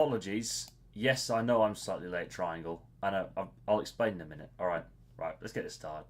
Apologies. Yes, I know I'm slightly late, Triangle. I know. I'll explain in a minute. All right. Right. Let's get this started.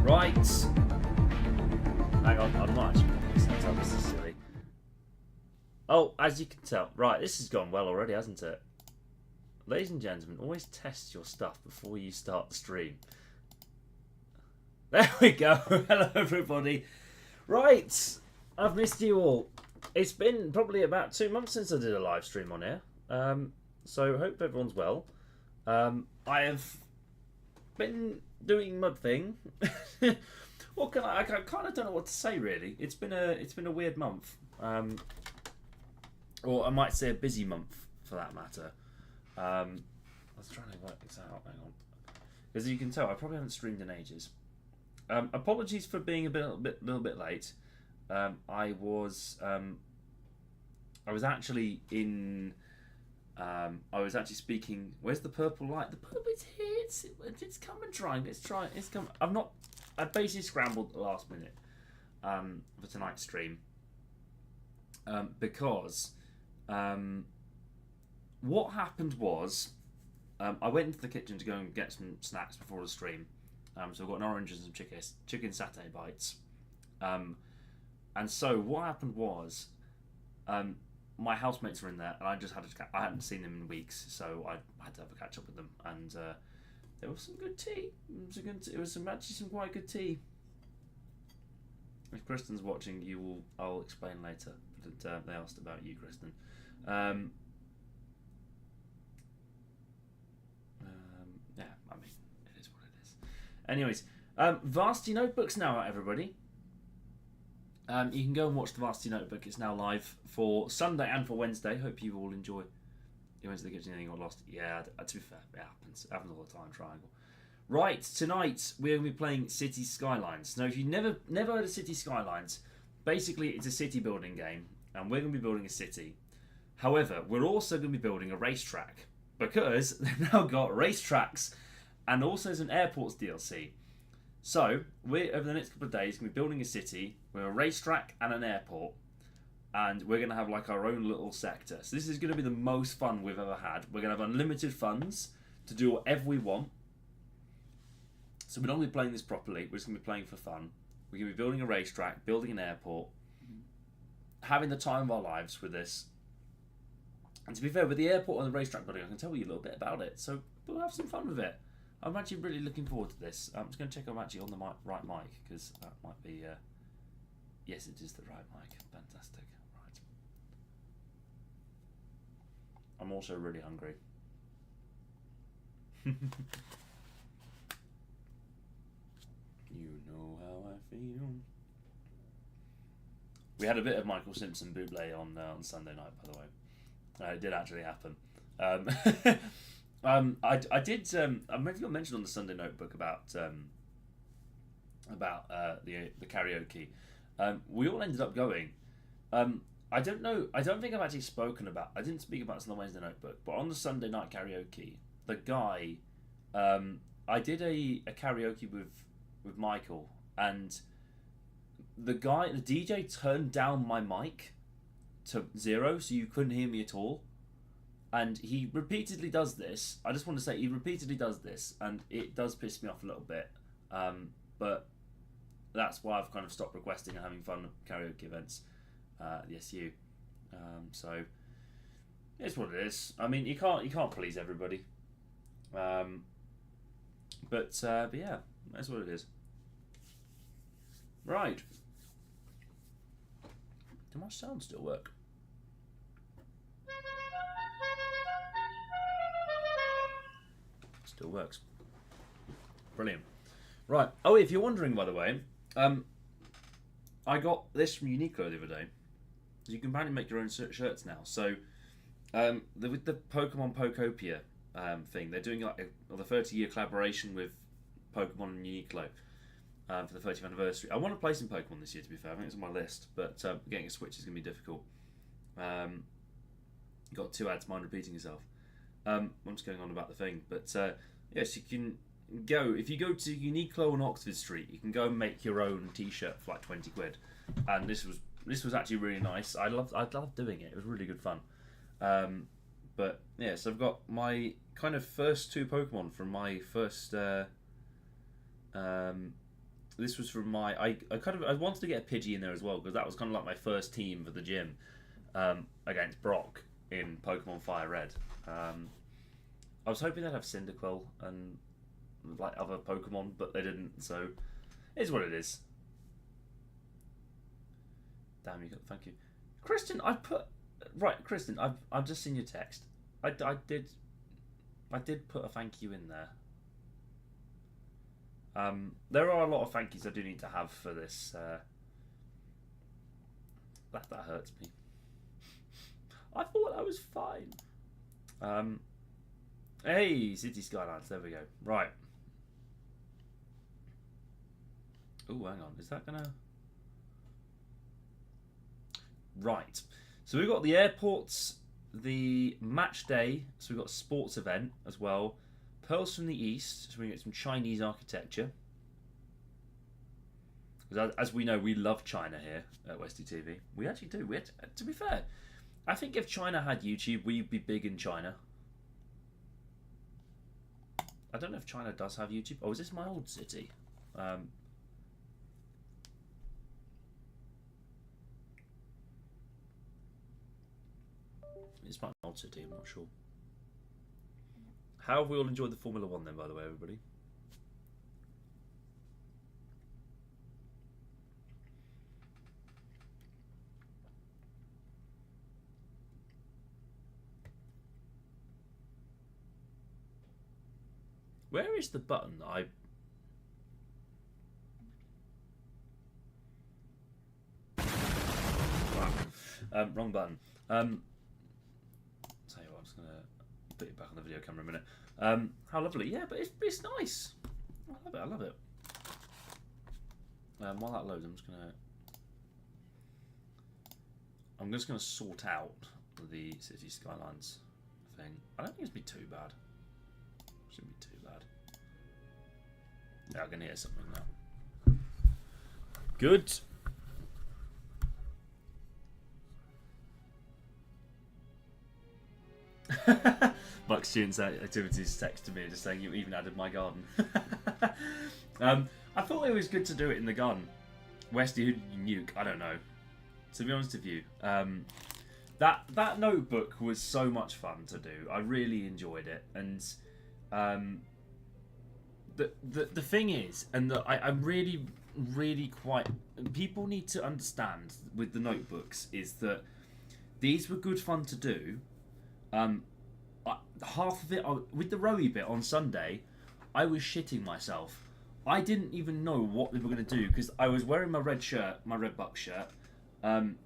Right. Hang on, I'm not actually putting this set up. This is silly. Oh, as you can tell, right, this has gone well already, hasn't it? Ladies and gentlemen, always test your stuff before you start the stream. There we go. Hello, everybody. Right, I've missed you all. It's been probably about 2 months since I did a live stream on here. So hope everyone's well. I have been doing my thing. What can I kind of don't know what to say really. It's been a weird month, or I might say a busy month for that matter. I was trying to work this out. Hang on, as you can tell, I probably haven't streamed in ages. Apologies for being a little bit late. I was actually in. I was actually speaking. Where's the purple light? The purple is here. It's coming. Trying. It's trying. It's coming. I basically scrambled at the last minute for tonight's stream because what happened was I went into the kitchen to go and get some snacks before the stream. So I've got an orange and some chicken satay bites. And so what happened was. My housemates were in there, and I hadn't seen them in weeks, so I had to have a catch up with them. And there was some good tea. It was actually some quite good tea. If Kristen's watching, I'll explain later. But they asked about you, Kristen. Yeah, I mean, it is what it is. Anyways, Vasti Notebooks now out, everybody. You can go and watch the Westie Notebook. It's now live for Sunday and for Wednesday. Hope you all enjoy. You went to the kitchen and you got lost. Yeah, to be fair, it happens. It happens all the time, Triangle. Right, tonight we're going to be playing City Skylines. Now, if you've never heard of City Skylines, basically it's a city building game, and we're going to be building a city. However, we're also going to be building a racetrack, because they've now got racetracks and also some airports DLC. So, we're over the next couple of days going to be building a city with a racetrack and an airport. And we're going to have like our own little sector. So this is going to be the most fun we've ever had. We're going to have unlimited funds to do whatever we want. So we're not going to be playing this properly. We're just going to be playing for fun. We're going to be building a racetrack, building an airport, having the time of our lives with this. And to be fair, with the airport and the racetrack building, I can tell you a little bit about it. So we'll have some fun with it. I'm actually really looking forward to this. I'm just going to check I'm actually on the right mic, because that might be... yes, it is the right mic. Fantastic. Right. I'm also really hungry. You know how I feel. We had a bit of Michael Simpson Bublé on Sunday night, by the way. It did actually happen. I did. I got mentioned on the Sunday Notebook about the karaoke. We all ended up going. I don't know. I don't think I've actually spoken about. I didn't speak about this on the Wednesday Notebook, but on the Sunday night karaoke, the guy, I did a karaoke with Michael, and the DJ turned down my mic to 0, so you couldn't hear me at all. And he repeatedly does this. I just want to say he repeatedly does this, and it does piss me off a little bit. But that's why I've kind of stopped requesting and having fun at karaoke events at the SU. So it's what it is. I mean, you can't please everybody. But yeah, that's what it is. Right. Do my sounds still work? Still works. Brilliant. Right. Oh, if you're wondering, by the way, I got this from Uniqlo the other day. You can apparently make your own shirts now. So, with the Pokemon Pokopia thing, they're doing like the 30-year collaboration with Pokemon and Uniqlo for the 30th anniversary. I want to play some Pokemon this year, to be fair. I think it's on my list, but getting a Switch is going to be difficult. You've got 2 ads, mind repeating yourself. I'm just going on about the thing, but yes, you can go, if you go to Uniqlo on Oxford Street, you can go and make your own t-shirt for like 20 quid, and this was actually really nice. I loved doing it. It was really good fun. But yeah, so I've got my kind of first 2 Pokemon from my first this was from my I wanted to get a Pidgey in there as well, because that was kind of like my first team for the gym against Brock in Pokemon Fire Red. I was hoping they'd have Cyndaquil and like other Pokemon, but they didn't, so it's what it is. Damn, you got thank you, Kristen. Kristen, I've just seen your text. I did put a thank you in there. There are a lot of thank yous I do need to have for this. That hurts me. I thought I was fine. Hey, City Skylines, there we go. Right. Oh, hang on. Is that gonna... Right. So we've got the airports, the match day, so we've got a sports event as well. Pearls from the East, so we get some Chinese architecture. Because as we know, we love China here at Westie TV. We actually do. To be fair, I think if China had YouTube, we'd be big in China. I don't know if China does have YouTube. Oh, is this my old city? It's my old city, I'm not sure. How have we all enjoyed the Formula 1 then, by the way, everybody? Where is the button that I... wrong button. Tell you what, I'm just going to put it back on the video camera a minute. How lovely. Yeah, but it's nice. I love it. While that loads, I'm just going to sort out the City Skylines thing. I don't think it's going to be too bad. It shouldn't be too bad. Yeah, I can hear something now. Good. Buck Students Activities texted me just saying you even added my garden. I thought it was good to do it in the garden. Westie, who did you nuke? I don't know. To be honest with you, that that notebook was so much fun to do. I really enjoyed it, and the thing is, and I'm really quite. People need to understand with the notebooks is that these were good fun to do. Half of it with the rowy bit on Sunday, I was shitting myself. I didn't even know what we were going to do because I was wearing my red shirt, my red buck shirt, and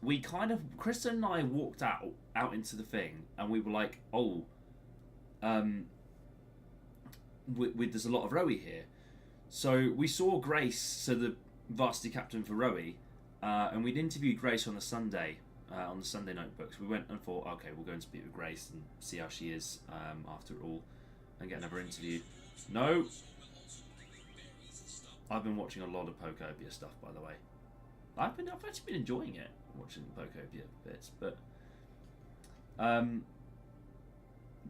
we kind of Kristen and I walked out into the thing, and we were like, oh, there's a lot of rowy here. So we saw Grace, so the varsity captain for rowy, and we'd interviewed Grace on the Sunday notebooks. We went and thought, okay, we'll go and speak with Grace and see how she is after it all, and get another interview. No, I've been watching a lot of Pokopia stuff, by the way. I've actually been enjoying it, watching Pokopia bits, but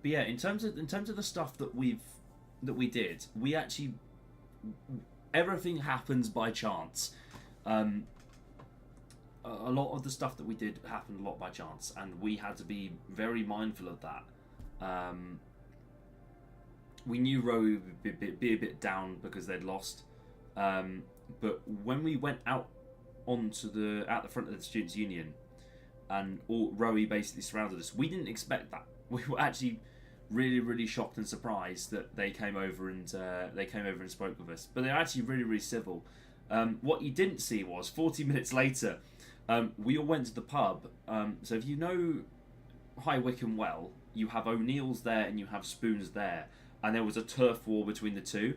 yeah, in terms of the stuff that we did, we actually everything happens by chance. A lot of the stuff that we did happened a lot by chance, and we had to be very mindful of that. We knew Rowe would be a bit down because they'd lost, but when we went out onto at the front of the Students' Union, and all Rowe basically surrounded us, we didn't expect that. We were actually really shocked and surprised that they came over and spoke with us. But they're actually really civil. What you didn't see was 40 minutes later, we all went to the pub. So if you know High Wycombe well, you have O'Neill's there and you have Spoons there, and there was a turf war between the two.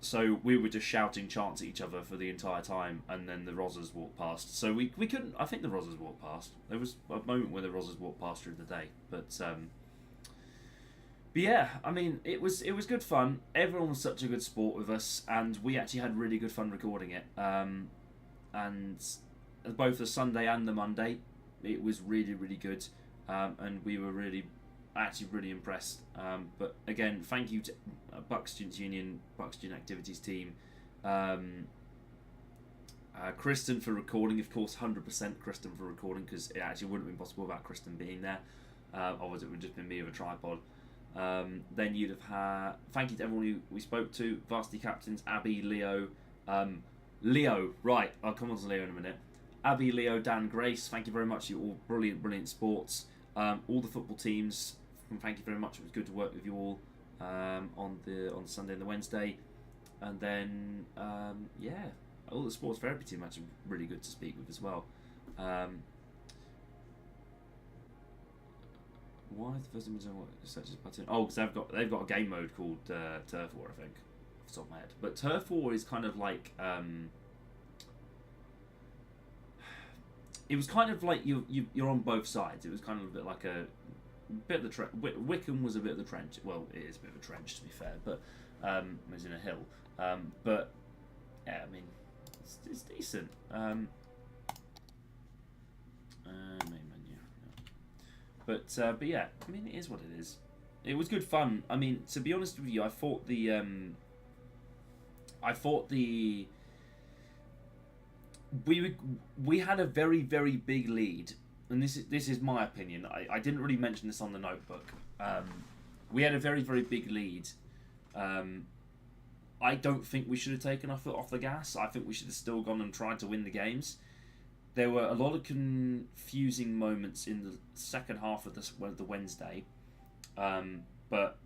So we were just shouting chants at each other for the entire time, and then the Rozzers walked past. So we couldn't. I think the Rozzers walked past. There was a moment where the Rozzers walked past during the day, but yeah, I mean, it was good fun. Everyone was such a good sport with us, and we actually had really good fun recording it. And both the Sunday and the Monday, it was really good, and we were really impressed. But again, thank you to Bucks Students' Union, Bucks Student Activities team, Kristen for recording, of course, 100% Kristen for recording, because it actually wouldn't have been possible without Kristen being there. Otherwise, it would have just been me with a tripod. Then you'd have had thank you to everyone who we spoke to, varsity captains Abby, Leo, right, I'll come on to Leo in a minute. Abby, Leo, Dan, Grace, thank you very much. You're all brilliant sports. All the football teams, thank you very much. It was good to work with you all on Sunday and the Wednesday. And then yeah, all the sports therapy team actually really good to speak with as well. Why is the first image such as button? Oh, because they've got a game mode called Turf War, I think, off the top of my head. But Turf War is kind of like it was kind of like you're on both sides. It was kind of a bit like a bit of the Wycombe was a bit of the trench. Well, it is a bit of a trench to be fair, but it was in a hill. But yeah, I mean, it's decent. Main menu. Yeah. But yeah, I mean, it is what it is. It was good fun. I mean, to be honest with you, I thought we had a very big lead, and this is my opinion. I didn't really mention this on the notebook. We had a very big lead. I don't think we should have taken our foot off the gas. I think we should have still gone and tried to win the games. There were a lot of confusing moments in the second half of the Wednesday, but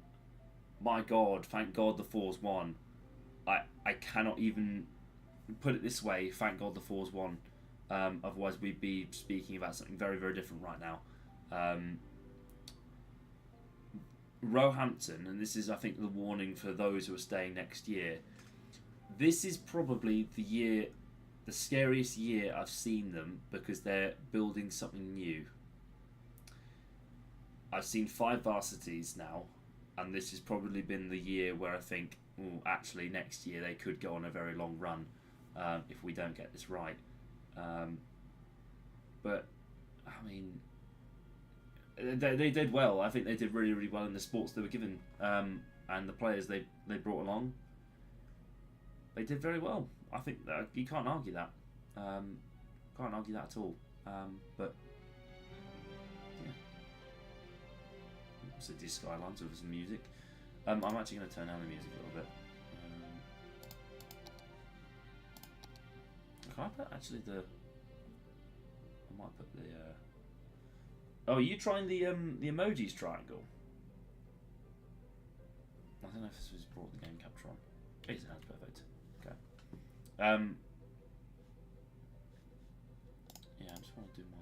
my God, thank God the Fours won. I cannot even put it this way. Thank God the Fours won. Otherwise, we'd be speaking about something very different right now. Roehampton, and this is, I think, the warning for those who are staying next year. This is probably the scariest year I've seen them, because they're building something new. I've seen 5 varsities now, and this has probably been the year where I think, actually next year they could go on a very long run if we don't get this right. But I mean, they did well. I think they did really well in the sports they were given, and the players they brought along. They did very well. I think that you can't argue that. Can't argue that at all. But yeah, City Skylines with some music. I'm actually going to turn down the music a little bit. Can I put actually the? I might put the. Oh, are you trying the emojis triangle? I don't know if this was brought the game capture on. It sounds perfect. Okay. Yeah, I just want to do my.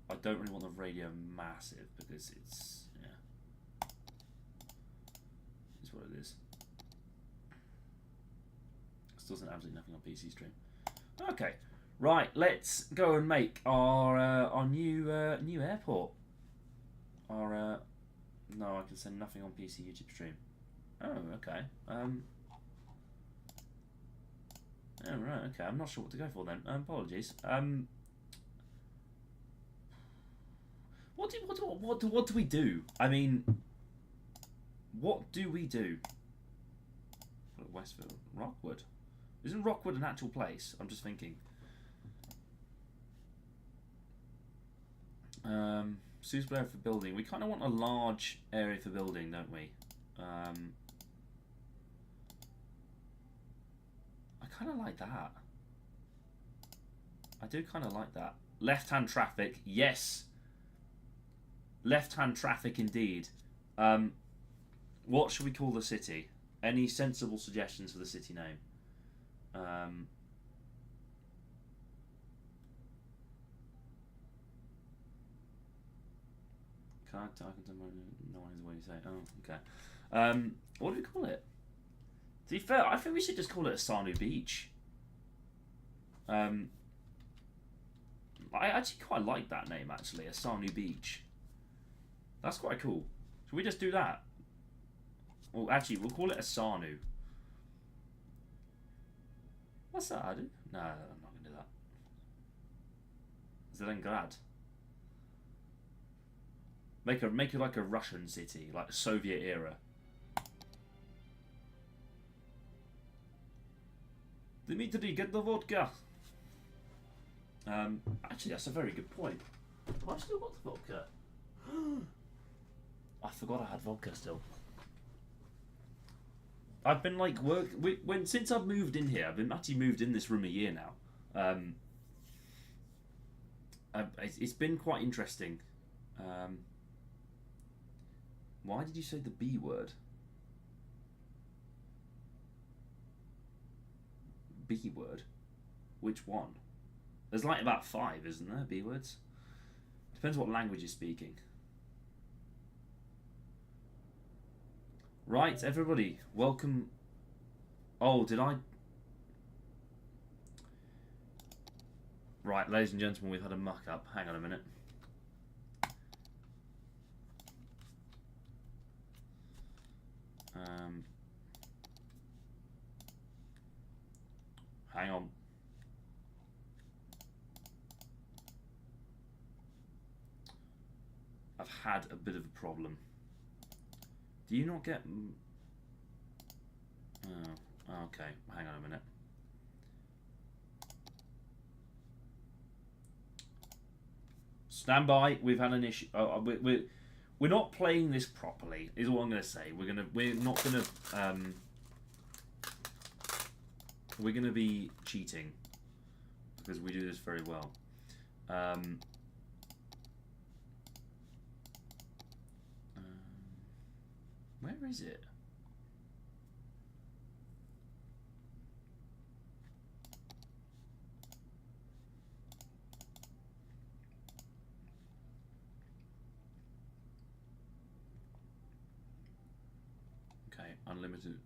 I don't really want the radio massive because it's it's what it is. Still doesn't absolutely nothing on PC stream. Okay, right. Let's go and make our new new airport. Our no, I can send nothing on PC YouTube stream. Oh, okay. Oh right, okay. I'm not sure what to go for then. Apologies. What do we do? I mean, what do we do? Westville, Rockwood. Isn't Rockwood an actual place? I'm just thinking. Suitable area for building. We kind of want a large area for building, don't we? I kind of like that. I do kind of like that. Left-hand traffic, yes. Left-hand traffic indeed. What should we call the city? Any sensible suggestions for the city name? Can't I can no one is what you say. Oh, okay. What do we call it? To be fair, I think we should just call it Asanu Beach. I actually quite like that name, actually, Asanu Beach. That's quite cool. Should we just do that? Well, actually, we'll call it Asanu. What's that, Adu? No, I'm not going to do that. Zelengrad. Make it like a Russian city, like Soviet era. Dmitry, get the vodka. Actually, that's a very good point. Have I still got the vodka? I forgot I had vodka still. I've been like since I've moved in here. I've been actually moved in this room a year now. It's been quite interesting. Why did you say the B word? B word? Which one? There's like about 5, isn't there? B words. Depends what language you're speaking. Right, everybody, welcome. Oh, did I? Right, ladies and gentlemen, we've had a muck up. Hang on a minute. Hang on. I've had a bit of a problem. Do you not get... Oh, okay. Hang on a minute. Stand by. We've had an issue. We're not playing this properly. Is all I'm going to say. We're going to be cheating because we do this very well. Where is it? Okay, unlimited.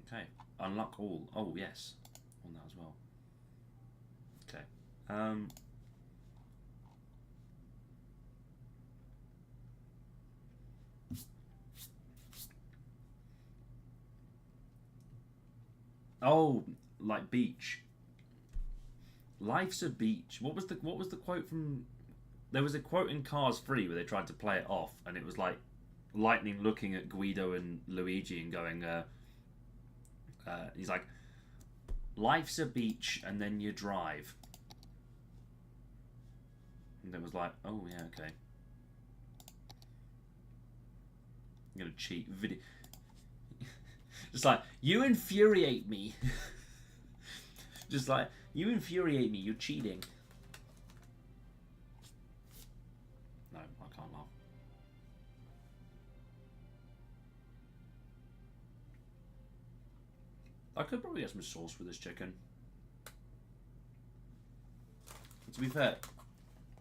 Okay, unlock all. Oh yes, on that as well. Okay. Oh, like beach. Life's a beach. What was the quote from? There was a quote in Cars 3 where they tried to play it off, and it was like Lightning looking at Guido and Luigi and going, He's like, life's a beach and then you drive. And it was like, oh yeah, okay. I'm gonna cheat video. Just like, you infuriate me. Just like, you infuriate me, you're cheating. No, I can't laugh. I could probably get some sauce for this chicken. To be fair,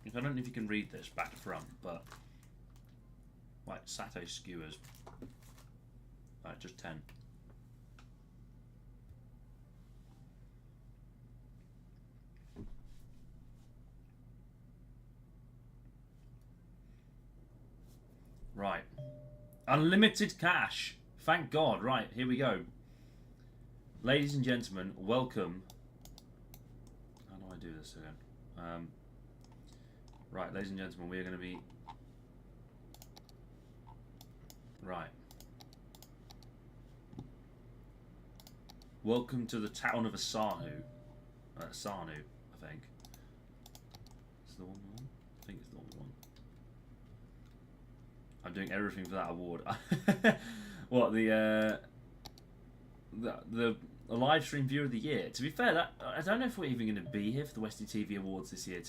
I don't know if you can read this back to front, but like satay skewers, just 10. Right, unlimited cash. Thank God. Right, here we go. Ladies and gentlemen, welcome. How do I do this again? Right, ladies and gentlemen, we are going to be... Right. Welcome to the town of Asanu. Asanu, I think. Is the one we want? I think it's the one we want. I'm doing everything for that award. What, the live stream viewer of the year? To be fair, that I don't know if we're even going to be here for the Westie TV Awards this year.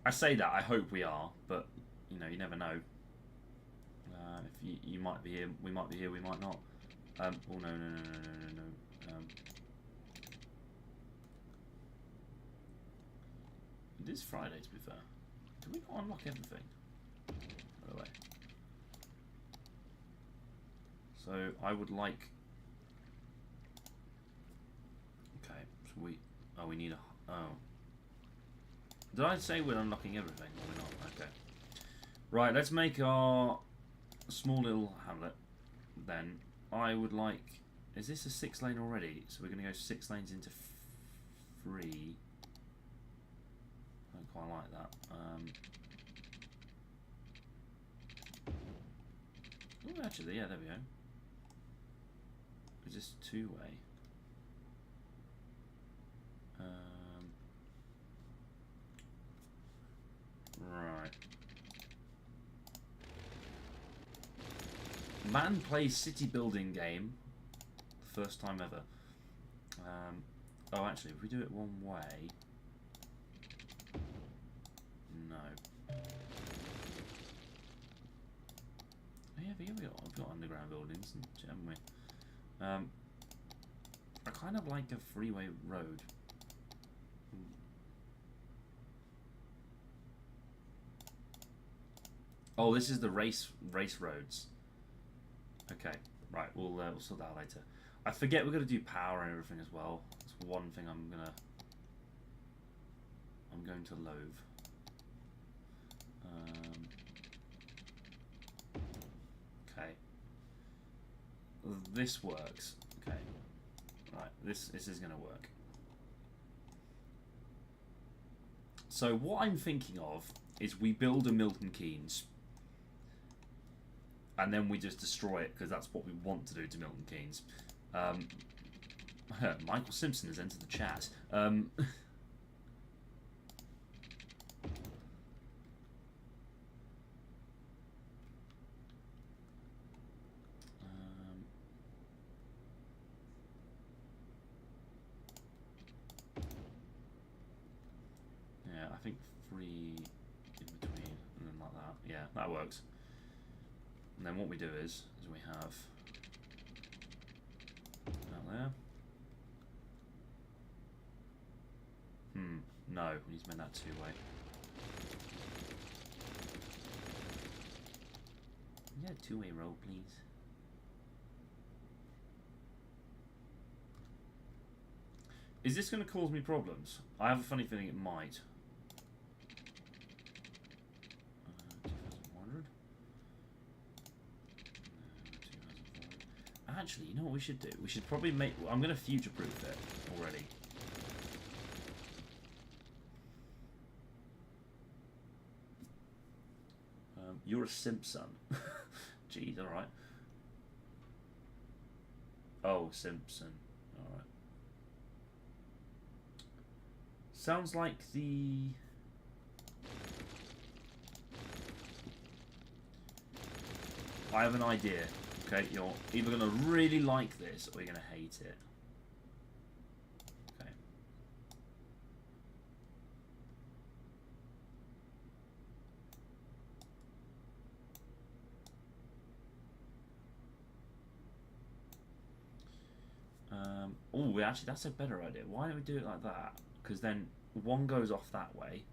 I say that, I hope we are, but you know, you never know. If you might be here, we might be here, we might not. Oh no. It is Friday, to be fair. Did we not unlock everything? By the way. So I would like. Okay, so we need a. Oh. Did I say we're unlocking everything? Or we're not? Okay. Right, let's make our small little hamlet. Then I would like. Is this a 6-lane already? So we're going to go 6 lanes into 3. I don't quite like that. Oh, actually, yeah, there we go. Is this 2-way? Right. Man plays city building game. First time ever. Oh, actually, if we do it one way. No. Oh, yeah, we've got underground buildings, haven't we? I kind of like a freeway road. Oh, this is the race roads. Okay, right. We'll sort that out later. I forget we're gonna do power and everything as well. That's one thing I'm going to loathe. Okay. This works. Okay. Right. This is gonna work. So what I'm thinking of is we build a Milton Keynes. And then we just destroy it because that's what we want to do to Milton Keynes. Michael Simpson has entered the chat. Yeah, I think 3 in between and then like that. Yeah, that works. And then what we do is we have out there. No, we need to make that 2-way. Yeah, 2-way road, please. Is this going to cause me problems? I have a funny feeling it might. 2100. Actually, you know what we should do? We should probably make... I'm going to future-proof it already. You're a Simpson. Jeez, alright. Oh, Simpson. Alright. Sounds like the... I have an idea. Okay, you're either going to really like this or you're going to hate it. Okay. Oh, actually, that's a better idea. Why don't we do it like that? Because then one goes off that way.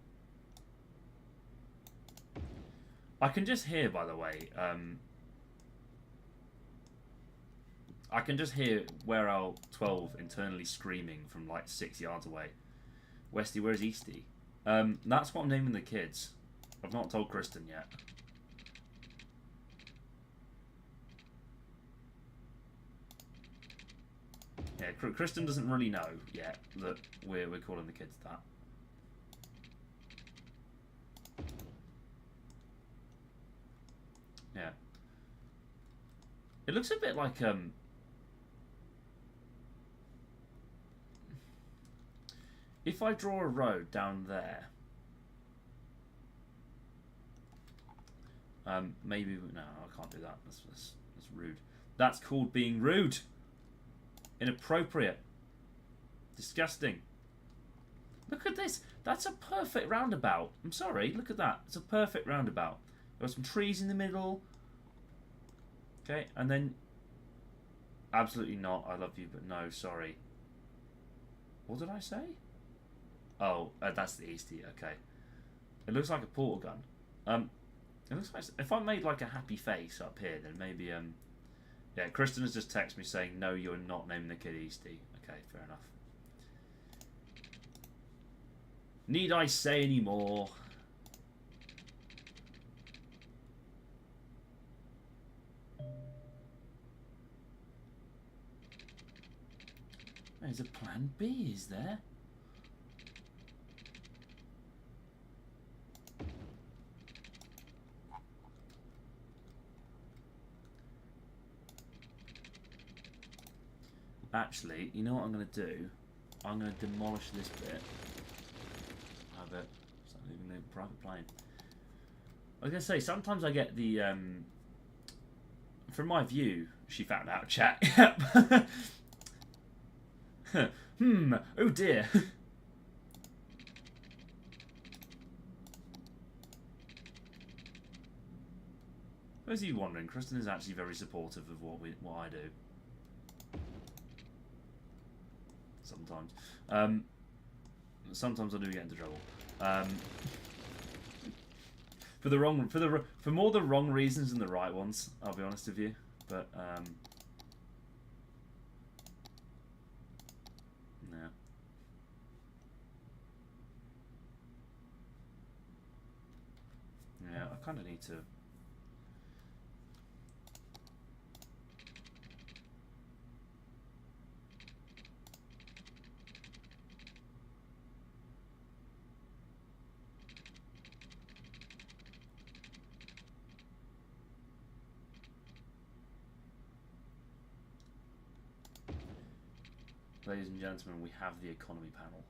I can just hear, by the way, I can just hear Where Are 12 internally screaming from like 6 yards away. Westie, where's Eastie? That's what I'm naming the kids. I've not told Kristen yet. Yeah, Kristen doesn't really know yet that we're calling the kids that. Yeah. It looks a bit like if I draw a road down there, maybe no, I can't do that. That's rude. That's called being rude. Inappropriate. Disgusting. Look at this. That's a perfect roundabout. I'm sorry. Look at that. It's a perfect roundabout. There are some trees in the middle. Okay, and then... Absolutely not. I love you, but no, sorry. What did I say? Oh, that's the Eastie. Okay. It looks like a portal gun. It looks like... If I made like a happy face up here, then maybe... Yeah, Kristen has just texted me saying, no, you're not naming the kid Eastie. Okay, fair enough. Need I say any more? There's a plan B, is there? Actually, you know what I'm going to do? I'm going to demolish this bit. Have it. Start leaving the private plane. I was going to say, sometimes I get the... from my view, she found out, chat. Oh dear. For those of you wondering, Kristen is actually very supportive of what I do. Sometimes. Sometimes I do get into trouble. For more the wrong reasons than the right ones, I'll be honest with you. But yeah. Yeah, I kinda need to Ladies and gentlemen, we have the economy panel.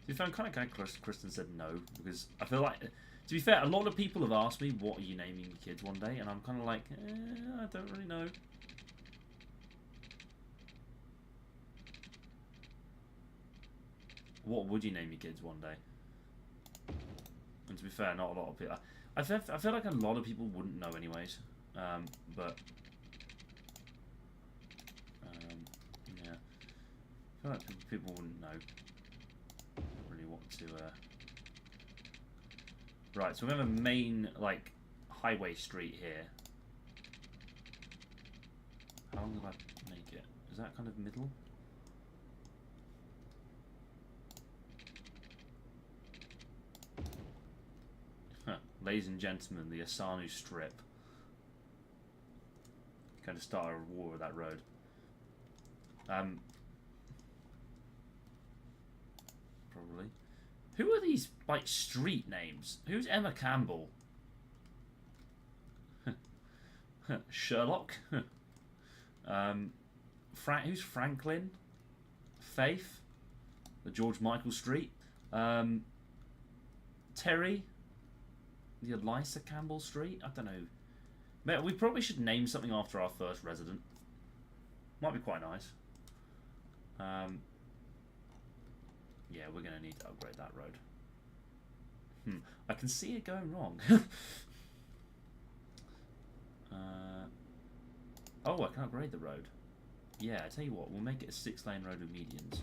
To be fair, I'm kind of glad Kristen said no, because I feel like, to be fair, a lot of people have asked me, what are you naming your kids one day? And I'm kind of like, I don't really know. What would you name your kids one day? And to be fair, not a lot of people. I feel like a lot of people wouldn't know anyways. But... yeah. I feel like people wouldn't know really what to... Right, so we have a main, like, highway street here. How long did I make it? Is that kind of middle? Ladies and gentlemen, the Asanu Strip. Going to start a war with that road. Probably. Who are these, like, street names? Who's Emma Campbell? Sherlock. Who's Franklin? Faith. The George Michael Street. Terry. The Eliza Campbell Street. I don't know. We probably should name something after our first resident. Might be quite nice. Yeah, we're going to need to upgrade that road. I can see it going wrong. Oh, I can upgrade the road. Yeah, I tell you what, we'll make it a 6-lane road with medians.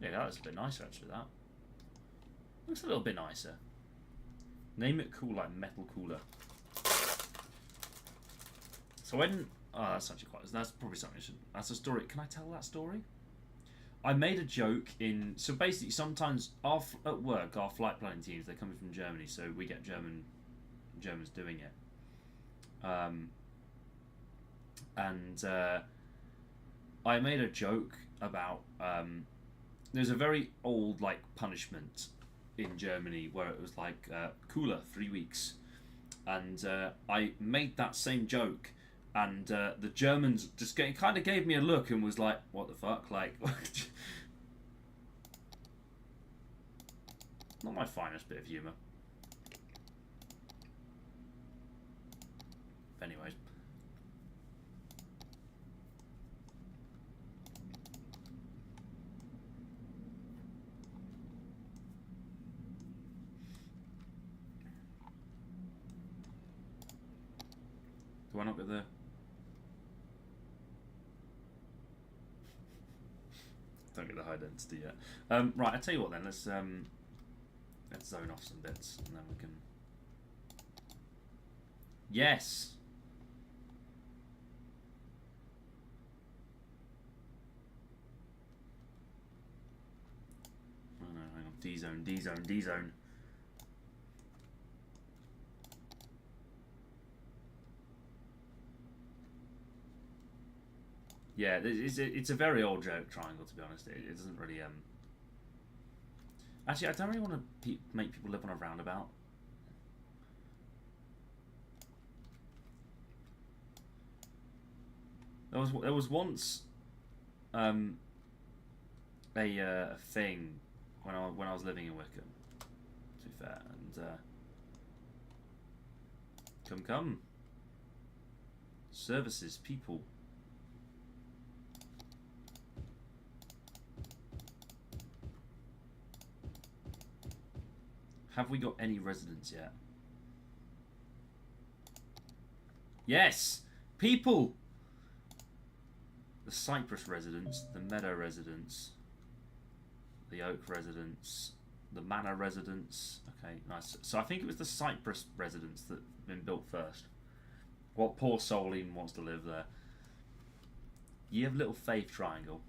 Yeah, that looks a bit nicer actually, that. Looks a little bit nicer. Name it cool like Metal Cooler. So when... Oh, that's actually quite... That's probably something I should... That's a story. Can I tell that story? I made a joke in... So basically, sometimes at work, our flight planning teams, they're coming from Germany, so we get Germans doing it. I made a joke about... there's a very old, like, punishment in Germany where it was like, cooler, 3 weeks. And I made that same joke, and the Germans just kind of gave me a look and was like, what the fuck? Like, not my finest bit of humour. Anyways. Do I not get the... Don't get the high density yet. Right, I tell you what then. Let's zone off some bits, and then we can. Yes. Oh no, hang on. D zone, D zone, D zone. Yeah, it's a very old joke triangle, to be honest. It doesn't really... Actually, I don't really want to make people live on a roundabout. There was once a thing when I was living in Wickham, to be fair, and come services people. Have we got any residents yet? Yes! People! The Cypress residents, the Meadow residents, the Oak residents, the Manor residents. Okay, nice. So I think it was the Cypress residents that have been built first. What poor soul even wants to live there? Ye of little faith, triangle.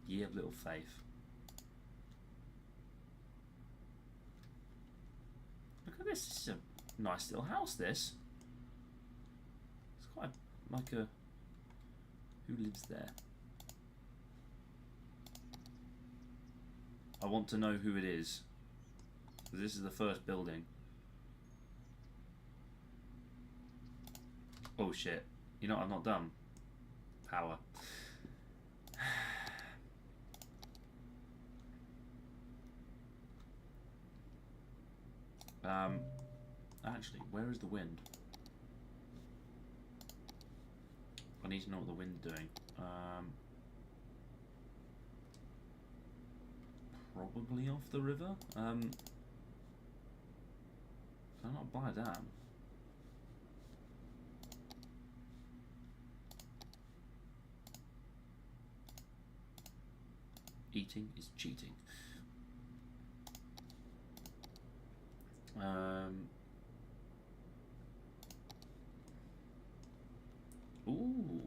Ye of little faith. Look at this. This is a nice little house, this. It's quite like a... Who lives there? I want to know who it is. Because this is the first building. Oh shit. You know what, I'm not done. Power. Actually, where is the wind? I need to know what the wind's doing. Probably off the river. Can I not buy a dam? Eating is cheating. Ooh.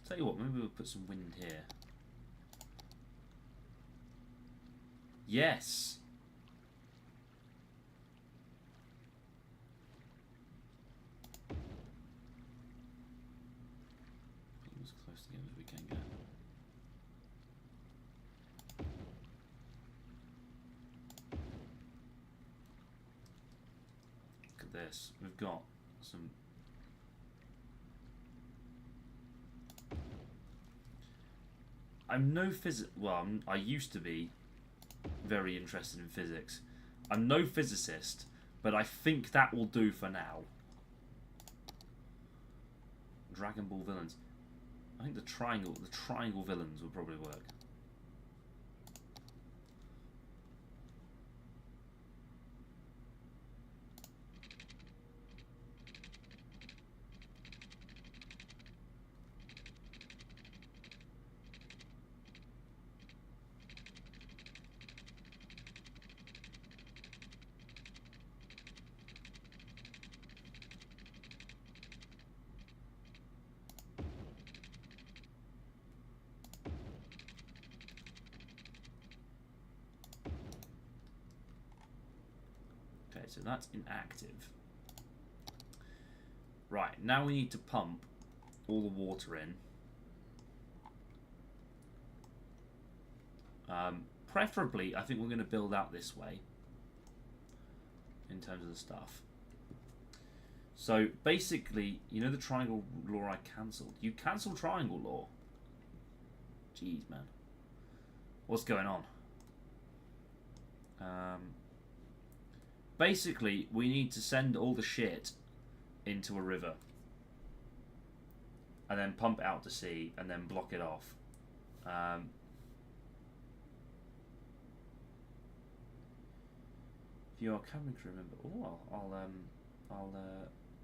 Tell you what, maybe we'll put some wind here. Yes. game as we can get. Look at this. We've got some. I'm no Well, I used to be very interested in physics. I'm no physicist, but I think that will do for now. Dragon Ball villains. I think the triangle villains will probably work. Okay, so that's inactive. Right, now we need to pump all the water in. Preferably, I think we're going to build out this way in terms of the stuff. So basically, you know the triangle law I cancelled? You cancelled triangle law. Jeez, man. What's going on? Basically, we need to send all the shit into a river. And then pump it out to sea and then block it off. If you are coming to remember... Oh, I'll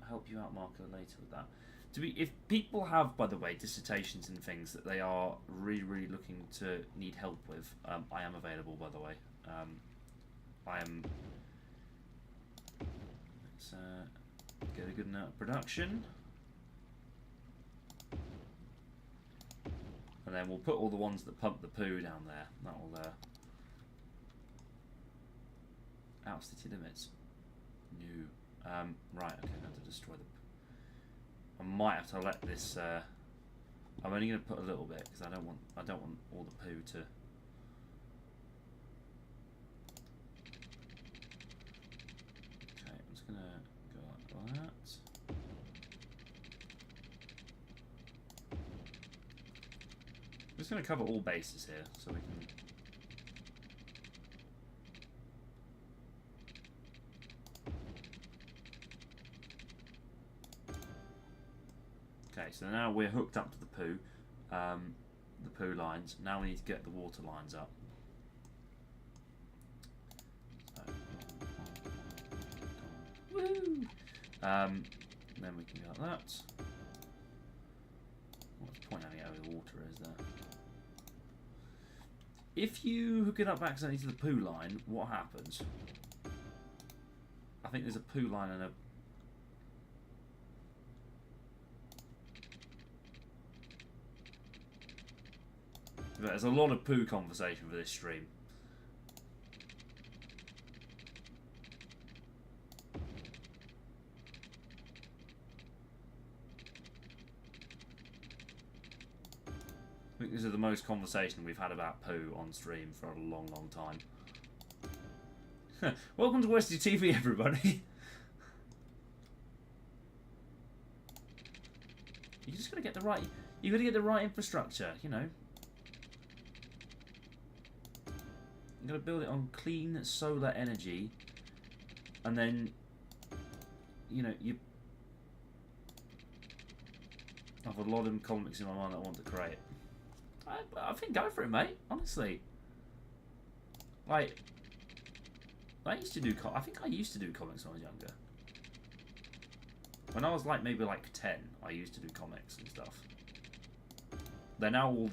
help you out, Marco, later with that. If people have, by the way, dissertations and things that they are really looking to need help with, I am available, by the way. I am... Let's get a good amount of production. And then we'll put all the ones that pump the poo down there. That'll out city limits. No. Right, okay, now to destroy the... I might have to let this... I'm only going to put a little bit because I don't want all the poo to... Okay, I'm just going to go like that. I'm just going to cover all bases here so we can... Okay, so now we're hooked up to the poo lines. Now we need to get the water lines up. So, woo! Then we can go like that. What's the point having it over the water is there? If you hook it up accidentally to the poo line, what happens? I think there's a poo line and a... There's a lot of poo conversation for this stream. I think this is the most conversation we've had about poo on stream for a long time. Welcome to Westie TV, everybody. You just gotta get the right. You gotta get the right infrastructure, you know. You're going to build it on clean solar energy, and then, you know, you... I have a lot of comics in my mind that I want to create. I think go for it, mate, honestly. Like, I used to do... I think I used to do comics when I was younger. When I was, like, maybe, like, 10, I used to do comics and stuff. They're now all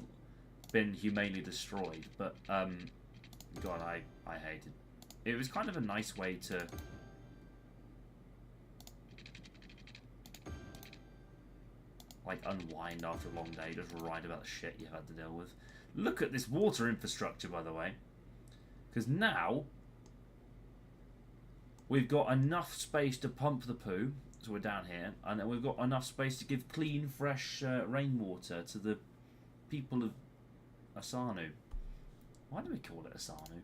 been humanely destroyed, but, God, I hated it. It was kind of a nice way to... like, unwind after a long day, just write about the shit you've had to deal with. Look at this water infrastructure, by the way. Because now, we've got enough space to pump the poo, so we're down here, and then we've got enough space to give clean, fresh rainwater to the people of Asanu. Why do we call it Asanu?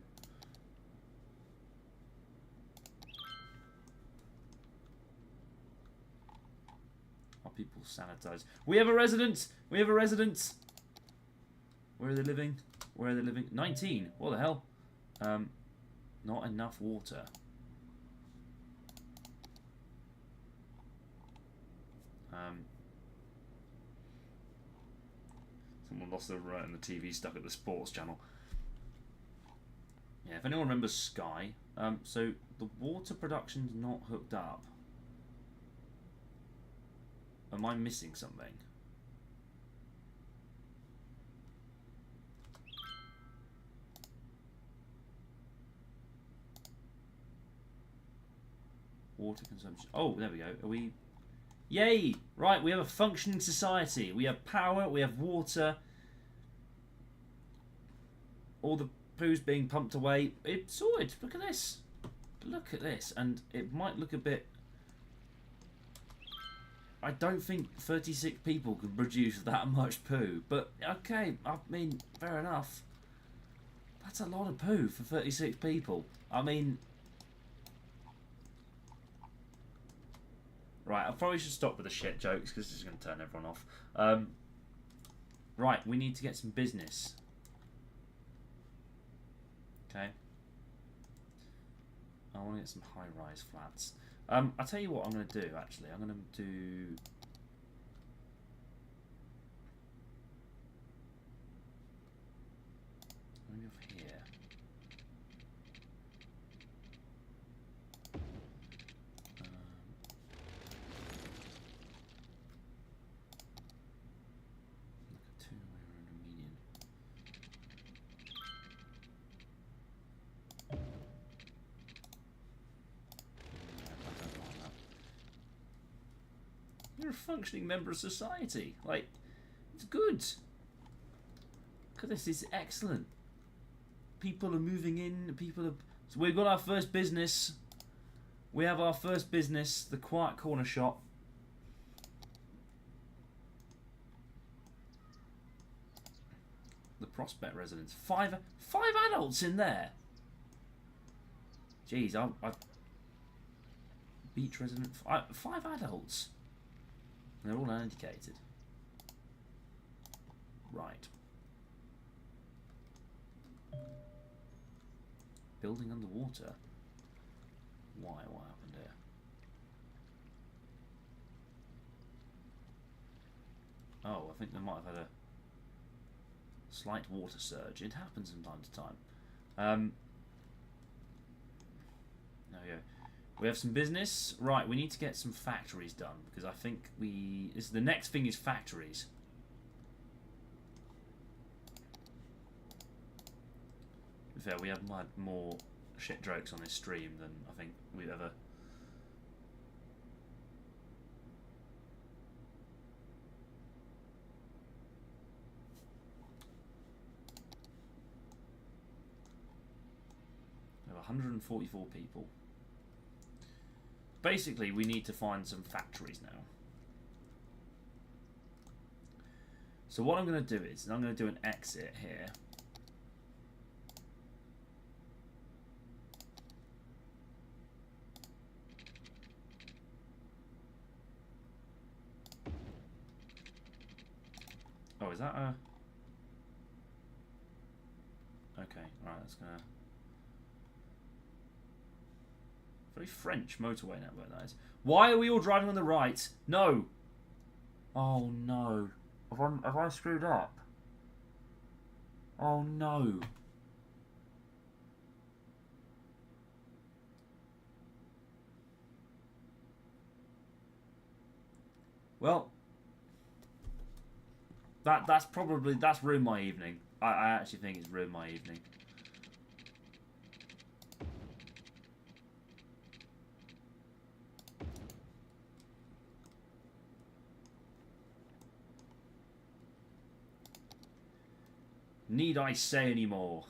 Are people sanitized? We have a resident! We have a resident! Where are they living? Where are they living? 19! What the hell? Not enough water. Someone lost their remote and the TV stuck at the sports channel. Yeah, if anyone remembers Sky, so the water production's not hooked up. Am I missing something? Water consumption. Oh, there we go. Are we... Yay! Right, we have a functioning society. We have power, we have water. All the poo's being pumped away. It's sorted. Look at this. Look at this. And it might look a bit... I don't think 36 people could produce that much poo. But, okay, I mean, fair enough. That's a lot of poo for 36 people. I mean... Right, I probably should stop with the shit jokes because this is going to turn everyone off. Right, we need to get some business. Okay. I want to get some high-rise flats. I'll tell you what I'm going to do, actually. I'm going to do... Maybe off here. You're a functioning member of society. Like, it's good. Look at this, it's excellent. People are moving in, people are... So we've got our first business. We have our first business, the Quiet Corner Shop. The Prospect residence. Five adults in there. Jeez, I beach resident. 5 adults. They're all uneducated. Right. Building underwater. Why? What happened here? Oh, I think they might have had a slight water surge. It happens from time to time. There we go. We have some business. Right, we need to get some factories done because I think the next thing is factories. To be fair, we have had more shit jokes on this stream than I think we've ever... We have 144 people. Basically, we need to find some factories now. So what I'm going to do is, I'm going to do an exit here. Oh, is that a... Okay, right, that's going to... Very French motorway network, that is. Why are we all driving on the right? No! Oh, no. Have I screwed up? Oh, no. Well, that's ruined my evening. I actually think it's ruined my evening. Need I say any more?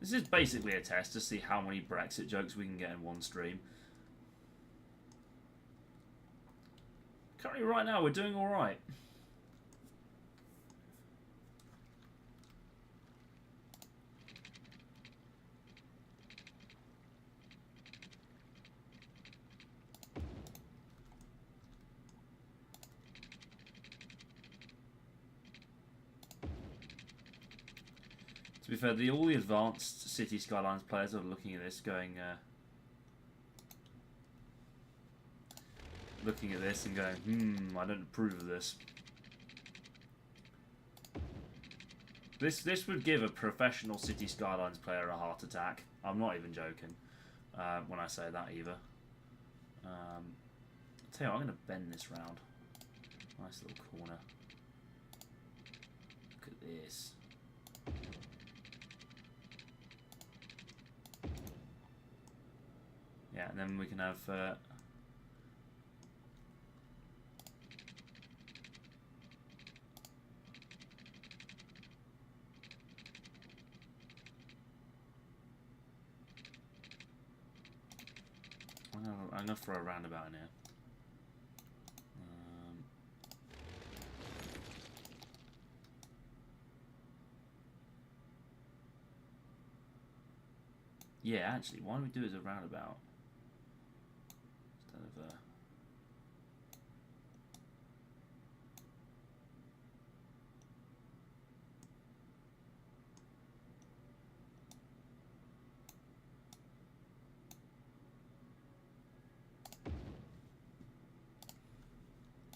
This is basically a test to see how many Brexit jokes we can get in one stream. Currently, right now, we're doing all right. To be fair, all the advanced City Skylines players are looking at this going... looking at this and going, I don't approve of this. This would give a professional City Skylines player a heart attack. I'm not even joking when I say that either. I'll tell you what, I'm going to bend this round. Nice little corner. Look at this. Yeah, and then we can have... I'm going to throw a roundabout in here. Yeah, actually, why don't we do it as a roundabout? Instead of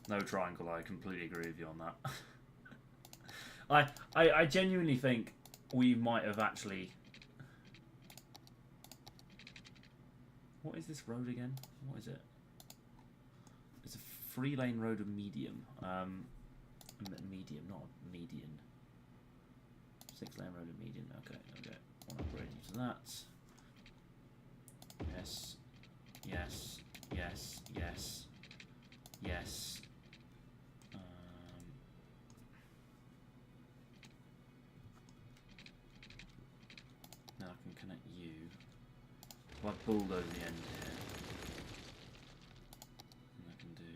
no triangle. I completely agree with you on that. I genuinely think we might have actually... What is this road again? What is it? It's a 3-lane road of medium. Medium, not median. 6-lane road of median. Okay, okay. I'll upgrade you to that. Yes. Yes. Yes. Yes. Yes. Now I can connect you. So I bulldoze the end here. And I can do...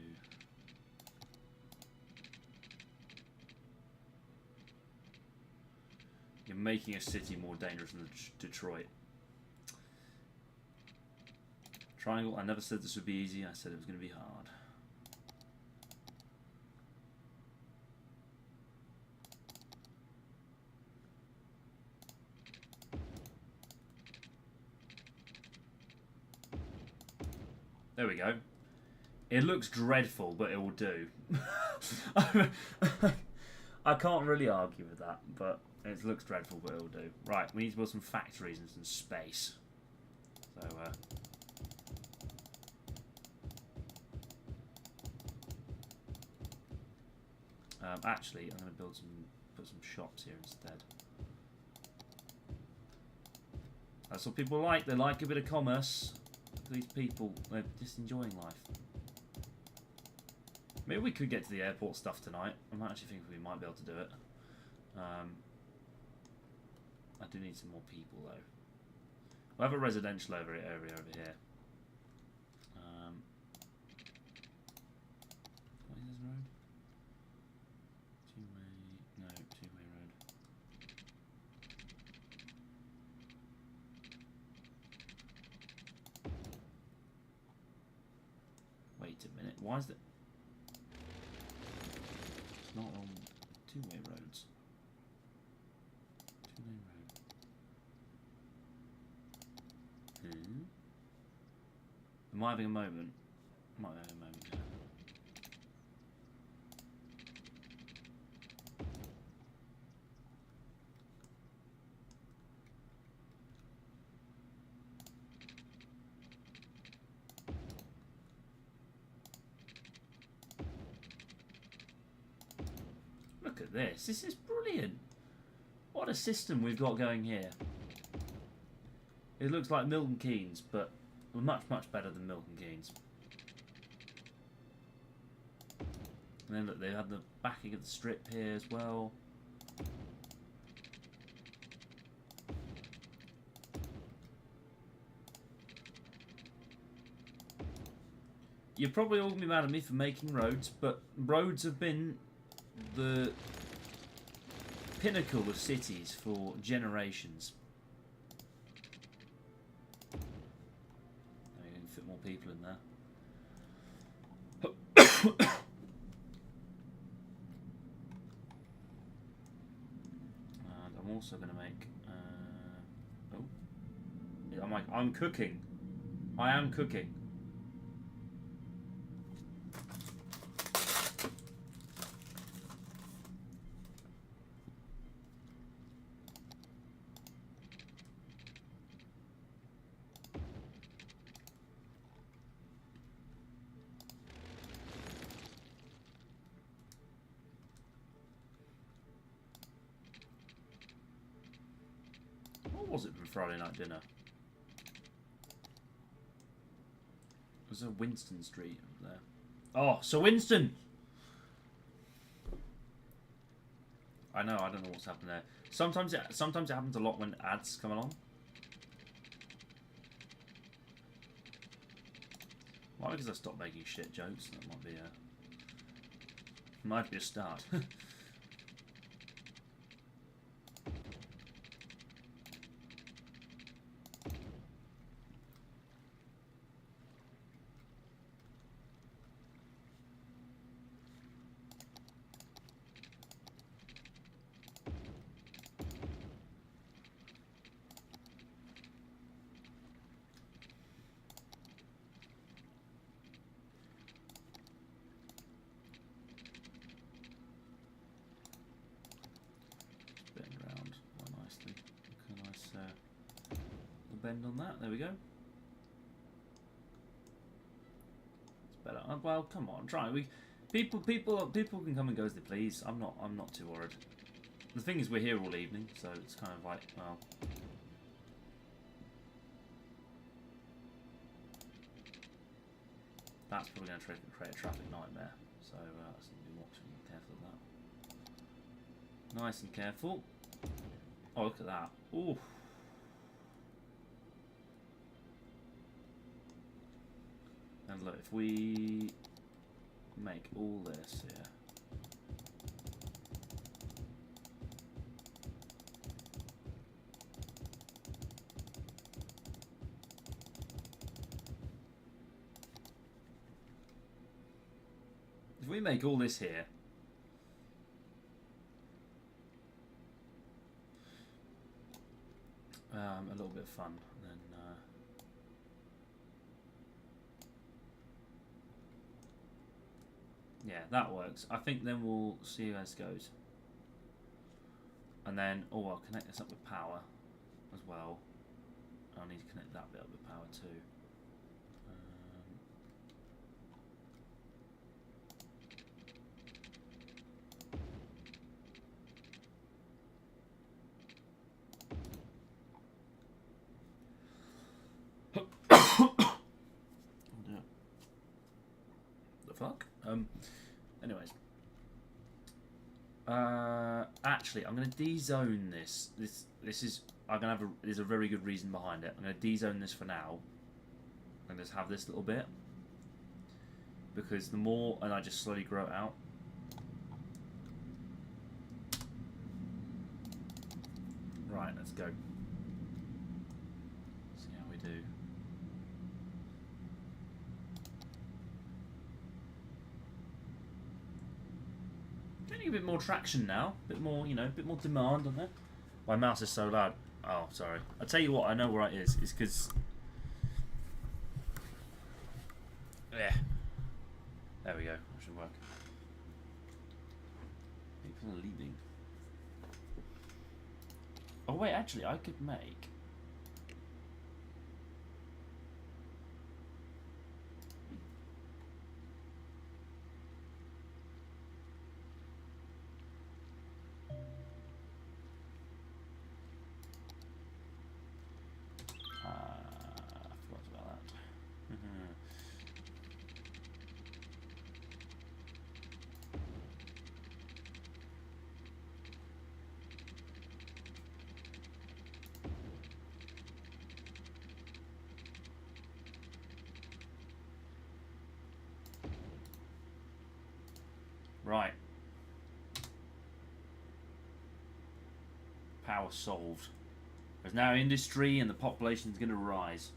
You're making a city more dangerous than Detroit. Triangle, I never said this would be easy, I said it was going to be hard. There we go. It looks dreadful, but it will do. I can't really argue with that, but it looks dreadful, but it will do. Right, we need to build some factories and some space. So, actually, I'm going to put some shops here instead. That's what people like. They like a bit of commerce. These people, they're just enjoying life. Maybe we could get to the airport stuff tonight. I'm actually thinking we might be able to do it. I do need some more people though. We'll have a residential area over here. What is this road? Two-way road. Wait a minute, why is it? It's not on two-way roads. Two-way road. Am I having a moment? I might be having a moment, yeah. Look at this. This is brilliant. What a system we've got going here. It looks like Milton Keynes, but much, much better than Milton Keynes. And then look, they have the backing of the strip here as well. you're probably all going to be mad at me for making roads, but roads have been the pinnacle of cities for generations. Now you can fit more people in there. And I'm also going to make... oh. I'm cooking. I am cooking. What was it for Friday night dinner? Was there Winston Street up there? Oh, Sir Winston! I know, I don't know what's happened there. Sometimes it happens a lot when ads come along. Why? Because I stopped making shit jokes. That might be a start. Bend on that. There we go. It's better. Well, come on, try. People can come and go as they please. I'm not too worried. The thing is, we're here all evening, so it's kind of like, well, that's probably going to create a traffic nightmare. So that's going to be watching. Careful of that. Nice and careful. Oh, look at that. Ooh. And look, if we make all this here. If we make all this here. A little bit of fun, then yeah, that works. I think then we'll see how this goes. And then, oh, I'll connect this up with power as well. I'll need to connect that bit up with power too. The fuck? Anyways. Actually, I'm going to de-zone this. This is there's a very good reason behind it. I'm going to de-zone this for now, and just have this little bit, because the more, and I just slowly grow it out. Right, let's go. See how we do. Getting a bit more traction now, a bit more, a bit more demand on there. My mouse is so loud. Oh, sorry. I'll tell you what, I know where it is. It's because... yeah. There we go. That should work. People are leaving. Oh, wait, actually, I could make... Right. Power solved. There's now industry and the population's going to rise.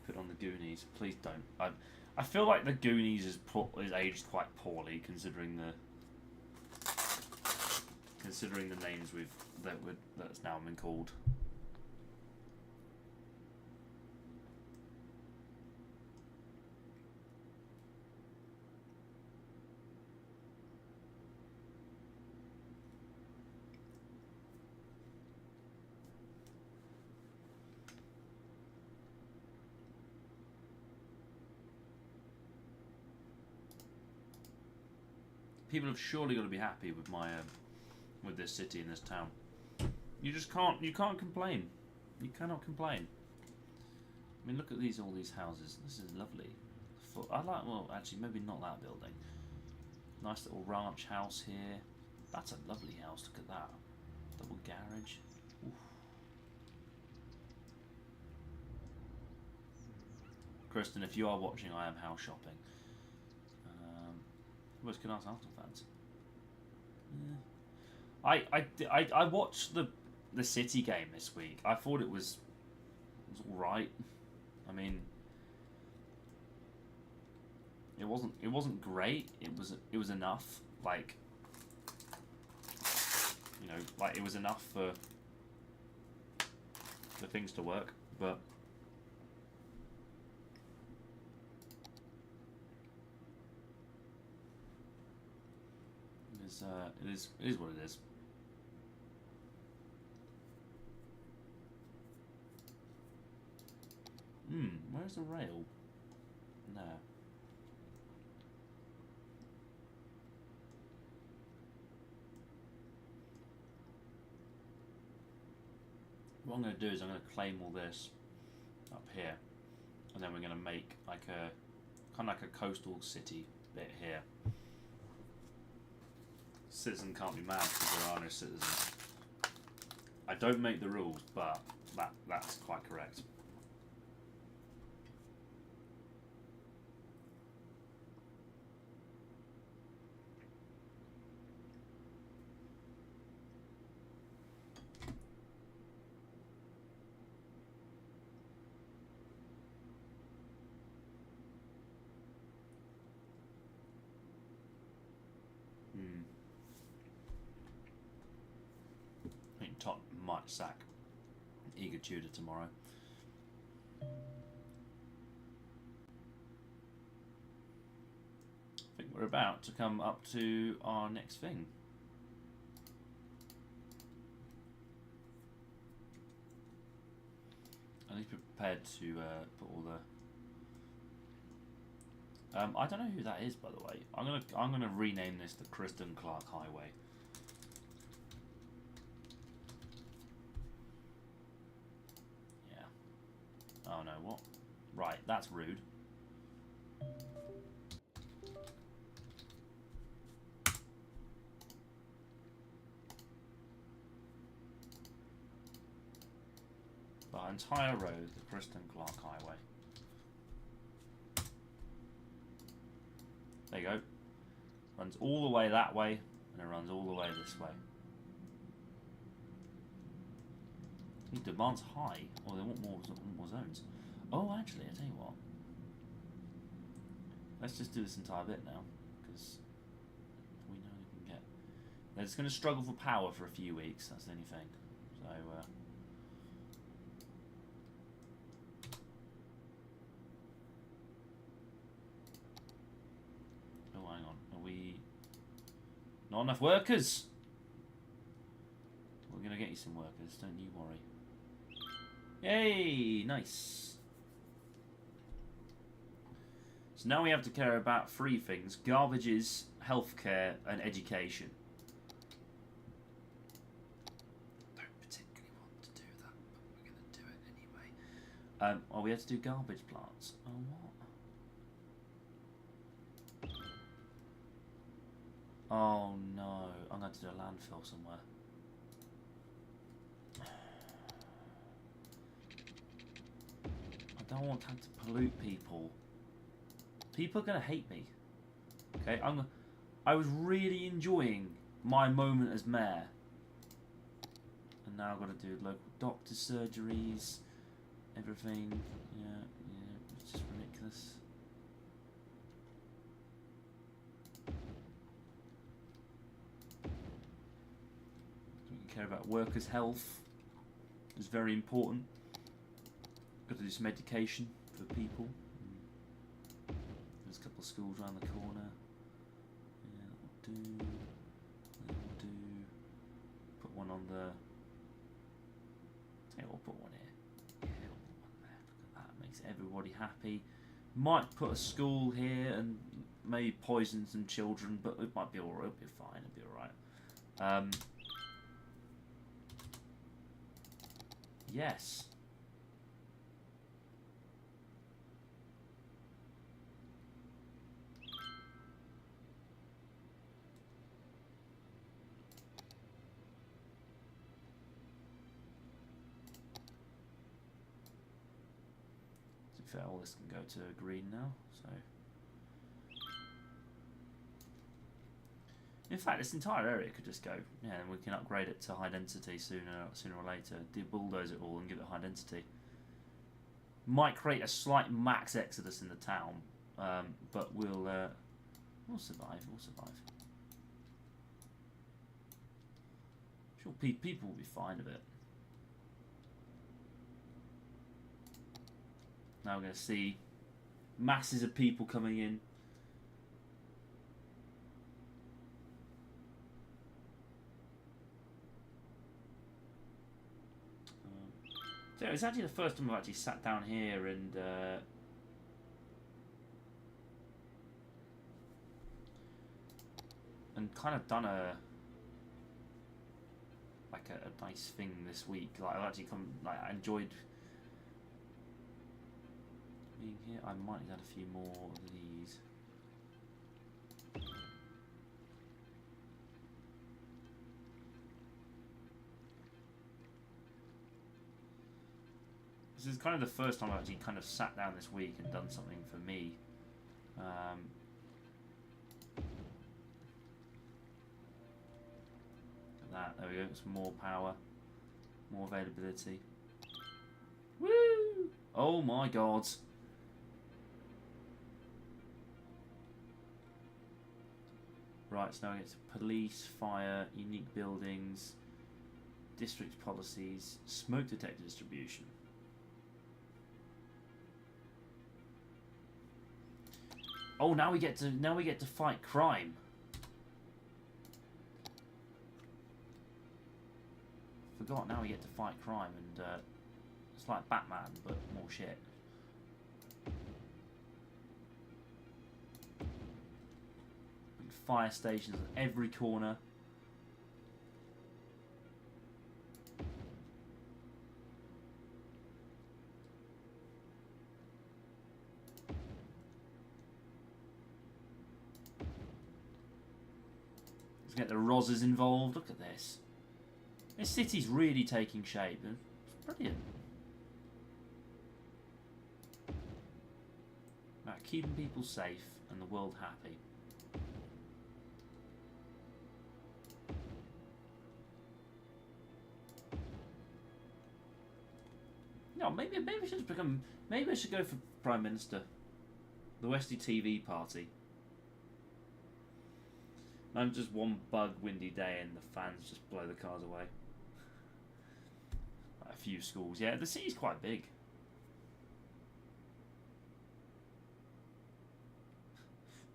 Put on the Goonies. Please don't. I feel like the Goonies is aged quite poorly considering the names that's now been called. People have surely got to be happy with my with this city and this town. You just can't. You can't complain. You cannot complain. I mean, look at all these houses. This is lovely. I like. Well, actually, maybe not that building. Nice little ranch house here. That's a lovely house. Look at that. Double garage. Oof. Kristen, if you are watching, I am house shopping. Where's Canals Arsenal fans? Yeah. I watched the City game this week. I thought it was all right. I mean, it wasn't great. It was enough. Like, you know, like it was enough for things to work. But it is what it is. Where's the rail? No. What I'm going to do is I'm going to claim all this up here, and then we're going to make like a kind of like a coastal city bit here. Citizen can't be mad because there are no citizens. I don't make the rules, but that's quite correct. I think Tot might sack Eager Tudor tomorrow. I think we're about to come up to our next thing. I need to be prepared to put all the. I don't know who that is, by the way. I'm gonna rename this the Kristen Clark Highway. Yeah. Oh no, what? Right, that's rude. The entire road, the Kristen Clark Highway. There you go. Runs all the way that way, and it runs all the way this way. These demands high. Oh, they want more zones. Oh, actually, I tell you what. Let's just do this entire bit now, because we know we can get. They're just going to struggle for power for a few weeks. That's the only thing. So. Not enough workers. We're going to get you some workers, don't you worry. Yay! Nice. So now we have to care about 3 things. Garbages, healthcare, and education. I don't particularly want to do that, but we're going to do it anyway. Oh, we have to do garbage plants. Oh, what? Oh no, I'm going to do a landfill somewhere. I don't want to have to pollute people. People are going to hate me. Okay, I'm I was really enjoying my moment as mayor. And now I've got to do local doctor surgeries, everything. Yeah, it's just ridiculous. We care about workers' health. It's very important. Got to do some education for people. There's a couple of schools around the corner. Yeah, that will do. That will do. Put one on the. Yeah, we'll put one here. Yeah, we'll put one there. Look at that. Makes everybody happy. Might put a school here and maybe poison some children, but it might be alright. It'll be fine. It'll be alright. Yes. To be fair, all this can go to green now, so. In fact, this entire area could just go, yeah, and we can upgrade it to high density sooner or later. Bulldoze it all and give it high density. Might create a slight max exodus in the town, but we'll survive. We'll survive. Sure, people will be fine with it. Now we're going to see masses of people coming in. So it's actually the first time I've actually sat down here and kind of done a nice thing this week. Like I've actually I enjoyed being here. I might add a few more of these. This is kind of the first time I've actually kind of sat down this week and done something for me. Look at that, there we go, some more power, more availability. Woo! Oh my god. Right, so now we get to police, fire, unique buildings, district policies, smoke detector distribution. Oh, now we get to fight crime. Forgot. Now we get to fight crime, and it's like Batman, but more shit. Fire stations at every corner. Let's get the Rozzers involved. Look at this. This city's really taking shape. It's brilliant. About keeping people safe and the world happy. No, maybe I should become. Maybe I should go for Prime Minister. The Westie TV party. I'm just one bug windy day and the fans just blow the cars away. A few schools, yeah. The city's quite big.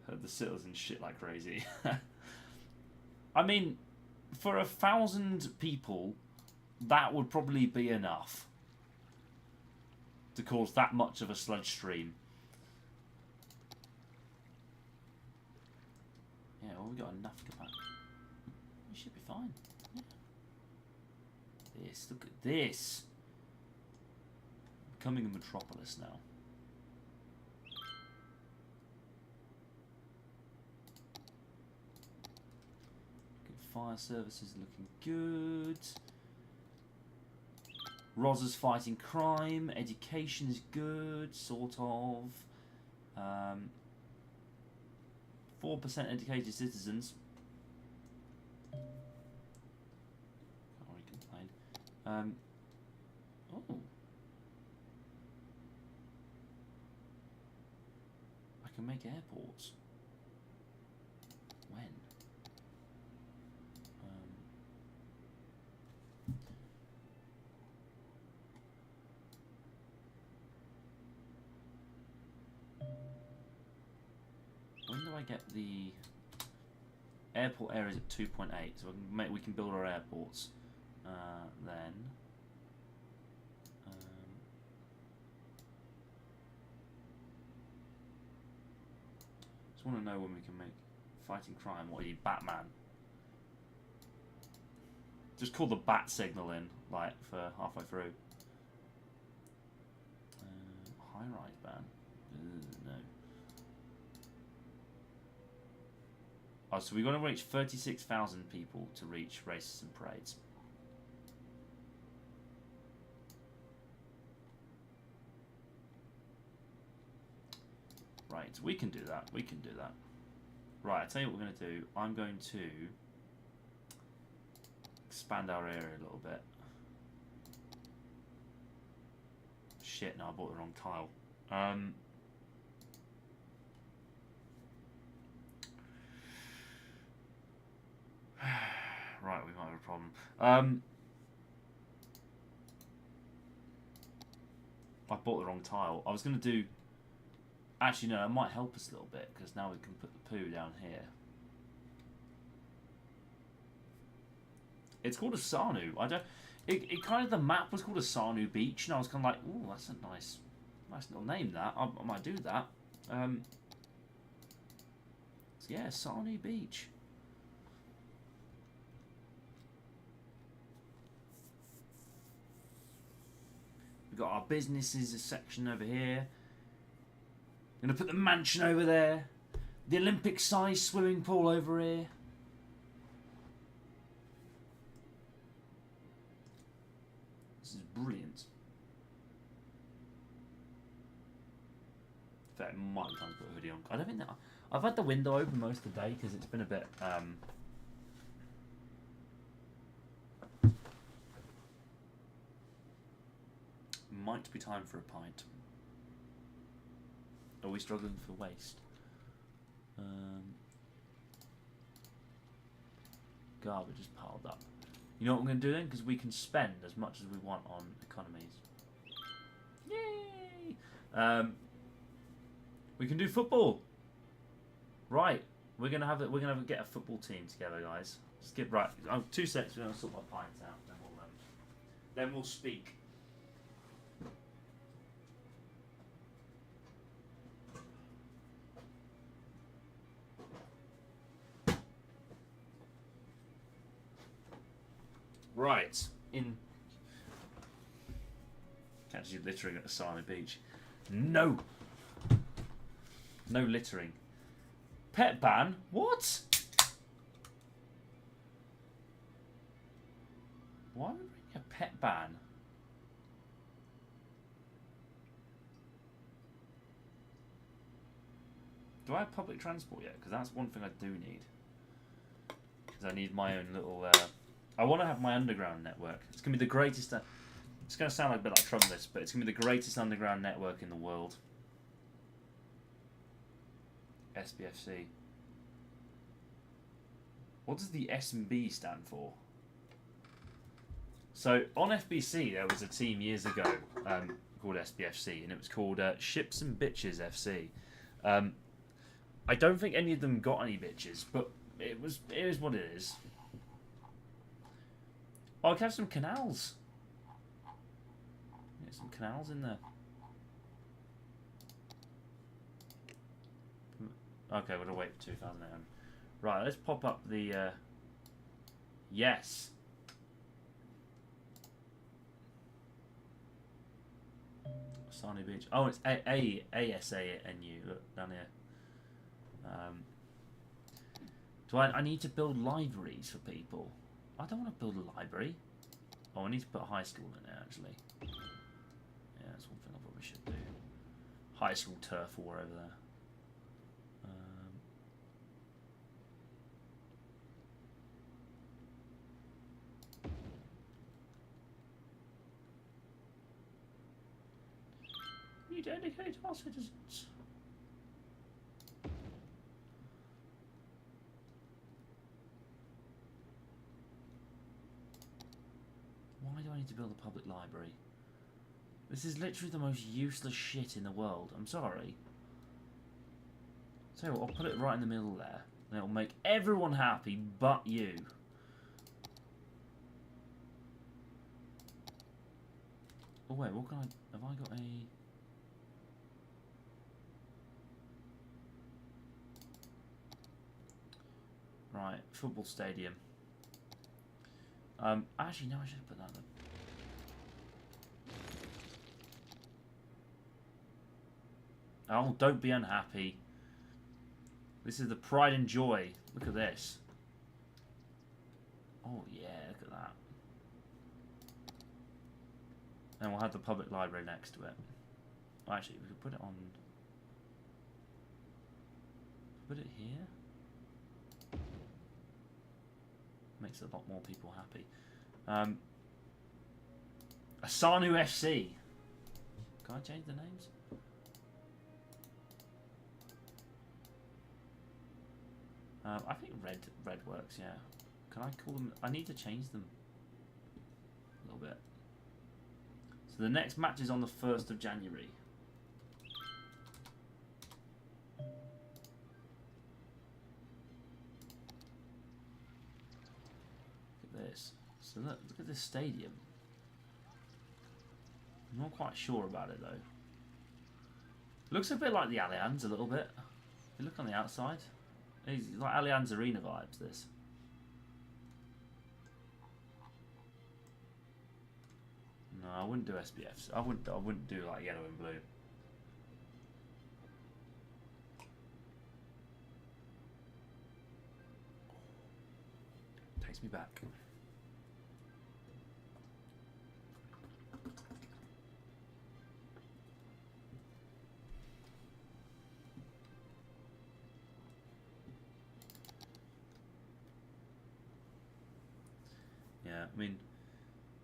Heard the citizens shit like crazy. I mean, for 1,000 people, that would probably be enough to cause that much of a sludge stream. Yeah, well, we've got enough capacity. We should be fine. Yeah. This, look at this. Becoming a metropolis now. Good fire services looking good. Rozzers fighting crime. Education is good, sort of. 4 94% educated citizens. Can't really complain. Oh. I can make airports. When? When do I get the airport areas at 2.8? So we can build our airports. Then just want to know when we can make fighting crime. What are you, Batman? Just call the bat signal in, like, for halfway through. High-rise ban. No. Oh, so we've got to reach 36,000 people to reach races and parades. Right, we can do that. We can do that. Right, I'll tell you what we're going to do. I'm going to expand our area a little bit. Shit, no, I bought the wrong tile. Right, we might have a problem. I bought the wrong tile. I was going to do... Actually, no, it might help us a little bit, because now we can put the poo down here. It's called a Sanu. I don't... It kind of... The map was called a Sanu Beach, and I was kind of like, ooh, that's a nice little name, that. I might do that. So yeah, Sanu Beach. We've got our businesses section over here. I'm going to put the mansion over there. The Olympic-sized swimming pool over here. This is brilliant. In fact, it might be time to put a hoodie on. I don't think that... I've had the window open most of the day because it's been a bit... might be time for a pint. Are we struggling for waste? Garbage is piled up. You know what we're going to do then? Because we can spend as much as we want on economies. Yay! We can do football. Right, we're gonna have get a football team together, guys. Skip right. 2 seconds. We're gonna sort my pints out. Then we'll speak. Right, catch you littering at the Silent Beach. No! No littering. Pet ban? What? Why would we bring a pet ban? Do I have public transport yet? Because that's one thing I do need. Because I need my own little... I want to have my underground network. It's going to be the greatest... it's going to sound like a bit like Trump this, but it's going to be the greatest underground network in the world. SBFC. What does the S&B stand for? So, on FBC, there was a team years ago called SBFC, and it was called Ships and Bitches FC. I don't think any of them got any bitches, but it is what it is. Oh, I can have some canals. Get some canals in there. Okay, we're gonna wait for 2008. Right, let's pop up the. Yes. Sunny Beach. Oh, it's ASANU. Look down here. Do I need to build libraries for people? I don't want to build a library. Oh, I need to put a high school in there, actually. Yeah, that's one thing I probably should do. High school turf war over there. dedicate our citizens. Why do I need to build a public library? This is literally the most useless shit in the world. I'm sorry. So I'll put it right in the middle there. And it'll make everyone happy but you. Oh wait, what can I... Have I got a... Right, football stadium. Actually, no, I should put that there. Oh, don't be unhappy. This is the pride and joy. Look at this. Oh, yeah, look at that. And we'll have the public library next to it. Well, actually, we could put it on... Put it here. Makes a lot more people happy. Asanu FC. Can I change the names? I think red works, yeah. Can I call them... I need to change them a little bit. So the next match is on the 1st of January. Look at this. So look at this stadium. I'm not quite sure about it though. Looks a bit like the Allianz a little bit. If you look on the outside. It's like Allianz Arena vibes, this. No, I wouldn't do SBFs. I wouldn't do like yellow and blue. Takes me back. Yeah, I mean,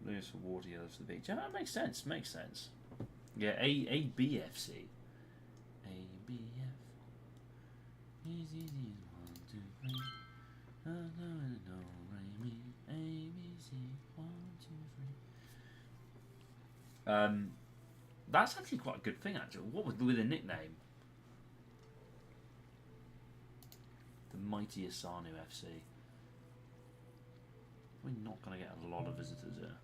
blues for water, yellows for the beach. Yeah, that makes sense. Makes sense. Yeah, ABFC. ABF. Easy, easy, 1, 2, 3. ABC, 1, 2, 3. That's actually quite a good thing, actually. What was with a nickname? The mighty Asanu FC. We're not going to get a lot of visitors here.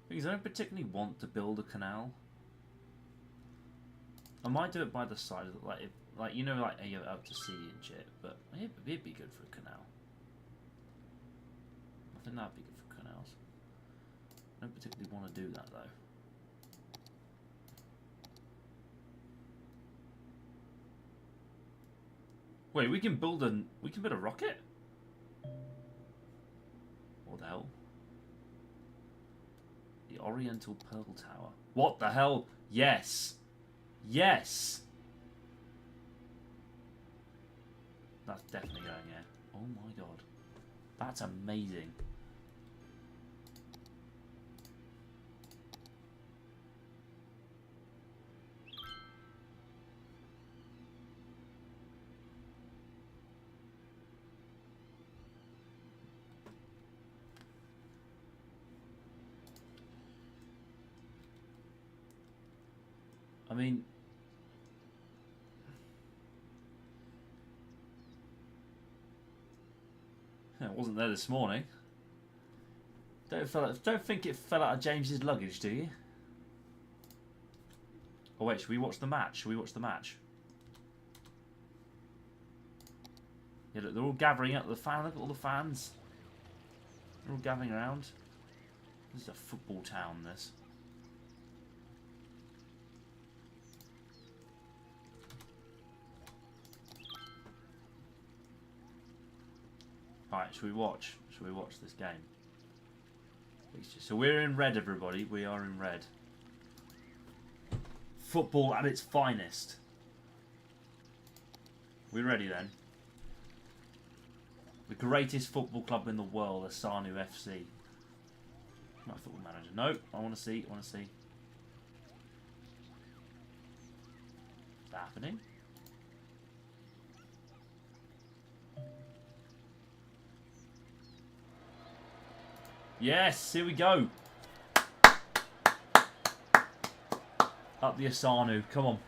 Because I don't particularly want to build a canal. I might do it by the side of the, like you know, like you're out to sea and shit. But it'd be good for a canal. I think that'd be good for canals. I don't particularly want to do that though. Wait, we can build a rocket? What the hell? The Oriental Pearl Tower. What the hell? Yes. Yes. That's definitely going here. Oh my god. That's amazing. I mean, it wasn't there this morning. Don't think it fell out of James's luggage, do you? Oh wait, should we watch the match? Should we watch the match? Yeah, look, they're all gathering up the fan. Look at all the fans. They're all gathering around. This is a football town, this. Alright, should we watch? Should we watch this game? So we're in red, everybody. We are in red. Football at its finest. We ready then? The greatest football club in the world, Asanu FC. My football manager. No, I want to see. I want to see. Is that happening? Yes, here we go. Up the Asanu. Come on.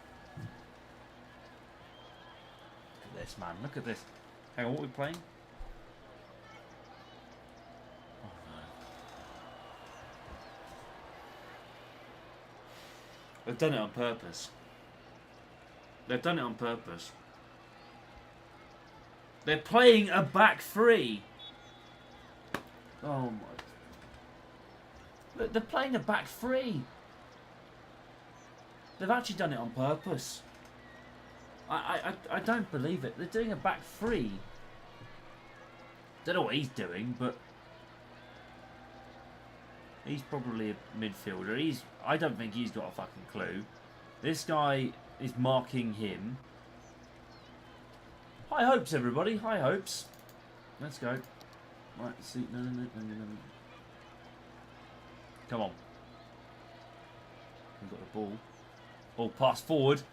Look at this, man. Look at this. Hang on, what are we playing? Oh, no. They've done it on purpose. They've done it on purpose. They're playing a back three. Oh, my. Look, they're playing a back three. They've actually done it on purpose. I don't believe it. They're doing a back three. Don't know what he's doing, but he's probably a midfielder. I don't think he's got a fucking clue. This guy is marking him. High hopes, everybody. High hopes. Let's go. Right, see. No. Come on. We've got the ball. Oh, pass forward.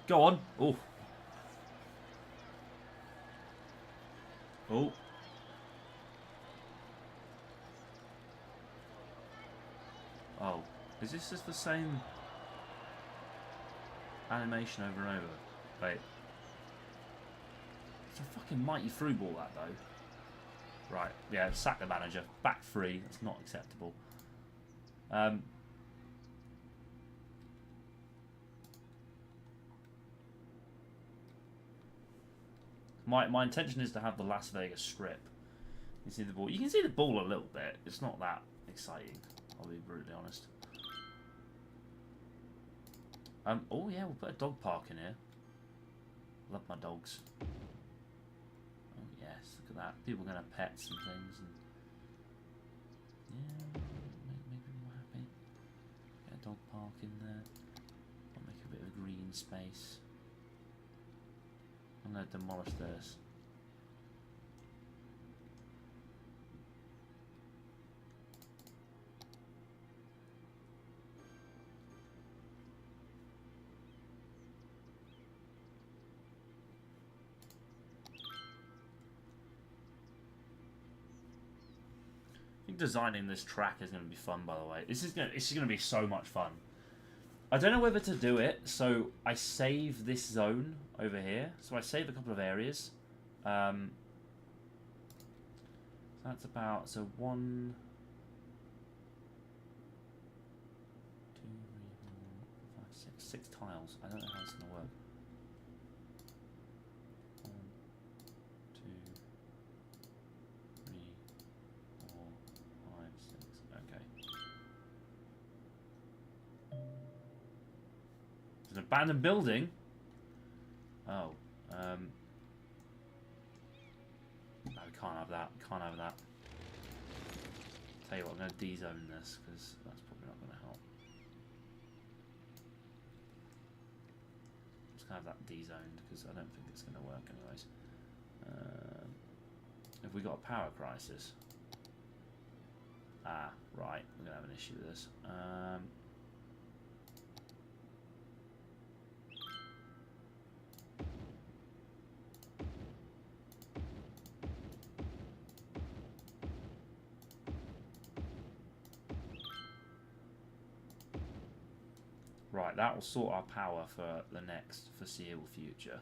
Go on. Oh. Oh. Oh. Is this just the same animation over and over? Wait. It's a fucking mighty through ball, that, though. Right. Yeah, sack the manager. Back three. That's not acceptable. My intention is to have the Las Vegas Strip. You see the ball. You can see the ball a little bit. It's not that exciting. I'll be brutally honest. Oh yeah, we'll put a dog park in here. Love my dogs. Oh yes, look at that. People are gonna have pets and things. And yeah, make people happy. Get a dog park in there. I'll make a bit of a green space. I'm going to demolish this. I think designing this track is going to be fun, by the way. This is going to be so much fun. I don't know whether to do it, so I save this zone over here. So I save a couple of areas. That's about, so 1, 2, 3, 4, 5, 6 tiles. I don't know how it's going to work. 1, 2, 3, 4, 5, 6. Okay. It's an abandoned building. Oh, no, we can't have that. Can't have that. Tell you what, I'm going to de-zone this because that's probably not going to help. I'm just going to have that de-zoned because I don't think it's going to work anyways. Have we got a power crisis? Ah, right. We're going to have an issue with this. Right, that will sort our power for the next foreseeable future.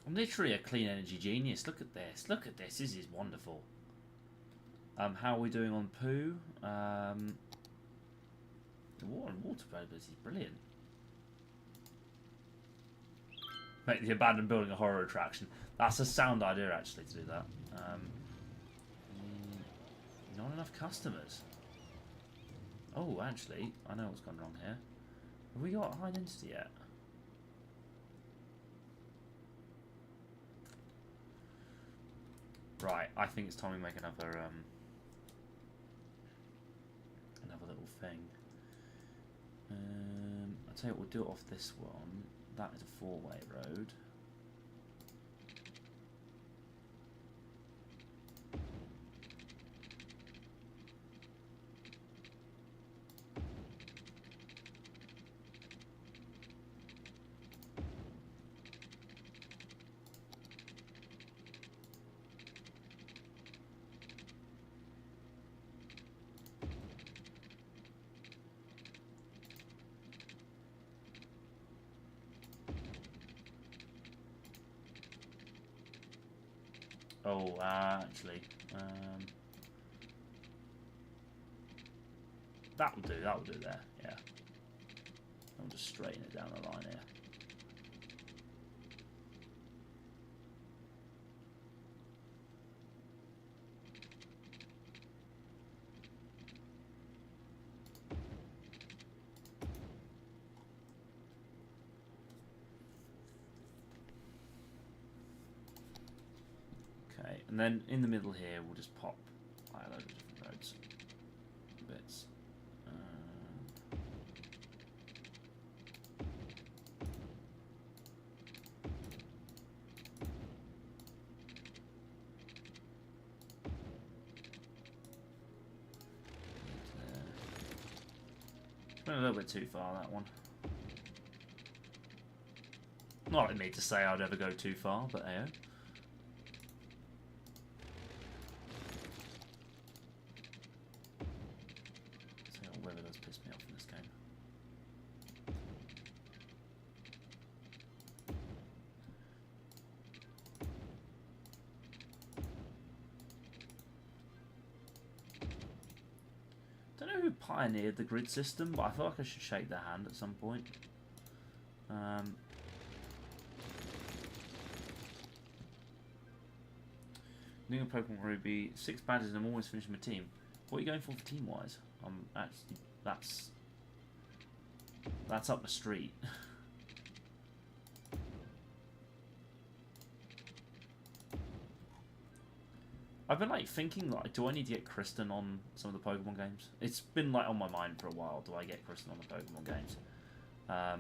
I'm literally a clean energy genius. Look at this. Look at this. This is wonderful. How are we doing on poo? The water availability is brilliant. Make the abandoned building a horror attraction. That's a sound idea, actually, to do that. Not enough customers. Oh, actually, I know what's gone wrong here. Have we got high density yet? Right, I think it's time we make another little thing. I'll tell you what, we'll do it off this one. That is a 4-way road. Oh, actually, that will do. That will do there. Yeah. I'll just straighten it down the line here. Okay, and then in the middle here, we'll just pop like a load of different roads, bits. Went a little bit too far, that one. Not like me to say I'd ever go too far, but hey. Weather does piss me off in this game. Don't know who pioneered the grid system, but I feel like I should shake their hand at some point. Doing a Pokemon Ruby, 6 badges and I'm almost finishing my team. What are you going for team-wise? Actually, that's up the street. I've been like thinking, like, do I need to get Kristen on some of the Pokemon games? It's been like on my mind for a while. Do I get Kristen on the Pokemon games? Oh,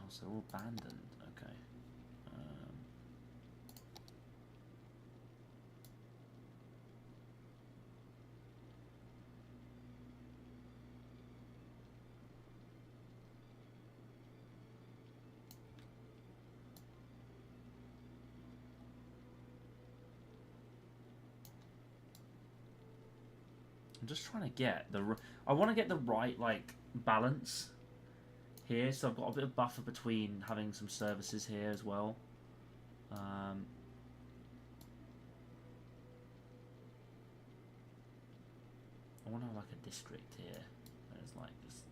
so they're all abandoned. Okay. I'm just trying to get the. I want to get the right like balance here, so I've got a bit of buffer between having some services here as well. I want to have like a district here. There's like this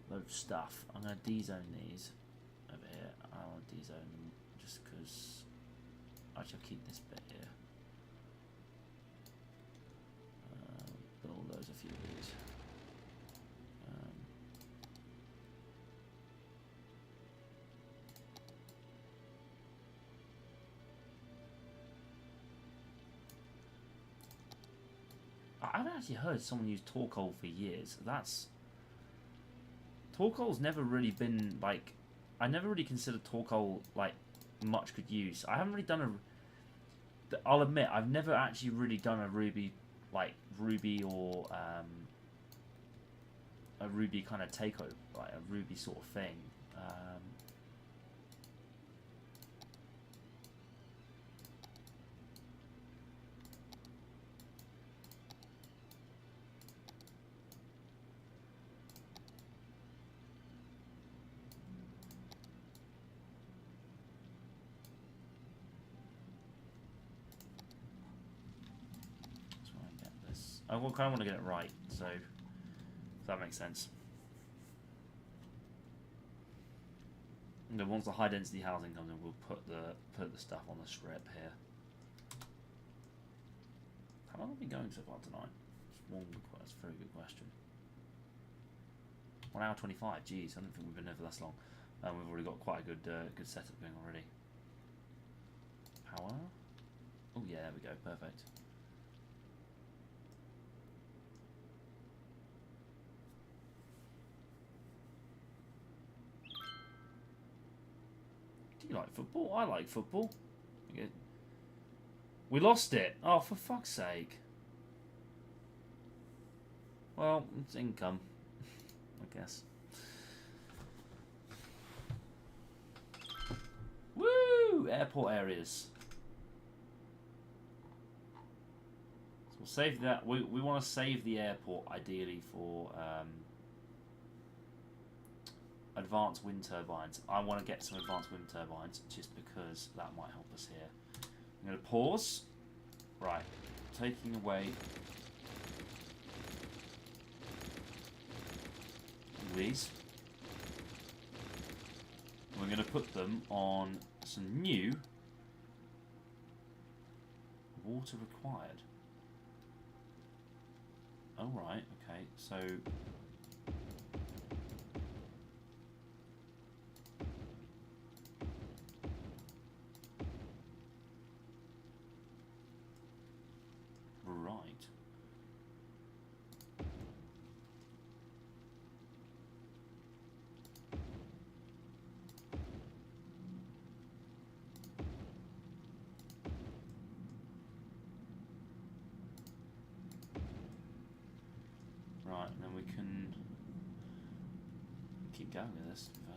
load of stuff. I'm gonna D-zone these over here. I'll D-zone them just because. Actually, I'll keep this bit here. Bulldoze a few of these. I haven't actually heard someone use Torkoal for years. Torkoal's never really been like. I never really considered Torkoal like much good use. I haven't really done a. I'll admit I've never actually really done a Ruby or a Ruby kind of takeover, like a Ruby sort of thing. I kind of want to get it right, so if that makes sense. And then once the high density housing comes in, we'll put the stuff on the strip here. How long have we been going so far tonight? That's a very good question. 1 hour 25. Geez, I don't think we've been there for that long. We've already got quite a good setup going already. Power. Oh yeah, there we go. Perfect. You like football? I like football. We lost it. Oh, for fuck's sake. Well, it's income, I guess. Woo! Airport areas. So we'll save that. We want to save the airport ideally for advanced wind turbines. I want to get some advanced wind turbines just because that might help us here. I'm going to pause. Right, taking away these. We're going to put them on some new water required. Oh, right, okay, so right. Right, and then we can keep going with this, to be fair.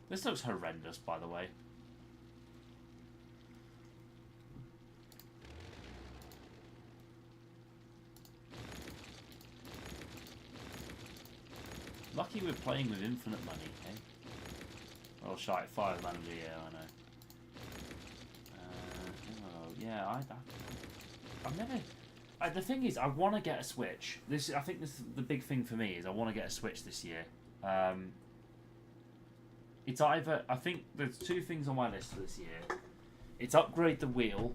This looks horrendous, by the way. Lucky we're playing with infinite money, eh? Well, shite, 5 man of the year, I know. Oh, yeah, I've never... the thing is, I want to get a Switch. I think this the big thing for me is I want to get a Switch this year. It's either... I think there's 2 things on my list for this year. It's upgrade the wheel,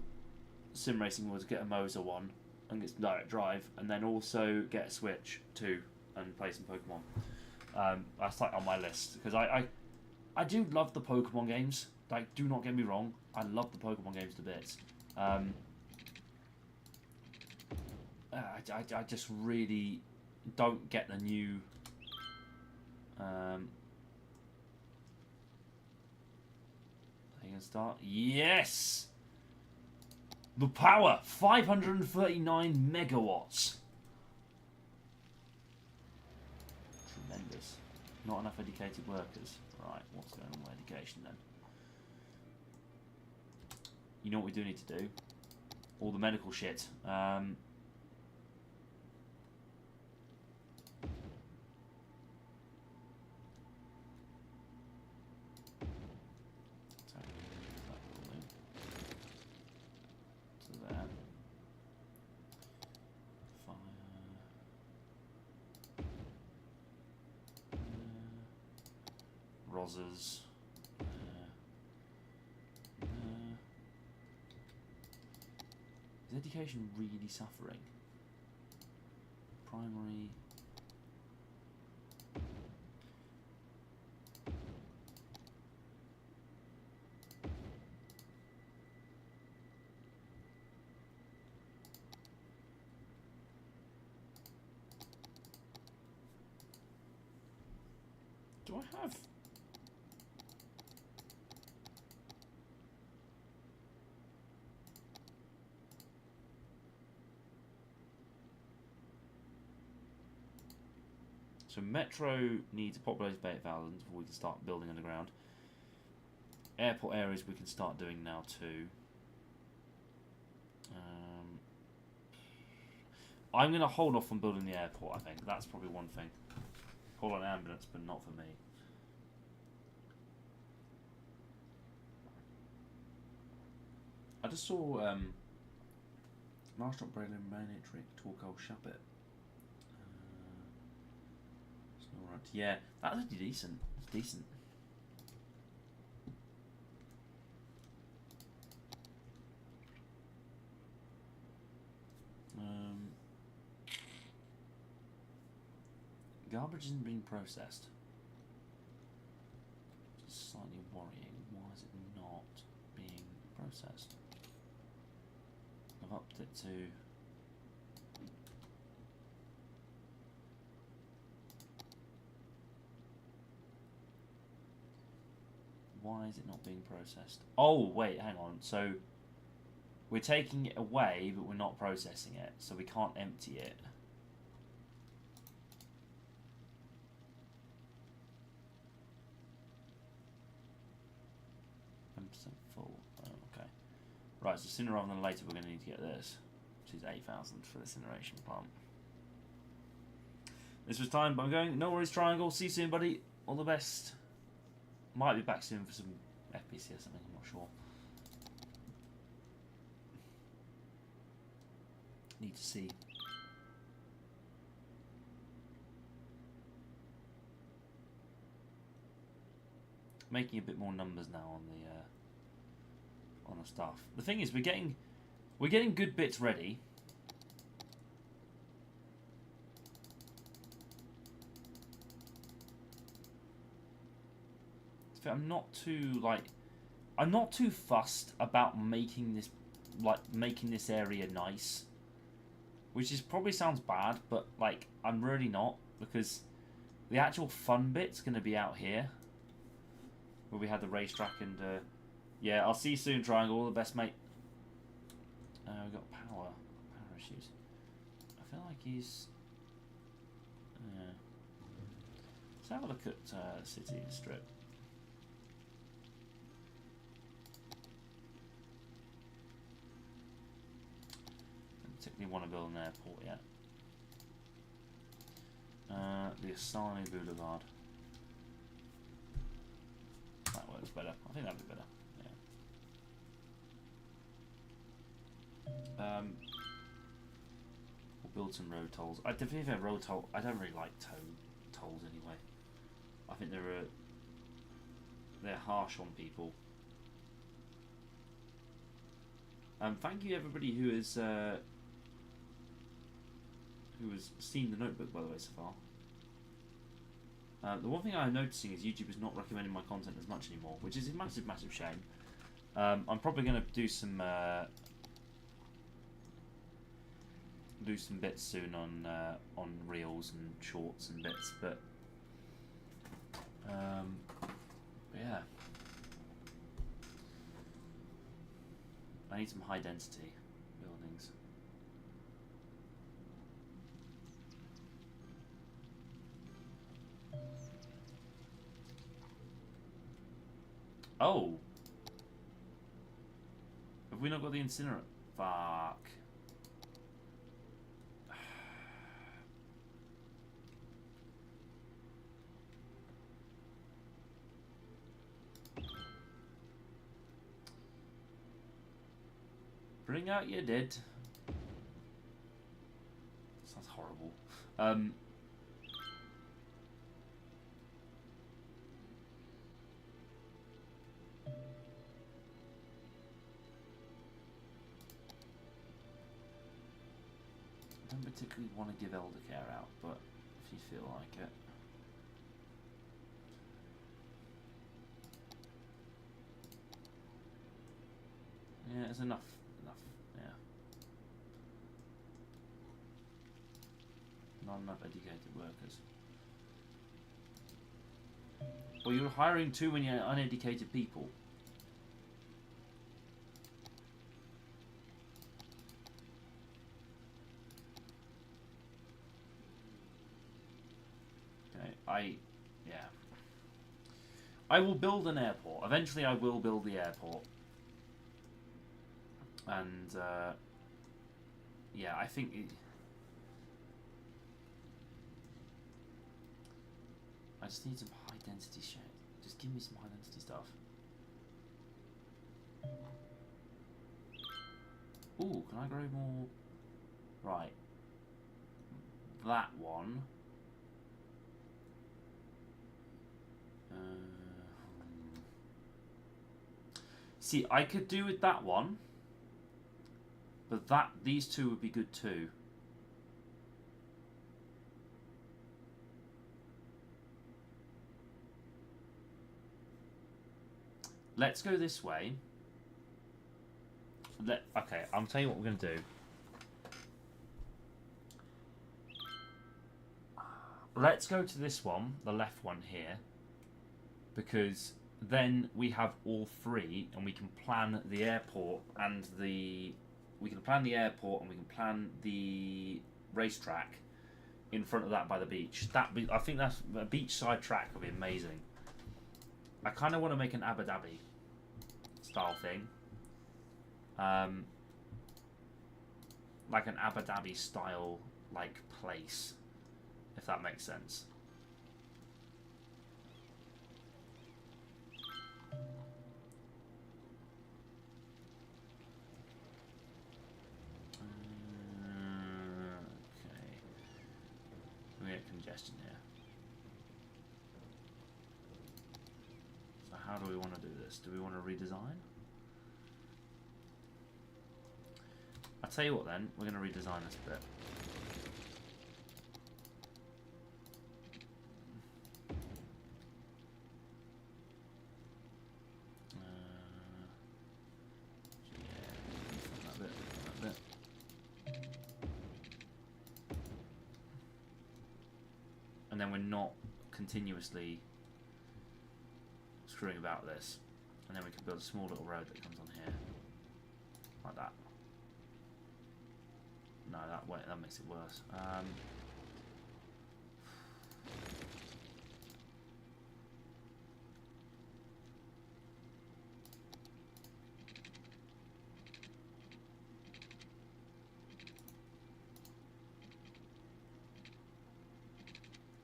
sim racing wheel, to get a Moser one, and get direct drive, and then also get a Switch 2 and play some Pokemon. That's like on my list because I do love the Pokemon games. Like, do not get me wrong, I love the Pokemon games to bits. I just really don't get the new. Are you gonna start? Yes. The power, 539 megawatts. Tremendous. Not enough educated workers. Right, what's going on with education then? You know what we do need to do? All the medical shit. Rosas. Is education really suffering? Primary. Do I have? So Metro needs a population of 8,000 before we can start building underground. Airport areas we can start doing now too. I'm going to hold off on building the airport, I think. That's probably one thing. Call an ambulance, but not for me. I just saw Marshall Braylon Manitrick talk old Shuppet. Alright, yeah, that was decent. It's decent. Garbage isn't being processed. It's slightly worrying. Why is it not being processed? I've upped it to... Why is it not being processed? Oh, wait, hang on. So, we're taking it away, but we're not processing it. So we can't empty it. full. Oh, okay. Right, so sooner rather than later we're going to need to get this, which is 8,000 for this incineration plant. This was time, but I'm going. No worries, Triangle. See you soon, buddy. All the best. Might be back soon for some FPC or something, I'm not sure. Need to see. Making a bit more numbers now on the stuff. The thing is, we're getting good bits ready. I'm not too fussed about making this area nice, which is probably sounds bad, but like I'm really not, because the actual fun bit's going to be out here, where we had the racetrack and yeah. I'll see you soon, Triangle. All the best, mate. We got power issues. I feel like he's. Let's have a look at City Strip. Particularly want to build an airport yet. The Asani Boulevard. That works better. I think that'd be better. Yeah. We'll build some road tolls. I definitely have road toll. I don't really like tolls anyway. I think they're harsh on people. Thank you everybody who has seen the notebook, by the way, so far. The one thing I'm noticing is YouTube is not recommending my content as much anymore, which is a massive, massive shame. I'm probably going to do some bits soon on reels and shorts and bits, but yeah, I need some high density buildings. Oh! Have we not got the incinerator? Fuck. Bring out your dead. Sounds horrible. I don't particularly want to give elder care out, but if you feel like it. Yeah, it's enough. Yeah. Not enough educated workers. Well, you're hiring too many uneducated people. Yeah. I will build an airport. Eventually I will build the airport. And, yeah, I think... I just need some high density shit. Just give me some high density stuff. Ooh, can I grow more? Right. That one. See, I could do with that one, but these two would be good too. Let's go this way. Okay, I'll tell you what we're going to do. Let's go to this one, the left one here, because then we have all three, and we can plan the airport and we can plan the racetrack in front of that by the beach. I think that's a beachside track would be amazing. I kind of want to make an Abu Dhabi style thing. Like an Abu Dhabi style like place, if that makes sense. Okay. We get congestion here. So how do we want to do this? Do we want to redesign? I'll tell you what then, we're going to redesign this bit. And then we're not continuously screwing about this. And then we can build a small little road that comes on here. Like that. No, that makes it worse.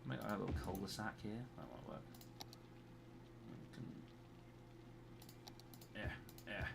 Make like a little cul-de-sac here. That might work. Yeah, yeah.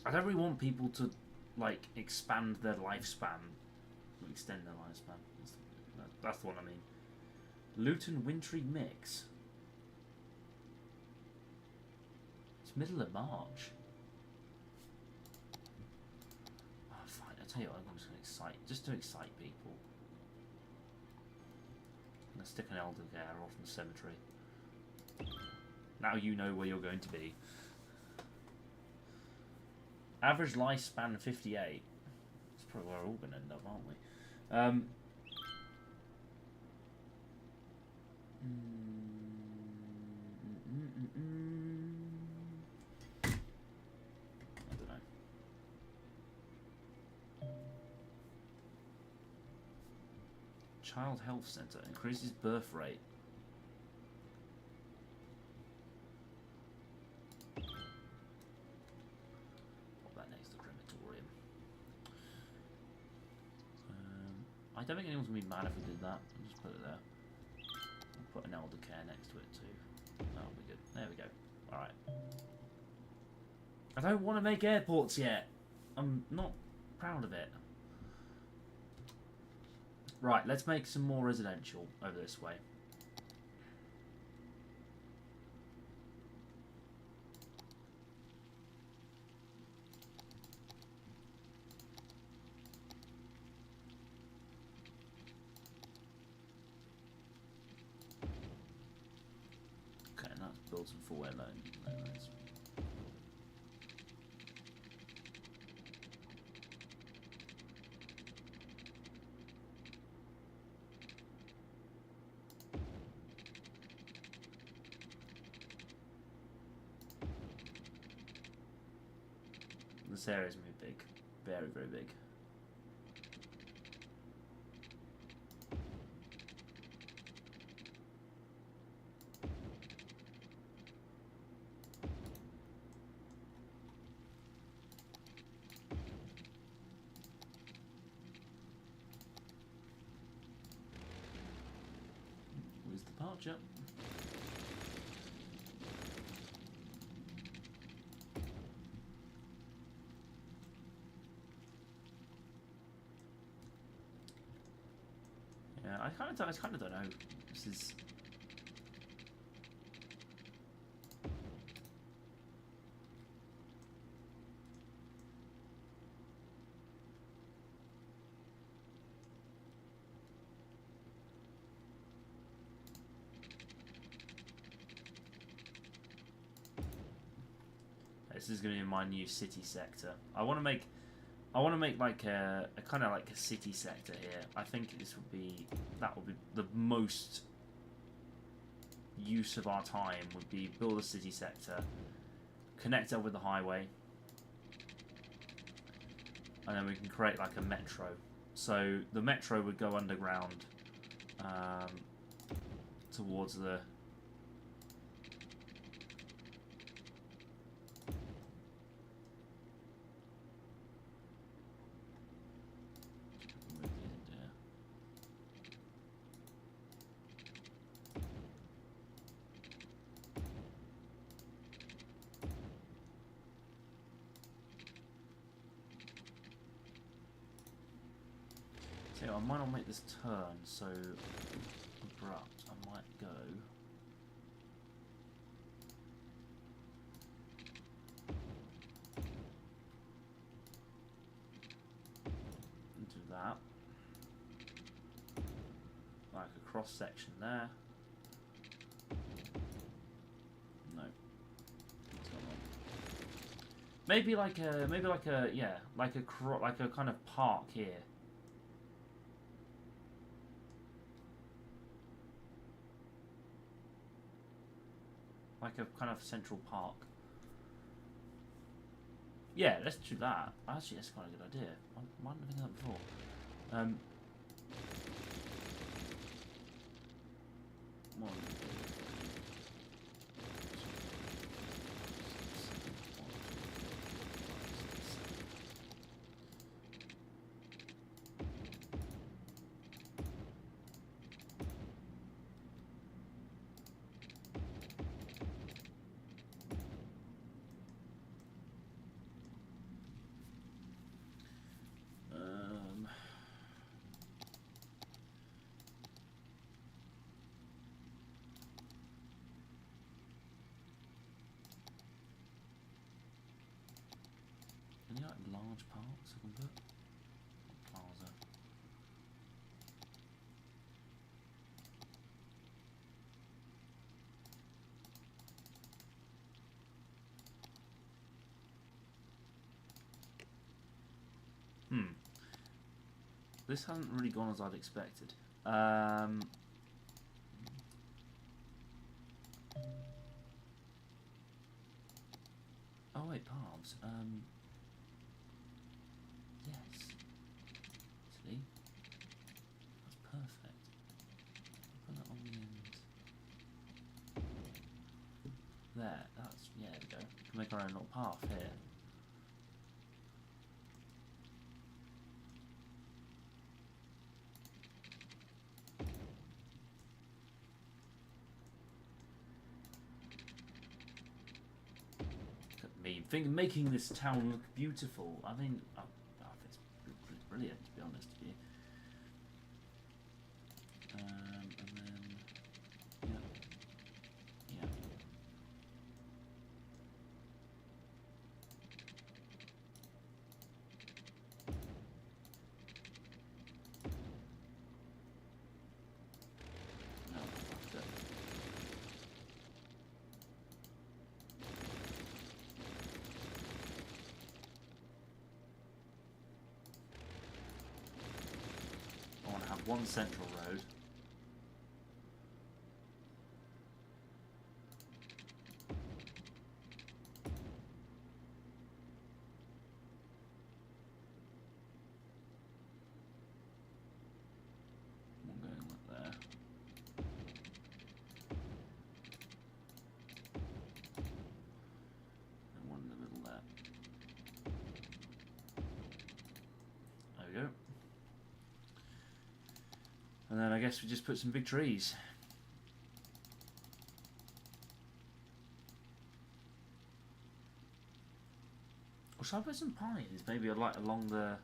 I don't really want people to like expand their lifespan, extend their lifespan. That's the one I mean. Luton Wintry Mix. It's middle of March. Oh, fine. I'll tell you what. I'm just going to excite people. I'm going to stick an elder care off in the cemetery. Now you know where you're going to be. Average lifespan 58. That's probably where we're all going to end up, aren't we? I don't know. Child Health Centre increases birth rate. I don't think anyone's going to be mad if we did that. I'll just put it there. I'll put an elder care next to it too. That'll be good. There we go. Alright. I don't want to make airports yet. I'm not proud of it. Right, let's make some more residential over this way. Build some full air lanes. This area is going to be big. Very, very big. Departure. Yeah, I kind of don't know. This is. this is going to be my new city sector. I want to make like a kind of like a city sector here. I think this would be the most use of our time would be build a city sector, connect up with the highway, and then we can create like a metro. So the metro would go underground towards the I might not make this turn so abrupt. I might go into that, like a cross section there. No, maybe like a yeah, like a kind of park here. Like a kind of central park. Yeah, let's do that. Actually, that's quite a good idea. Why didn't I think of that before? One. Any like large parks I can put? Plaza. This hasn't really gone as I'd expected. Oh wait, palms. Yes. See? That's perfect. Put that on the end. There. That's, yeah, there we go. We can make our own little path here. Making this town look beautiful. I mean, it's brilliant, to be honest with you. And then, yeah. No, fuck that. One central road. One going like there. And one in the middle there. There we go. And then I guess we just put some big trees. Or should I put some pines? Maybe I'd like along the...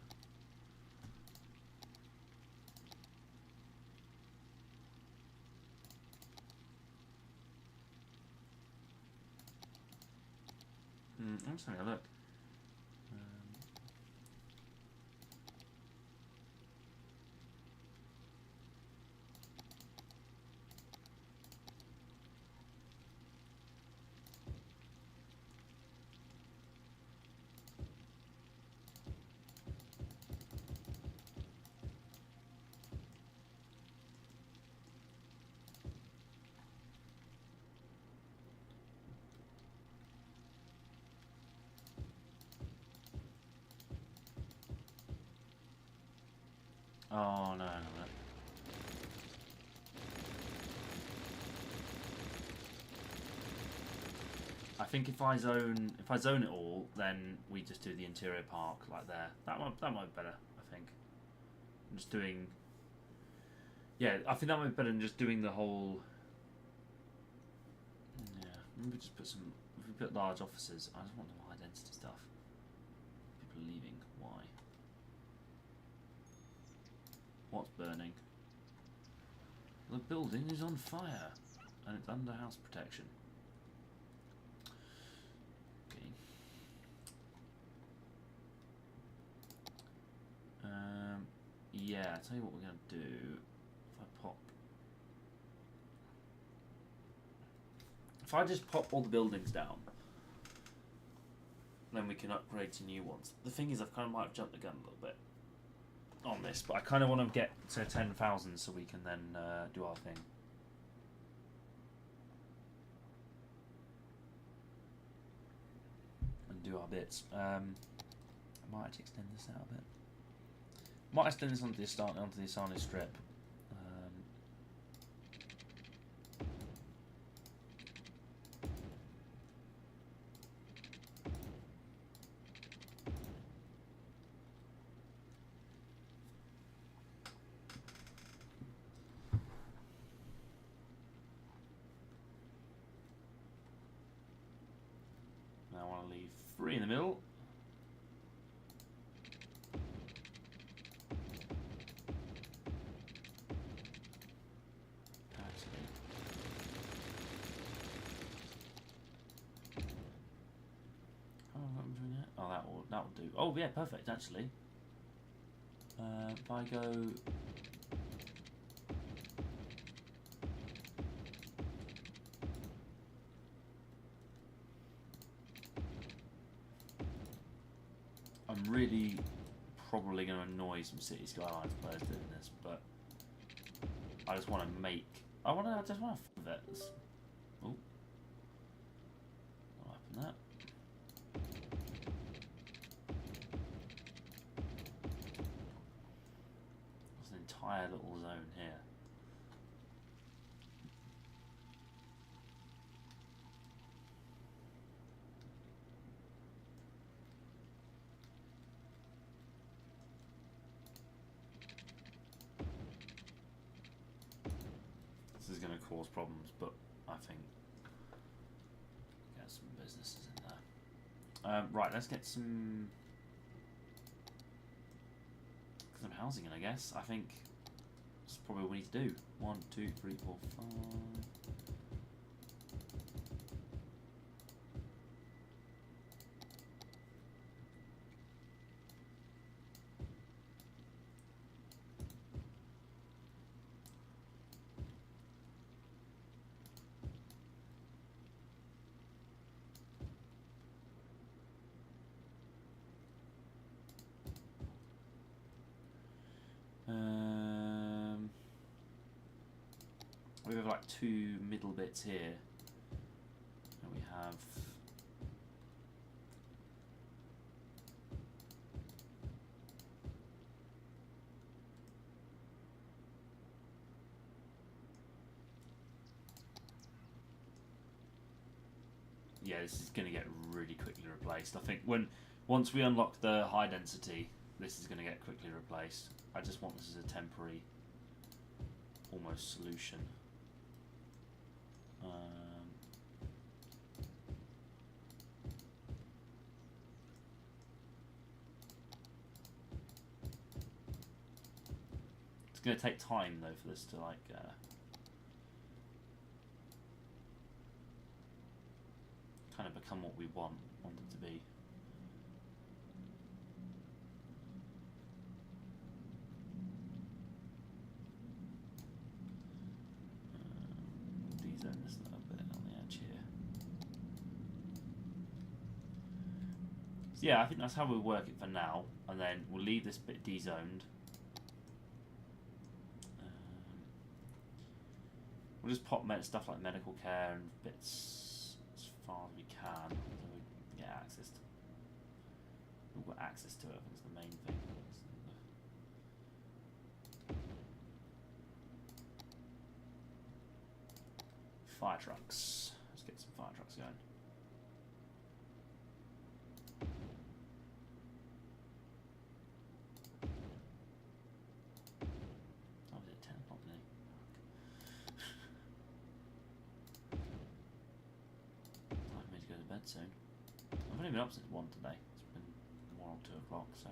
I'm just having a look. Oh no, no, no. I think if I zone it all, then we just do the interior park like there. That might be better. I think. I'm just doing. Yeah, I think that might be better than just doing the whole. Yeah, maybe just put some. If we put large offices, I just want the high density stuff. People are leaving. Why? What's burning? The building is on fire, and it's under house protection. Okay. Yeah, I'll tell you what we're gonna do. If I just pop all the buildings down, then we can upgrade to new ones. The thing is, I kind of might have jumped the gun a little bit on this, but I kind of want to get to 10,000 so we can then do our thing. And do our bits. I might actually extend this out a bit. Might extend this onto the Asani strip. Now I want to leave 3 in the middle. That will do. Oh yeah, perfect actually. If I go. I'm really probably going to annoy some City Skylines players doing this, but I just want to make. I just want to vets. Oh, what happened there? There's an entire little zone here. This is going to cause problems, but I think get some businesses in there. Right, let's get some housing in, I guess. I think that's probably what we need to do. 1, 2, 3, 4, 5. We have like 2 middle bits here, and we have yeah, this is going to get really quickly replaced. I think once we unlock the high density, this is going to get quickly replaced. I just want this as a temporary almost solution. It's going to take time though for this to like kind of become what we want it to be. Dezone this a little bit on the edge here. So yeah, I think that's how we'll work it for now, and then we'll leave this bit dezoned. We'll just pop stuff like medical care and bits as far as we can, so we can get access to. We've got access to it. I think it's the main thing. fire trucks. Let's get some fire trucks going. Oh, was it 10 o'clock today? Time for me to go to bed soon. I've only been up since 1 today. It's been 1 or 2 o'clock, so.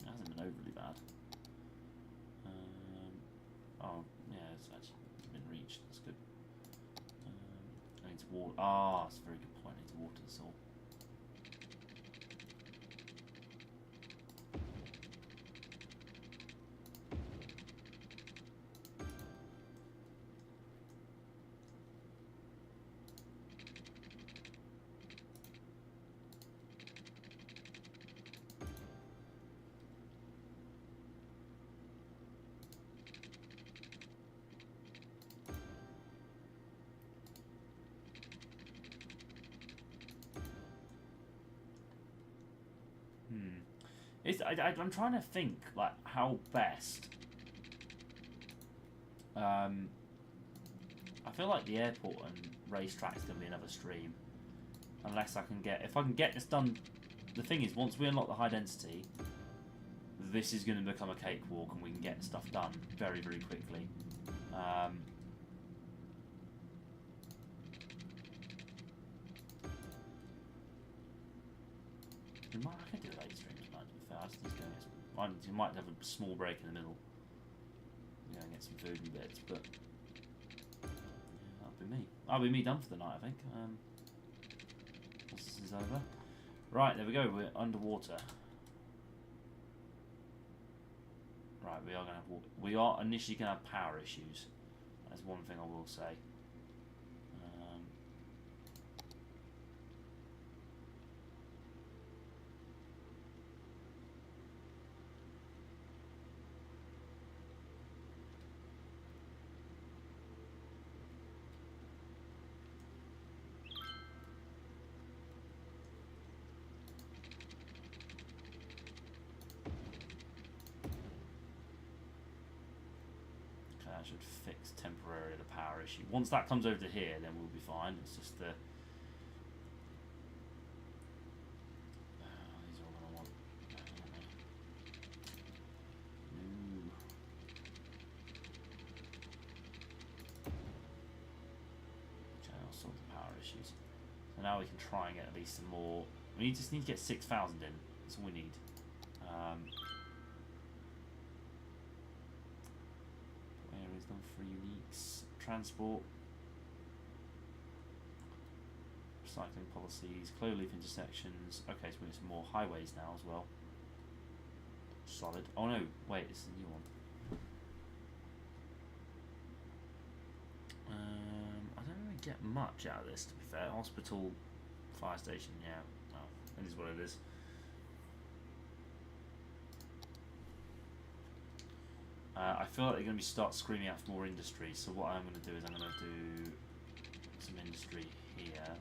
It hasn't been overly bad. Oh, yeah, it's actually been reached. That's good. I need to water. Ah, that's a very good point. I need to water this all. I'm trying to think like how best. I feel like the airport and racetrack is going to be another stream, unless I can get. If I can get this done, the thing is, once we unlock the high density, this is going to become a cakewalk, and we can get stuff done very, very quickly. I could do late streams tonight, to be fair. You might have a small break in the middle. Go and get some food and bits, but yeah, that'll be me. That'll be me done for the night, I think. Once this is over. Right, there we go. We're underwater. Right, we are going to have water. We are initially going to have power issues. That's one thing I will say. That should fix temporarily the power issue. Once that comes over to here, then we'll be fine. It's just the these are all gonna want. Okay, I'll sort the power issues. So now we can try and get at least some more. We just need to get 6,000 in. That's all we need. Areas done for uniques, transport, recycling policies, cloverleaf intersections. Okay, so we need some more highways now as well. Solid. Oh no, wait, it's a new one. I don't really get much out of this, to be fair. Hospital, fire station, yeah. Oh, it is what it is. I feel like they're going to start screaming out for more industry, so what I'm going to do is I'm going to do some industry here.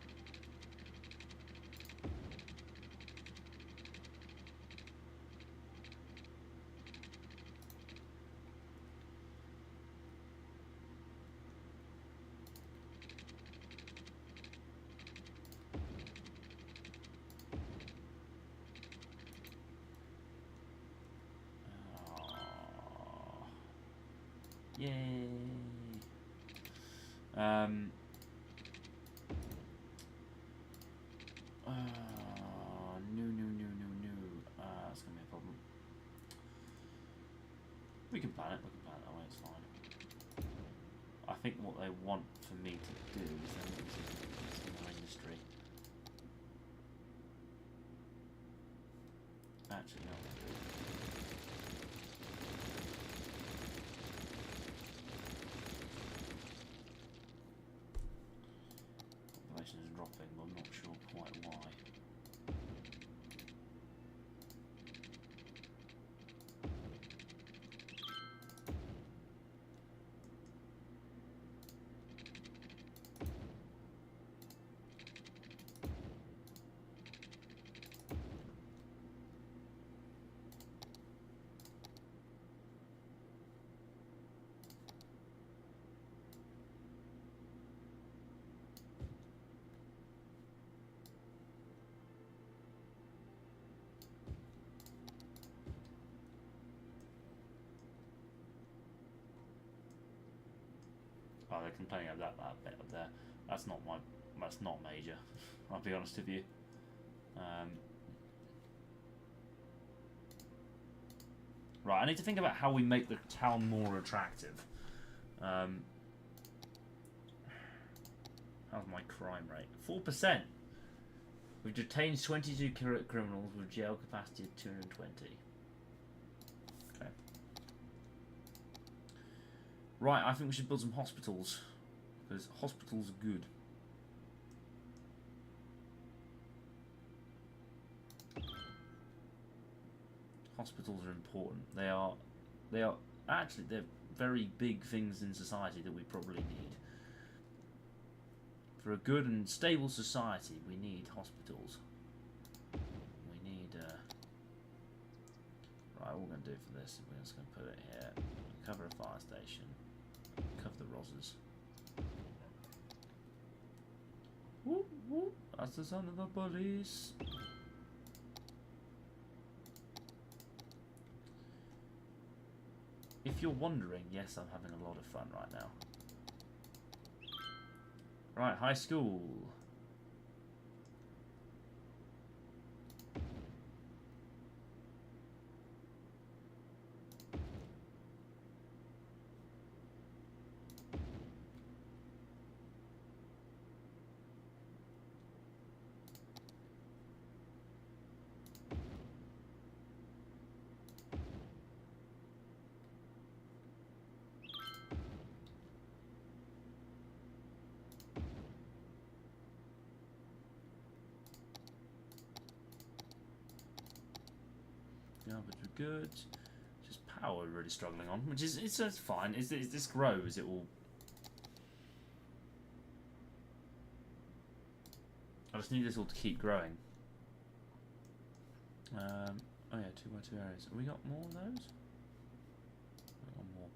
Yay! No. That's gonna be a problem. We can plan it. That way. It's fine. I think what they want for me to do is they want me to do some more industry. Actually, no. Population is dropping, but I'm not sure quite why. Oh, they're complaining of that bit up there. That's not major. I'll be honest with you. Right, I need to think about how we make the town more attractive. How's my crime rate? 4%. We've detained 22 criminals with jail capacity of 220. Okay. Right, I think we should build some hospitals. Because hospitals are good. Hospitals are important. They are actually, they're very big things in society that we probably need. For a good and stable society, we need hospitals. We need, right, what we're going to do for this, we're just going to put it here. Cover a fire station. Cover the Rosses. Whoop, whoop, that's the sound of the police. If you're wondering, yes, I'm having a lot of fun right now. Right, high school. Yeah, but we're good. Just power we're really struggling on, which is it's fine. As this grows, it will. I just need this all to keep growing. Oh yeah, 2 by 2 areas. Have we got more of those? We got more.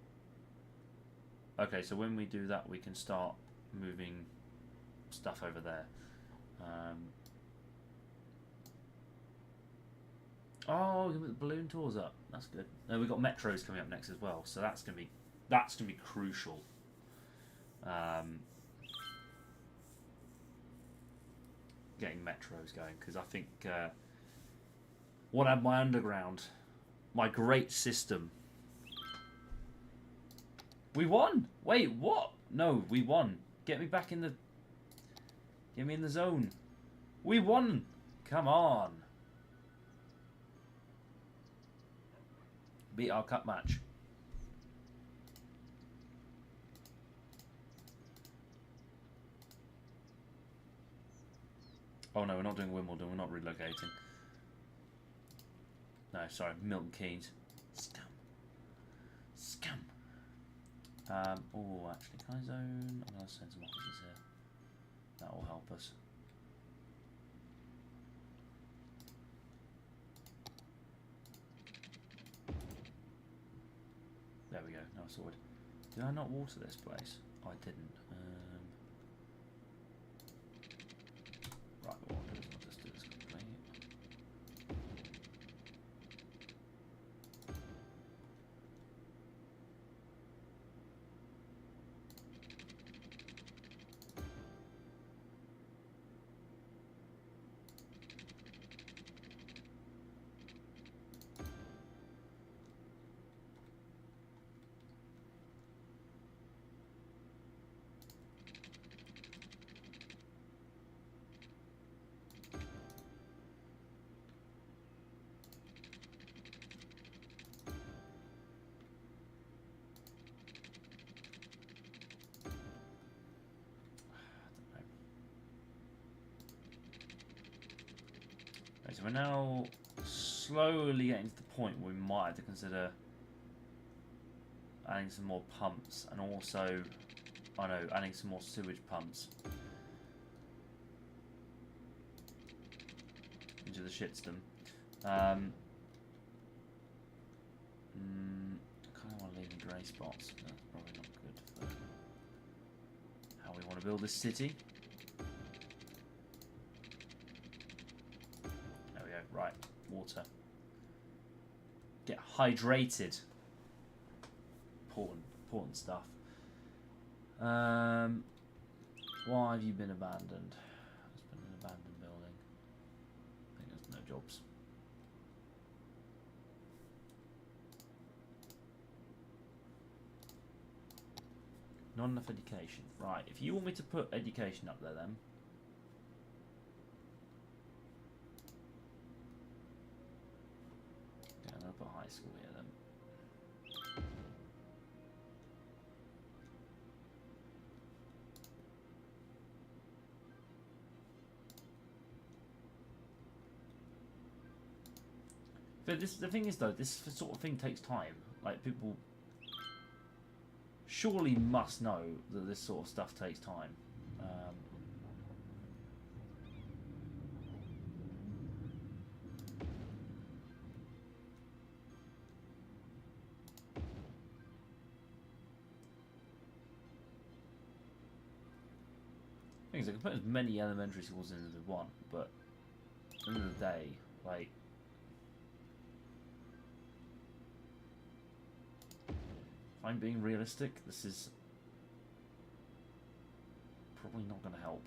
Okay, so when we do that, we can start moving stuff over there. Oh, we can put the balloon tours up. That's good. And we've got metros coming up next as well, so that's gonna be crucial. Getting metros going, because I think what had my underground, my great system. We won. Wait, what? No, we won. Get me back in the. Get me in the zone. We won. Come on. Beat our cup match. Oh no, we're not doing Wimbledon, we're not relocating. No, sorry, Milton Keynes. Scum. Scum. Oh, actually, can I zone? I'm going to send some officers here. That will help us. There we go, now sorted. Did I not water this place? Oh, I didn't. Right, what I'll do is I'll just do this quickly. So we're now slowly getting to the point where we might have to consider adding some more pumps and also, I know, adding some more sewage pumps into the shitstem. I kind of want to leave in grey spots. That's probably not good for how we want to build this city. Right, water. Get hydrated. Important stuff. Why have you been abandoned? It's been an abandoned building. I think there's no jobs. Not enough education. Right, if you want me to put education up there then. Yeah, I'm going to put high school here then. But the thing is though, this sort of thing takes time. Like, people surely must know that this sort of stuff takes time. Things I can put as many elementary schools in as I want, but at the end of the day, like, if I'm being realistic, this is probably not going to help.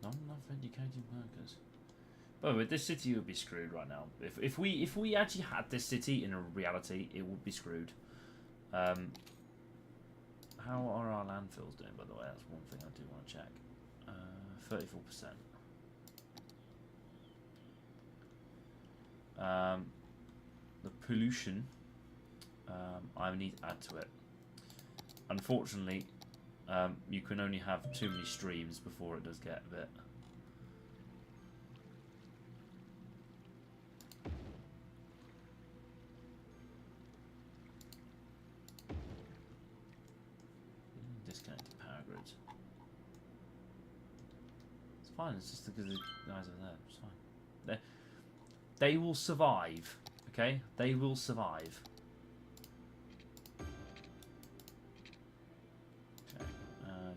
Not enough educated workers. By the way, this city would be screwed right now. If we actually had this city in a reality, it would be screwed. How are our landfills doing, by the way? That's one thing I do want to check. 34%. The pollution, I need to add to it. Unfortunately, you can only have too many streams before it does get a bit. Disconnected power grids. It's fine, it's just because the guys are there. It's fine. They will survive, okay? They will survive. Okay,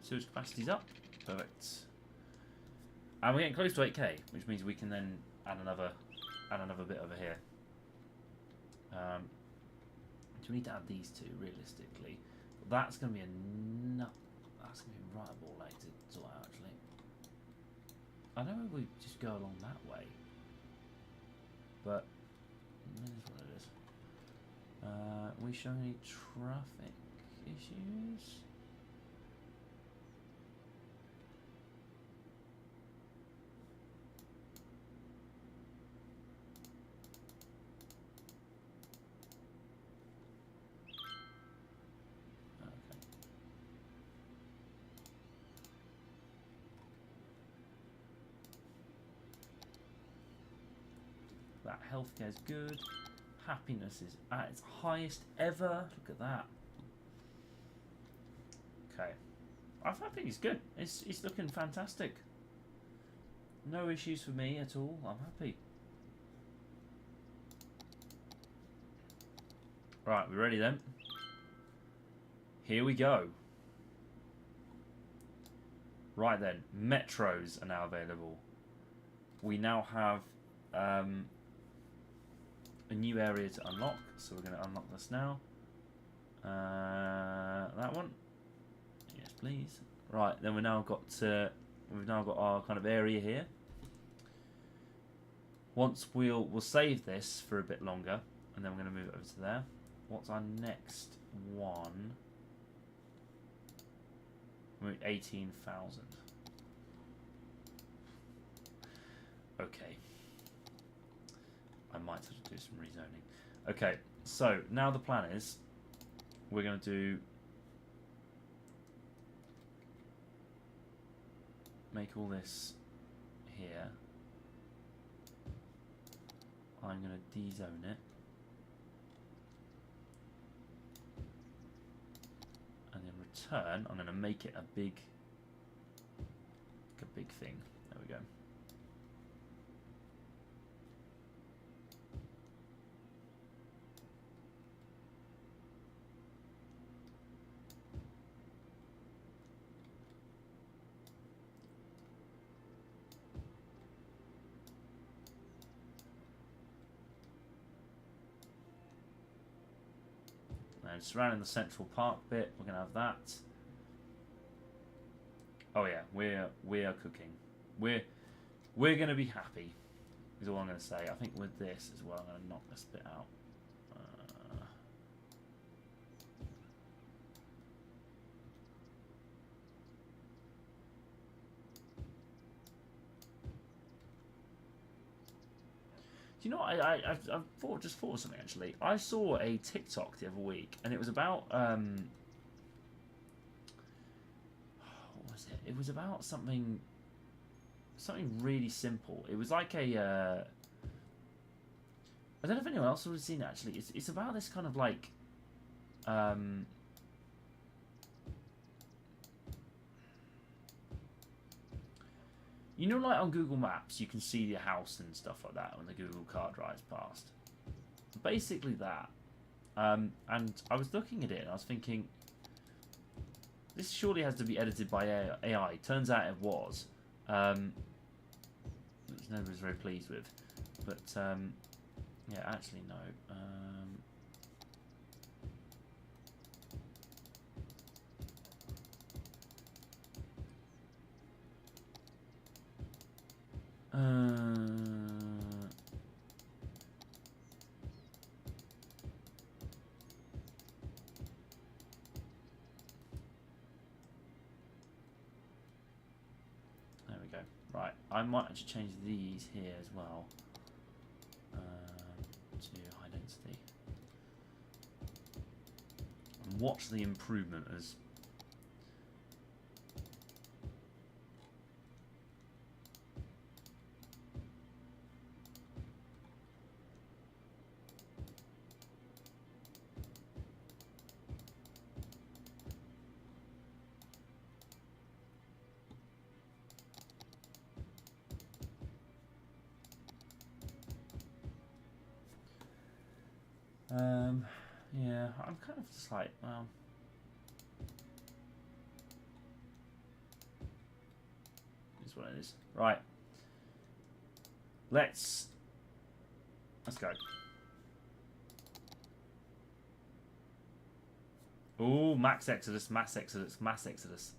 sewage capacity's up. Perfect. And we're getting close to 8k, which means we can then add another bit over here. Do we need to add these two realistically? That's going to be that's going to be right ball like to sort out actually. I know we just go along that way, but it is what it is. We show any traffic issues? That healthcare is good. Happiness is at its highest ever. Look at that. Okay, I think it's good. It's looking fantastic. No issues for me at all. I'm happy. Right, we ready then? Here we go. Right then, metros are now available. We now have a new area to unlock, so we're going to unlock this now. That one, yes, please. Right, then we've now got our kind of area here. Once we'll save this for a bit longer, and then we're going to move it over to there. What's our next one? We're at 18,000. Okay. I might have to do some rezoning. Okay, so now the plan is we're going to do make all this here. I'm going to dezone it. And then return, I'm going to make it a big thing. There we go. And surrounding the Central Park bit, we're going to have that. Oh yeah, we are cooking. We're going to be happy, is all I'm going to say. I think with this as well, I'm going to knock this bit out. You know, I've just thought of something actually. I saw a TikTok the other week, and it was about what was it? It was about something really simple. It was like a I don't know if anyone else would have seen it actually. It's about this kind of like you know, like on Google Maps, you can see your house and stuff like that when the Google car drives past. Basically that. And I was looking at it and I was thinking, this surely has to be edited by AI. Turns out it was. Which nobody was very pleased with. But, yeah, actually, no. There we go. Right, I might actually change these here as well to high density. And watch the improvement as yeah, I'm kind of just like, well, it's what it is. Right. Let's go. Ooh, mass exodus, mass exodus, mass exodus.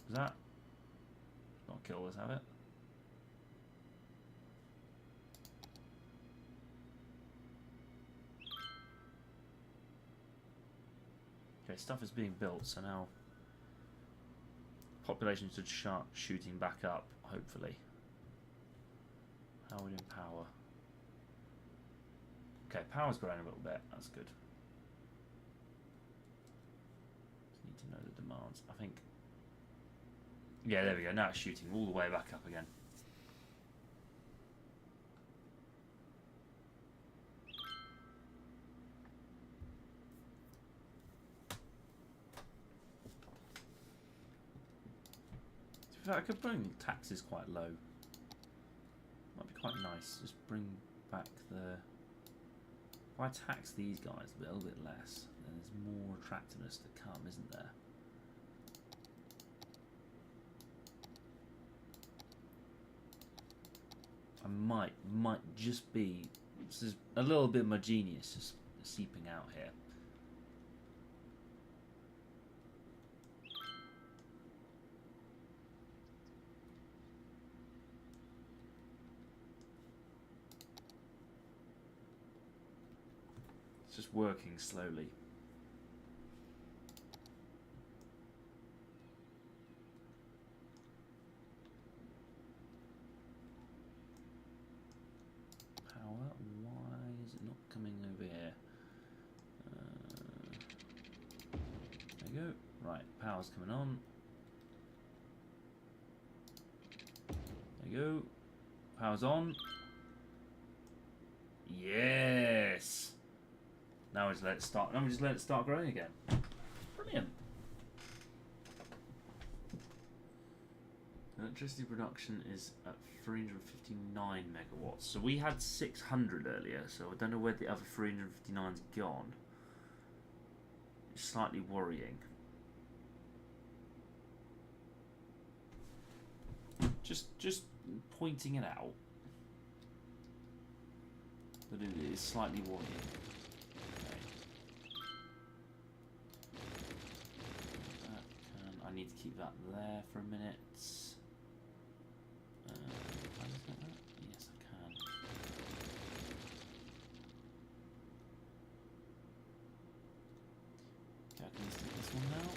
Is that not kill us, have it? Okay, stuff is being built, so now population should start shooting back up, hopefully. How are we doing power? Okay, power's growing a little bit, that's good. Just need to know the demands. I think, yeah, there we go, now it's shooting all the way back up again. I could bring taxes quite low. Might be quite nice. Just bring back the... If I tax these guys a little bit less, then there's more attractiveness to come, isn't there? I might just be... This is a little bit of my genius just seeping out here. Just working slowly. Power, why is it not coming over here? There you go. Right, power's coming on. There you go. Power's on. Yes. Now we just let it start. Now we just let it start growing again. Brilliant. Electricity production is at 359 megawatts. So we had 600 earlier. So I don't know where the other 359's gone. It's slightly worrying. Just pointing it out. but it is slightly warty. Okay. I need to keep that there for a minute. Can I just get that? Yes, I can. Okay, I can just take this one now.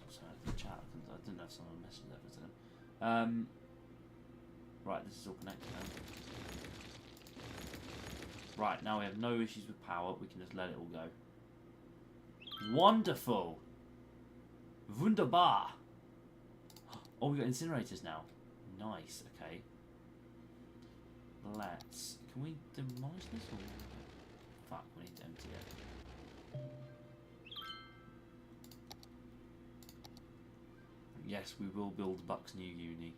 Sorry, the chat. I didn't know if someone messaged that to them. Right, this is all connected now. Right, now we have no issues with power. We can just let it all go. Wonderful! Wunderbar! Oh, we got incinerators now. Nice, okay. Let's... Can we demolish this or... Fuck, we need to empty it. Yes, we will build Buck's new uni.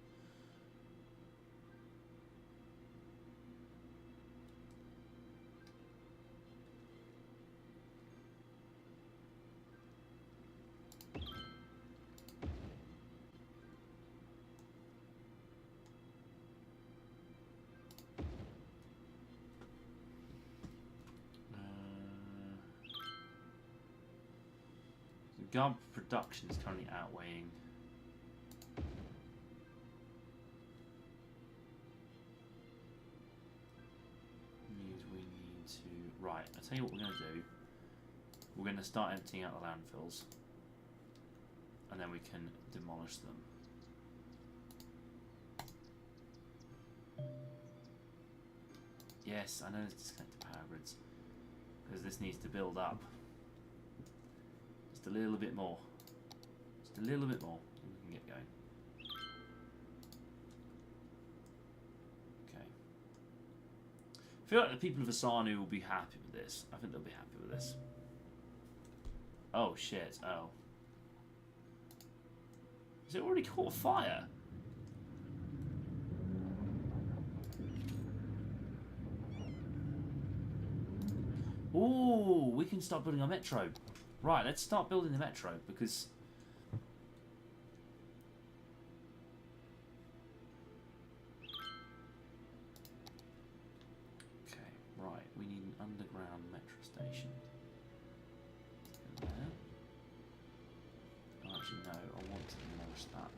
Gum production is currently outweighing. Means we need to. Right, I'll tell you what we're going to do. We're going to start emptying out the landfills, and then we can demolish them. Yes, I know it's disconnected power grids because this needs to build up. Just a little bit more. Just a little bit more, and we can get going. Okay. I feel like the people of Asanu will be happy with this. I think they'll be happy with this. Oh shit, oh. Has it already caught fire? Ooh, we can start building our metro. Right, let's start building the metro, because... Okay, right, we need an underground metro station. There. Oh, actually, no, I want to demolish that.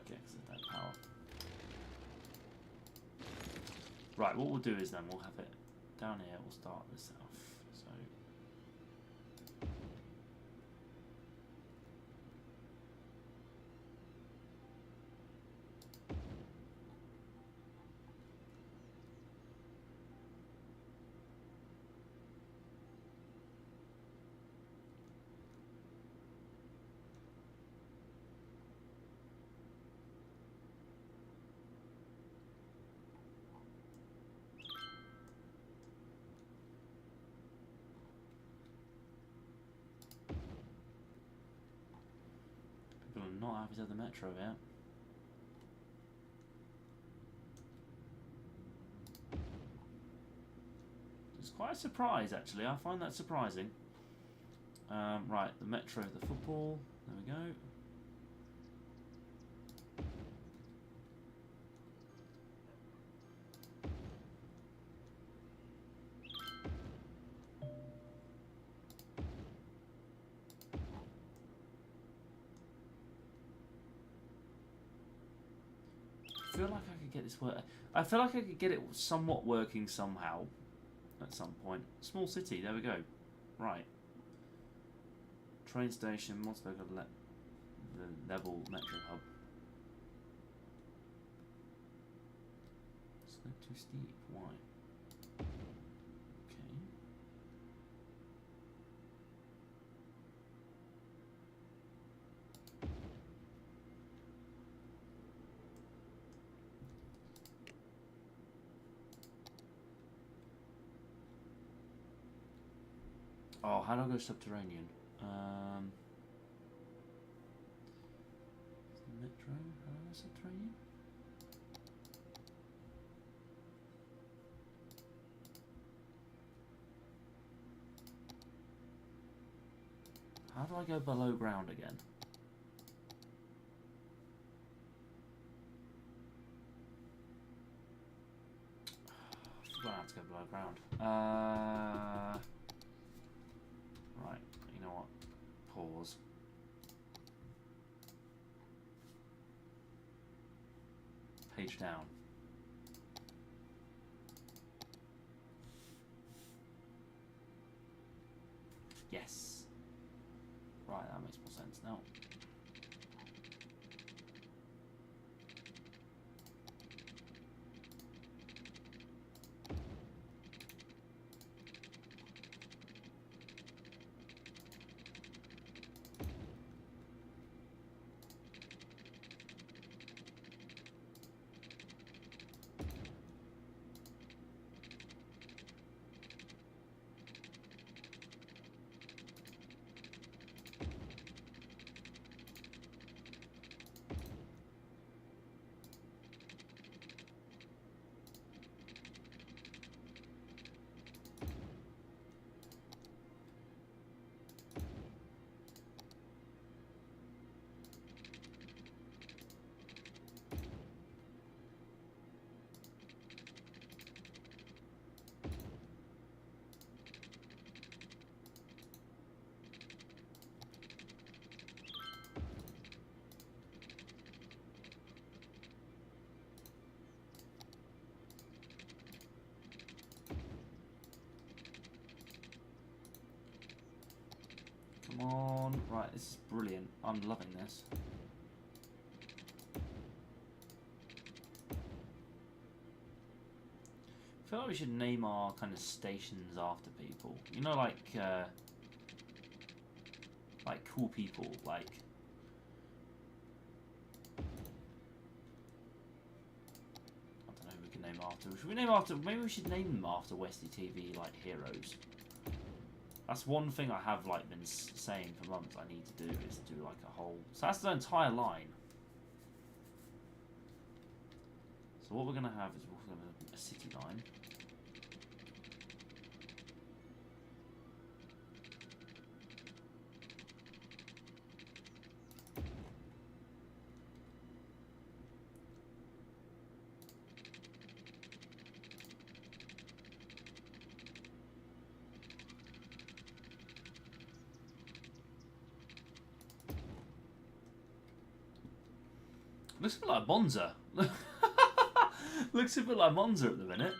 Exit that power. Right, what we'll do is then we'll have it down here, we'll start this off. So people are not happy to have the metro yet. It's quite a surprise, actually. I find that surprising. Right, the metro, the football. There we go. I feel like I could get this work. I feel like I could get it somewhat working somehow at some point. Small city, there we go. Right. Train station, Moscow got the level metro hub. Slope too steep, why? Okay. Oh, how do I go subterranean? Metro? How do I go subterranean? How do I go below ground again? I forgot how to go below ground. Right, you know what? Pause. Page down. Yes. Right, that makes more sense now. Come on. Right, this is brilliant. I'm loving this. I feel like we should name our kind of stations after people. You know, like cool people, like... I don't know who we can name after. Should we name after... Maybe we should name them after Westie TV, like, heroes. That's one thing I have, like, been saying for months I need to do, is do, like, a whole... So that's the entire line. So what we're going to have is we're going to a city line. Looks a bit like Monza. Looks a bit like Monza at the minute.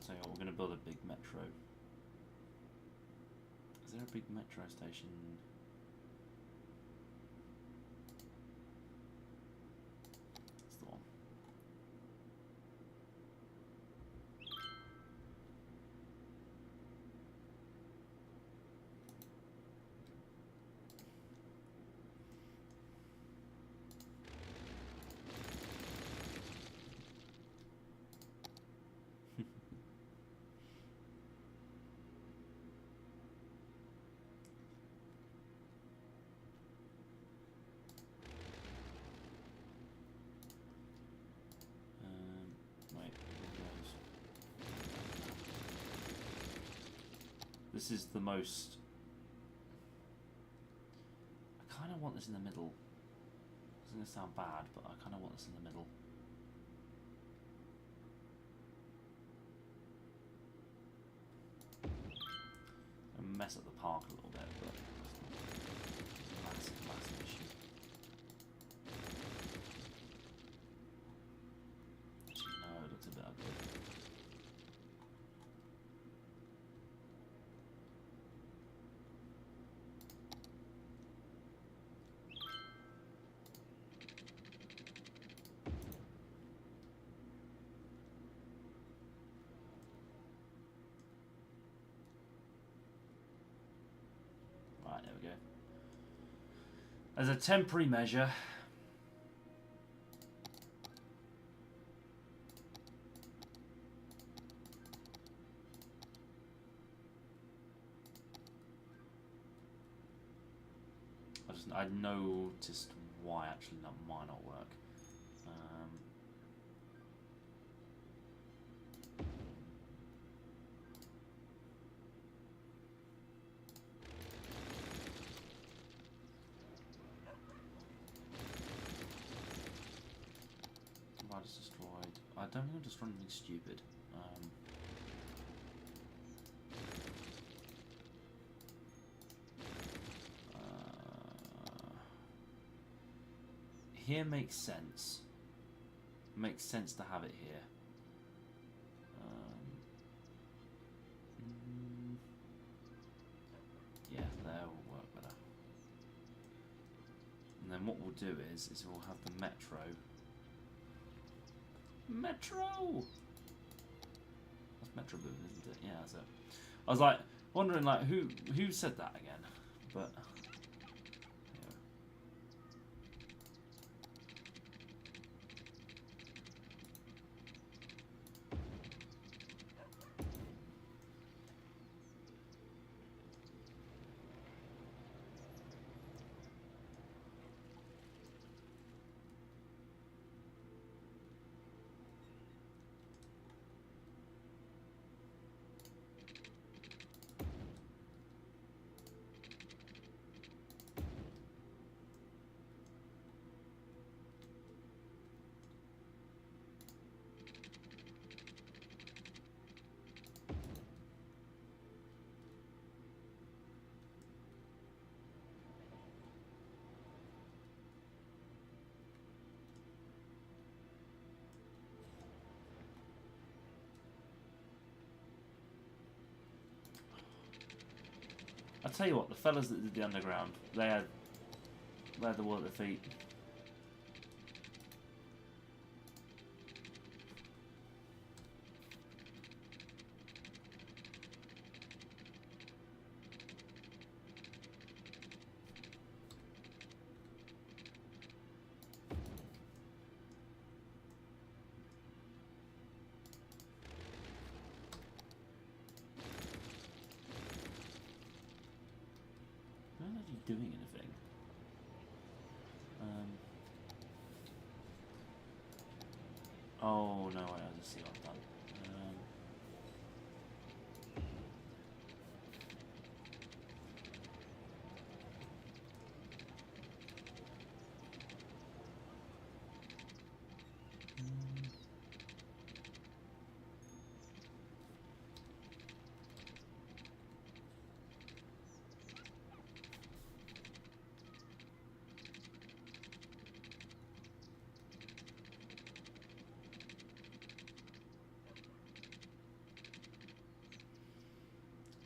So we're going to build a big metro. Is there a big metro station? That's the one. This is the most... I kind of want this in the middle. It's going to sound bad, but I kind of want this in the middle. mess up the park a little bit, but massive, massive issue. No, it looks a bit ugly. Right, there we go. As a temporary measure, I noticed why actually that might not work. Is destroyed. I don't think I've destroyed anything stupid. Here makes sense. Makes sense to have it here. Yeah, there will work better. And then what we'll do is we'll have the metro. Metro! That's Metro Boom, isn't it? Yeah, that's it. I was like wondering like who said that again, but yeah. I'll tell you what, the fellas that did the underground, they had the wall at their feet. Doing anything. Oh no, I just see what I've done.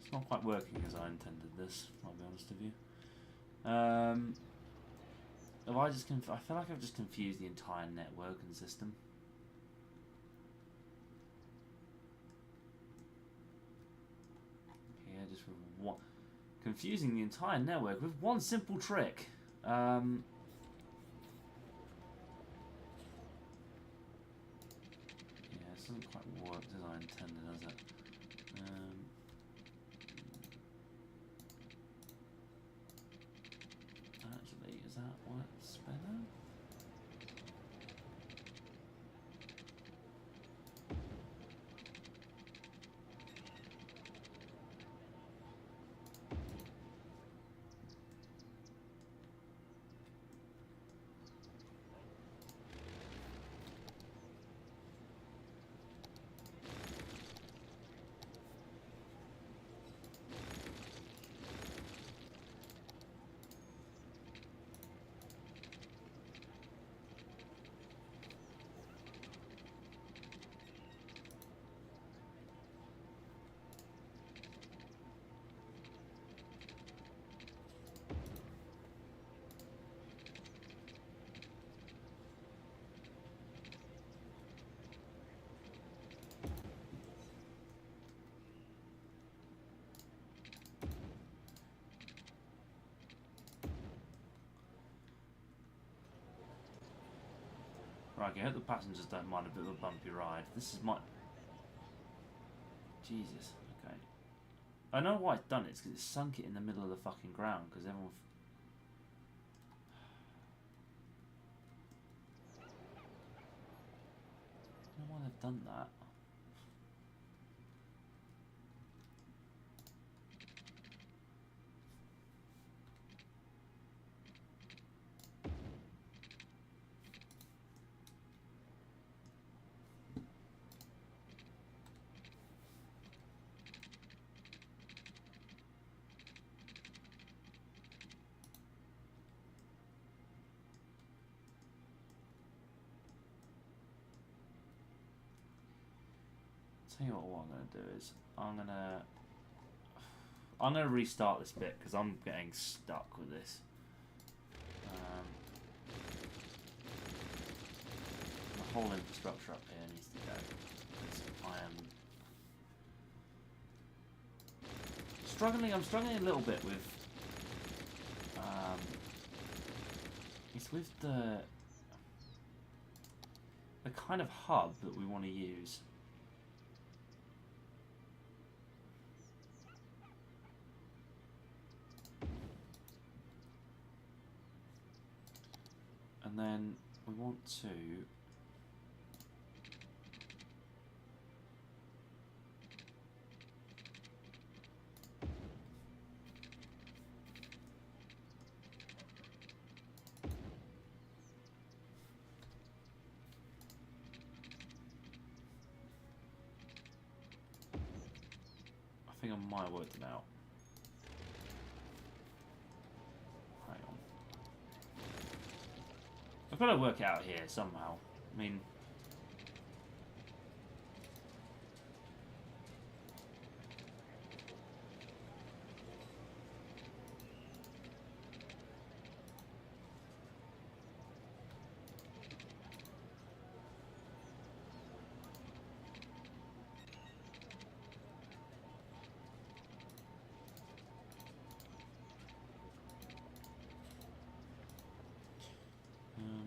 It's not quite working as I intended this, I'll be honest with you. Have I feel like I've just confused the entire network and system. Okay, just with one, confusing the entire network with one simple trick. Yeah, this doesn't quite work as I intended, does it? Actually, is that what's better? Right, I hope the passengers don't mind a bit of a bumpy ride. This is my... Jesus, okay. I know why it's done it. It's because it's sunk it in the middle of the fucking ground, because everyone... I don't know why they've done that. Tell you what I'm going to do is I'm gonna restart this bit because I'm getting stuck with this. The whole infrastructure up here needs to go. I am struggling. I'm struggling a little bit with. It's with the kind of hub that we want to use. And then we want to I think I might have worked it out. Hang on. I've got to work it out here somehow. I mean...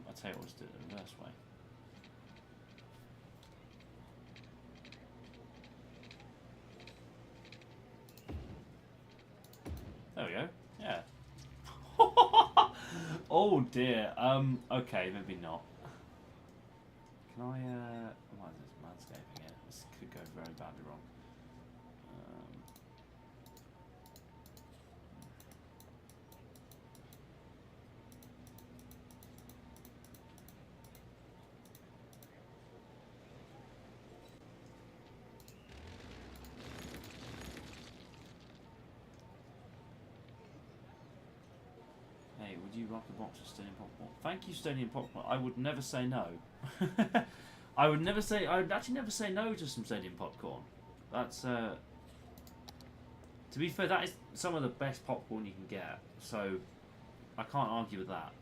I'll tell you what, let's do it the reverse way. There we go. Yeah. Oh dear. Okay, maybe not. Can I, why is this landscaping here? This could go very badly wrong. Hey, would you like a box of Stadium Popcorn? Thank you, Stadium Popcorn. I would never say no. I would actually never say no to some Stadium Popcorn. That's, to be fair, that is some of the best popcorn you can get. So, I can't argue with that.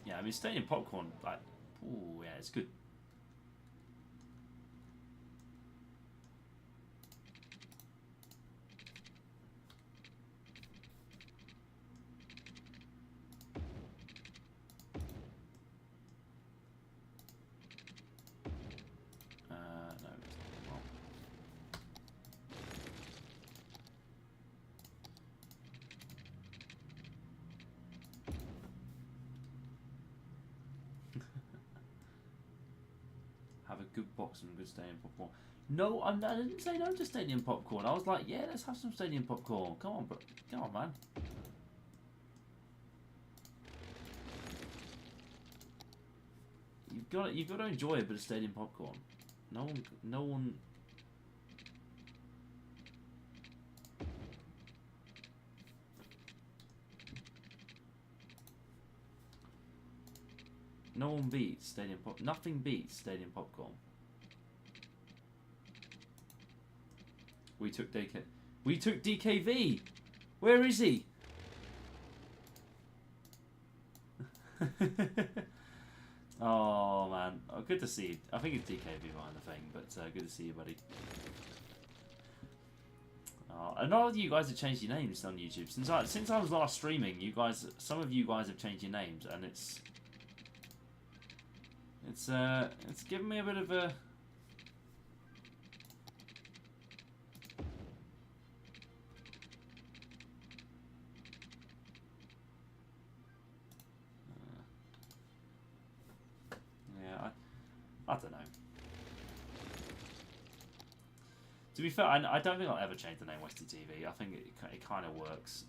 Yeah, I mean, Stadium Popcorn, like, ooh, yeah, it's good. No, it's not wrong. Have a good box and good Stadium Popcorn. No, I didn't say no to Stadium Popcorn. I was like, yeah, let's have some Stadium Popcorn. Come on, bro. Come on, man. You've got to enjoy a bit of Stadium Popcorn. No one. No one beats Stadium Pop. Nothing beats Stadium Popcorn. We took DKV. Where is he? Oh man, good to see you. I think it's DKV behind the thing, but good to see you, buddy. And all of you guys have changed your names on YouTube since I was last streaming. Some of you guys have changed your names, and it's given me a bit of a. Yeah, I don't know. To be fair, I don't think I'll ever change the name Westie TV. I think it kind of works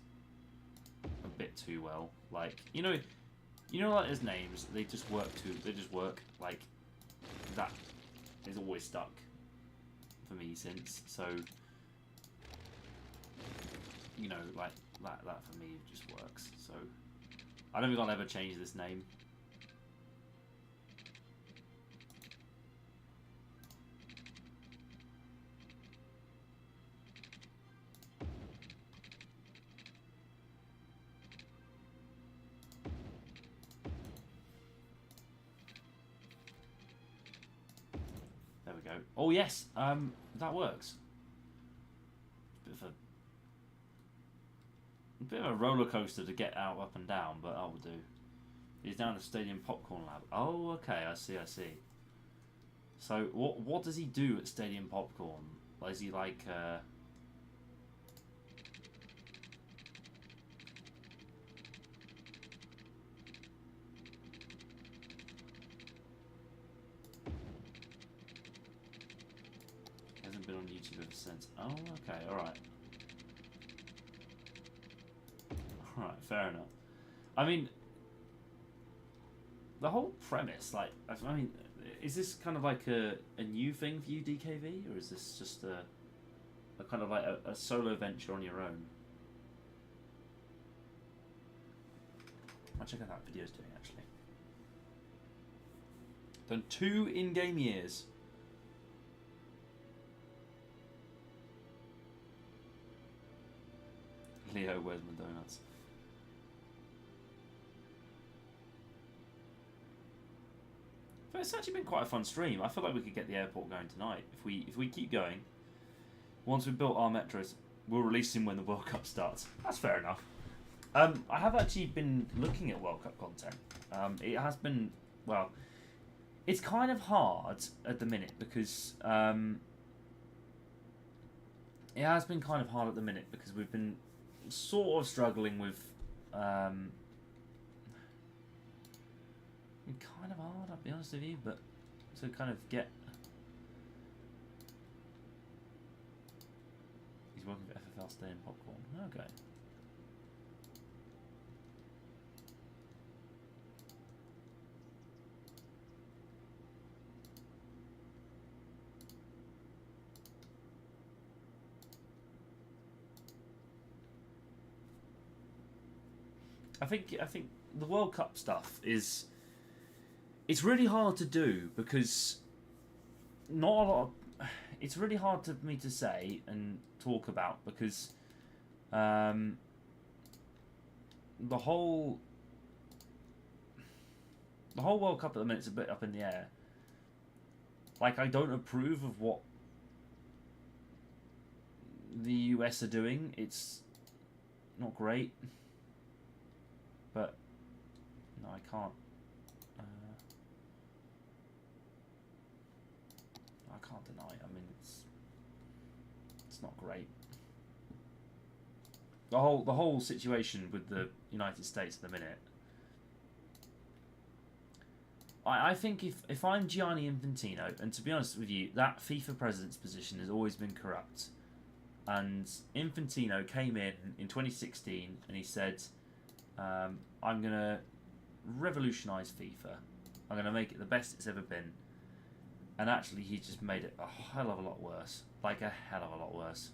a bit too well. Like like his names, they just work like that is always stuck for me since. So like that for me just works. So I don't think I'll ever change this name. There we go. Oh yes, that works. A bit of a roller coaster to get out, up and down, but I will do. He's down at Stadium Popcorn Lab. Oh, okay, I see. So what does he do at Stadium Popcorn? Is he like hasn't been on YouTube ever since. Oh, okay, alright. Alright, fair enough. I mean, the whole premise, like, I mean, is this kind of like a new thing for you, DKV, or is this just a kind of like a solo venture on your own? I'll check out that video's doing, actually. Done 2 in-game years. Leo, where's my donuts? But it's actually been quite a fun stream. I feel like we could get the airport going tonight if we keep going. Once we've built our metros, we'll release him when the World Cup starts. That's fair enough. I have actually been looking at World Cup content. It has been, well, it's kind of hard at the minute because it has been kind of hard at the minute because we've been sort of struggling with kind of hard, I'll be honest with you, but to kind of get. He's working for FFL Stay in Popcorn. Okay. I think the World Cup stuff is. It's really hard to do because not a lot of. It's really hard for me to say and talk about because the whole World Cup at the minute's a bit up in the air. Like, I don't approve of what the US are doing. It's not great, but no, I can't. I can't deny it. I mean, it's not great. The whole situation with the United States at the minute. I think if I'm Gianni Infantino, and to be honest with you, that FIFA president's position has always been corrupt. And Infantino came in 2016 and he said, I'm going to revolutionise FIFA. I'm going to make it the best it's ever been. And actually, he just made it a hell of a lot worse. Like, a hell of a lot worse.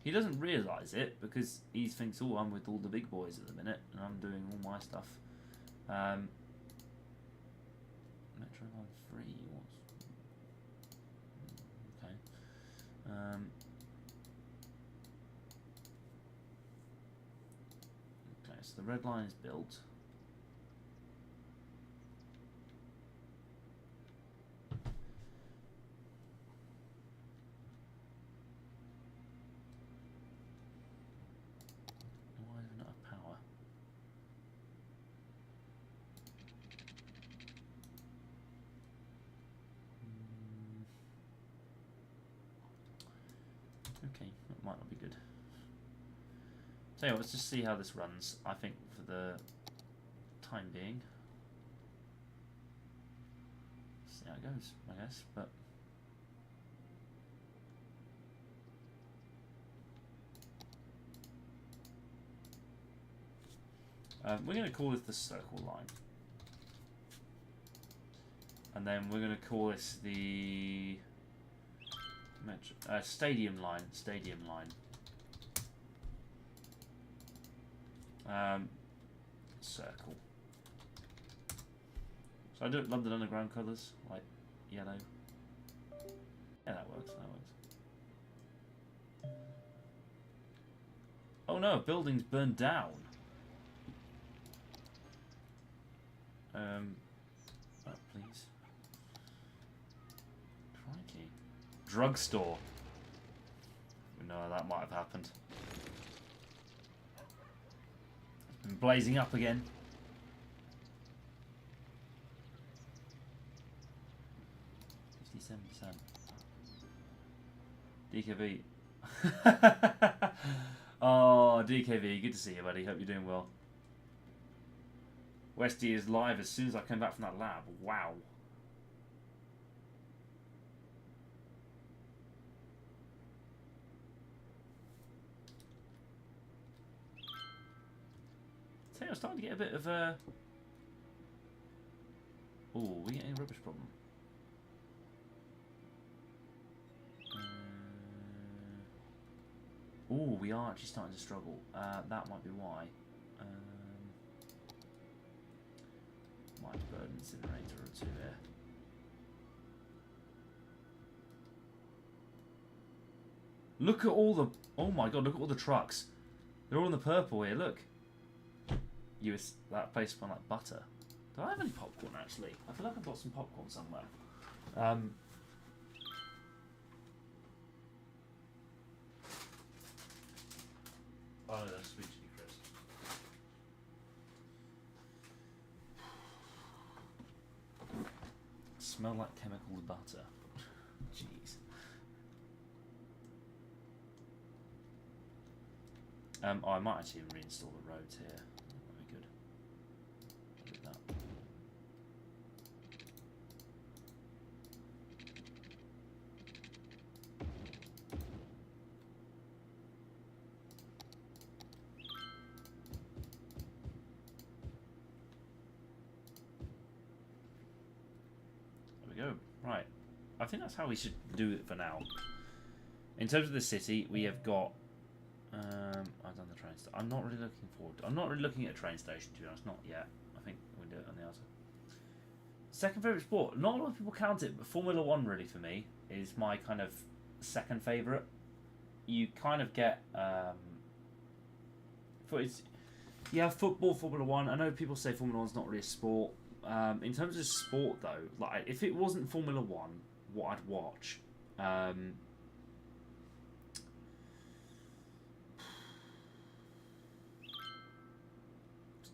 He doesn't realise it because he thinks, oh, I'm with all the big boys at the minute and I'm doing all my stuff. Metro Line 3, what's... Okay. So the red line is built. Why is there not enough power? Okay, that might not be good. So yeah, let's just see how this runs. I think for the time being, see how it goes, I guess. But we're going to call this the circle line, and then we're going to call this the stadium line. Stadium line. Circle. So I do London Underground colours, like yellow. Yeah, that works. That works. Oh no, a building's burned down. Oh, please. Crikey. Drugstore. No, that might have happened. It's been blazing up again. DKV. Oh, DKV, good to see you, buddy. Hope you're doing well. Westie is live as soon as I come back from that lab. Wow. So I'm starting to get a bit of a... Oh, we getting a rubbish problem. Oh, we are actually starting to struggle. That might be why. Might burn incinerator or two here. Look at all the... Oh my god, look at all the trucks. They're all in the purple here, look. That place smelled like butter. Do I have any popcorn, actually? I feel like I've got some popcorn somewhere. Oh, no, that's sweet chili crisp. Smell like chemical butter. Jeez. Oh, I might actually reinstall the roads here. That'd be good. I'll do that. There we go. Right. I think that's how we should do it for now. In terms of the city, we have got... I've done the train station. I'm not really looking forward to... I'm not really looking at a train station, to be honest. Not yet. I think we'll do it on the outside. Second favourite sport. Not a lot of people count it, but Formula 1 really for me is my kind of second favourite. You kind of get... you have football, Formula 1. I know people say Formula 1's not really a sport. In terms of sport, though, like if it wasn't Formula 1, what I'd watch...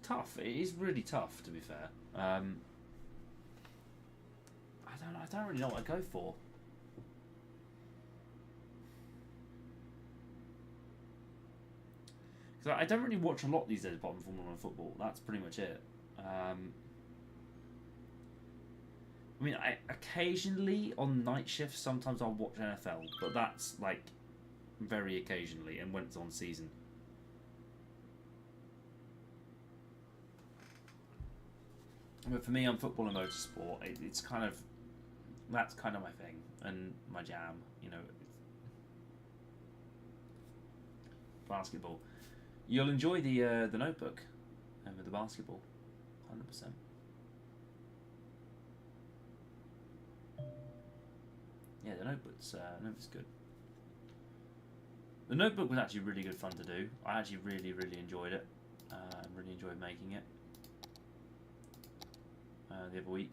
tough. It is really tough, to be fair. I don't really know what I'd go for. Because I don't really watch a lot these days apart from Formula 1 football. That's pretty much it. I mean, occasionally on night shifts, sometimes I'll watch NFL, but that's like very occasionally and when it's on season. But for me, on football and motorsport, it's kind of... That's kind of my thing and my jam, you know. Basketball. You'll enjoy the Notebook with the basketball, 100%. Yeah, the Notebook's good. The Notebook was actually really good fun to do. I actually really, really enjoyed it. I really enjoyed making it the other week.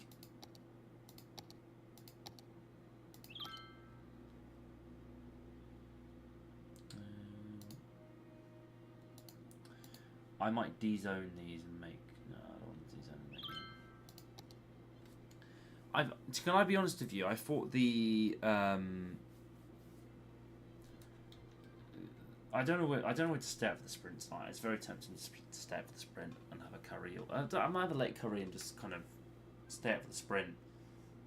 I might de-zone these and make... No, I don't want to de-zone and make them. Can I be honest with you? I thought the... I don't know where to stay for the sprint tonight. It's very tempting to stay for the sprint and have a curry. I might have a late curry and just kind of stay for the sprint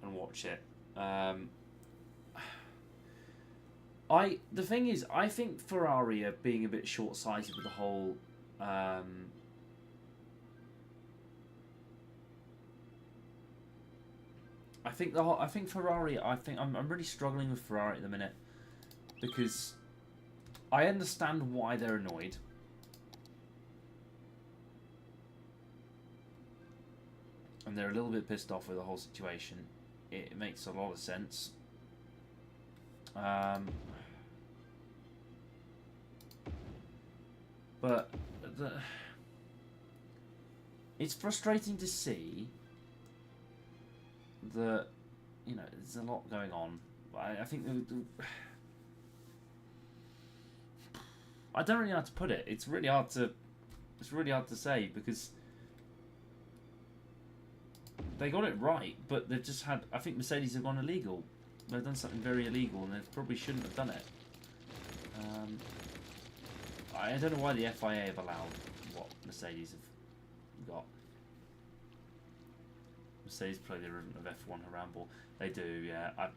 and watch it. The thing is, I think Ferrari are being a bit short-sighted with the whole. I think Ferrari. I'm really struggling with Ferrari at the minute because I understand why they're annoyed. And they're a little bit pissed off with the whole situation. It makes a lot of sense. But it's frustrating to see that, you know, there's a lot going on. I think I don't really know how to put it. It's really hard to say because they got it right, but they've just had. I think Mercedes have gone illegal. They've done something very illegal, and they probably shouldn't have done it. I don't know why the FIA have allowed what Mercedes have got. Mercedes play the equivalent of F1 Haramble. They do, yeah.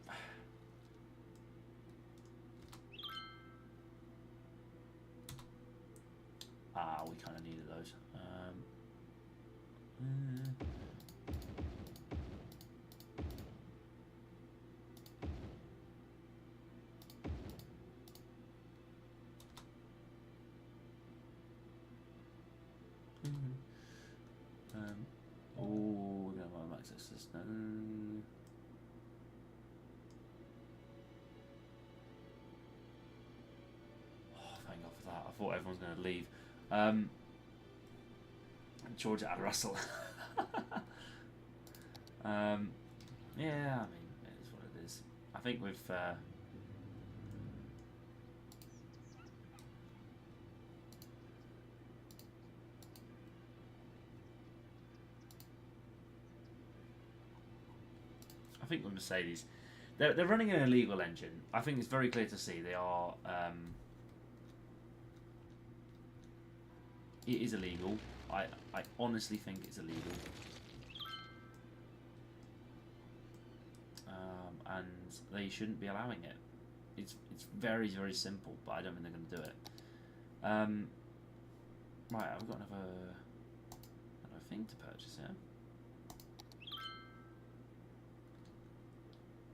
We kind of needed those. We're going to max access now. Oh, thank God for that. I thought everyone's going to leave. Georgia and Russell. Yeah, I mean, it is what it is. I think we've. I think with Mercedes, they're running an illegal engine. I think it's very clear to see they are. It is illegal. I honestly think it's illegal. And they shouldn't be allowing it. It's very, very simple, but I don't think they're going to do it. Right, I've got another thing to purchase here.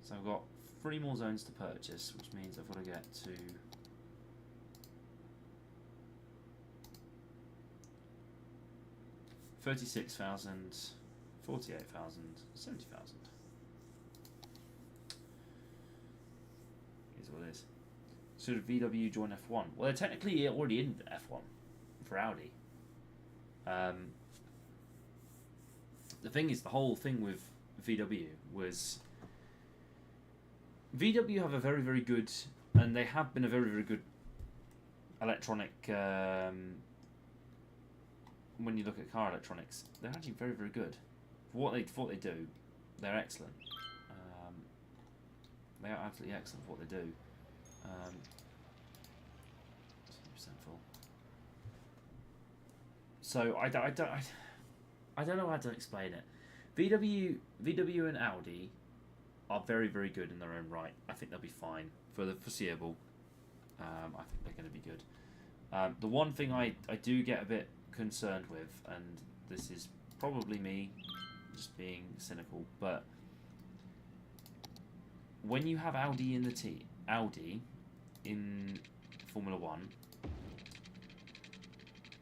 So I've got 3 more zones to purchase, which means I've got to get to 36,000, 48,000, 70,000. Here's what it is. So did VW join F1? Well, they're technically already in F1 for Audi. The thing is, the whole thing with VW was VW have a very, very good, and they have been a very, very good electronic. When you look at car electronics, they're actually very, very good. For what they do, they're excellent. They are absolutely excellent for what they do. 100% full. So I don't know how to explain it. VW and Audi are very, very good in their own right. I think they'll be fine for the foreseeable. I think they're going to be good. The one thing I do get a bit concerned with, and this is probably me just being cynical, but when you have Audi in Formula 1,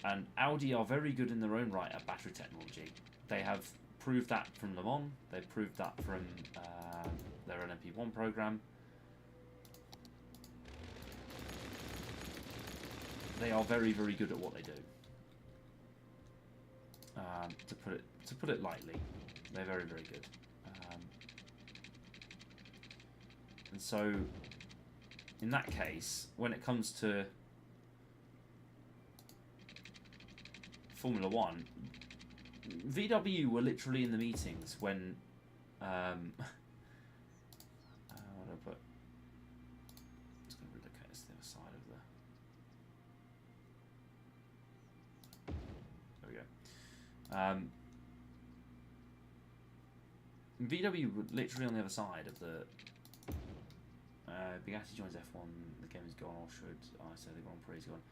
and Audi are very good in their own right at battery technology. They have proved that from Le Mans, they've proved that from their LMP1 program. They are very, very good at what they do. to put it lightly. They're very, very good. And so, in that case, when it comes to Formula One, VW were literally in the meetings when what do I put? I'm just going to relocate this to the other side of the. There we go. VW were literally on the other side of the. Bugatti joins F1. The game is gone, or should I say the Grand Prix is gone?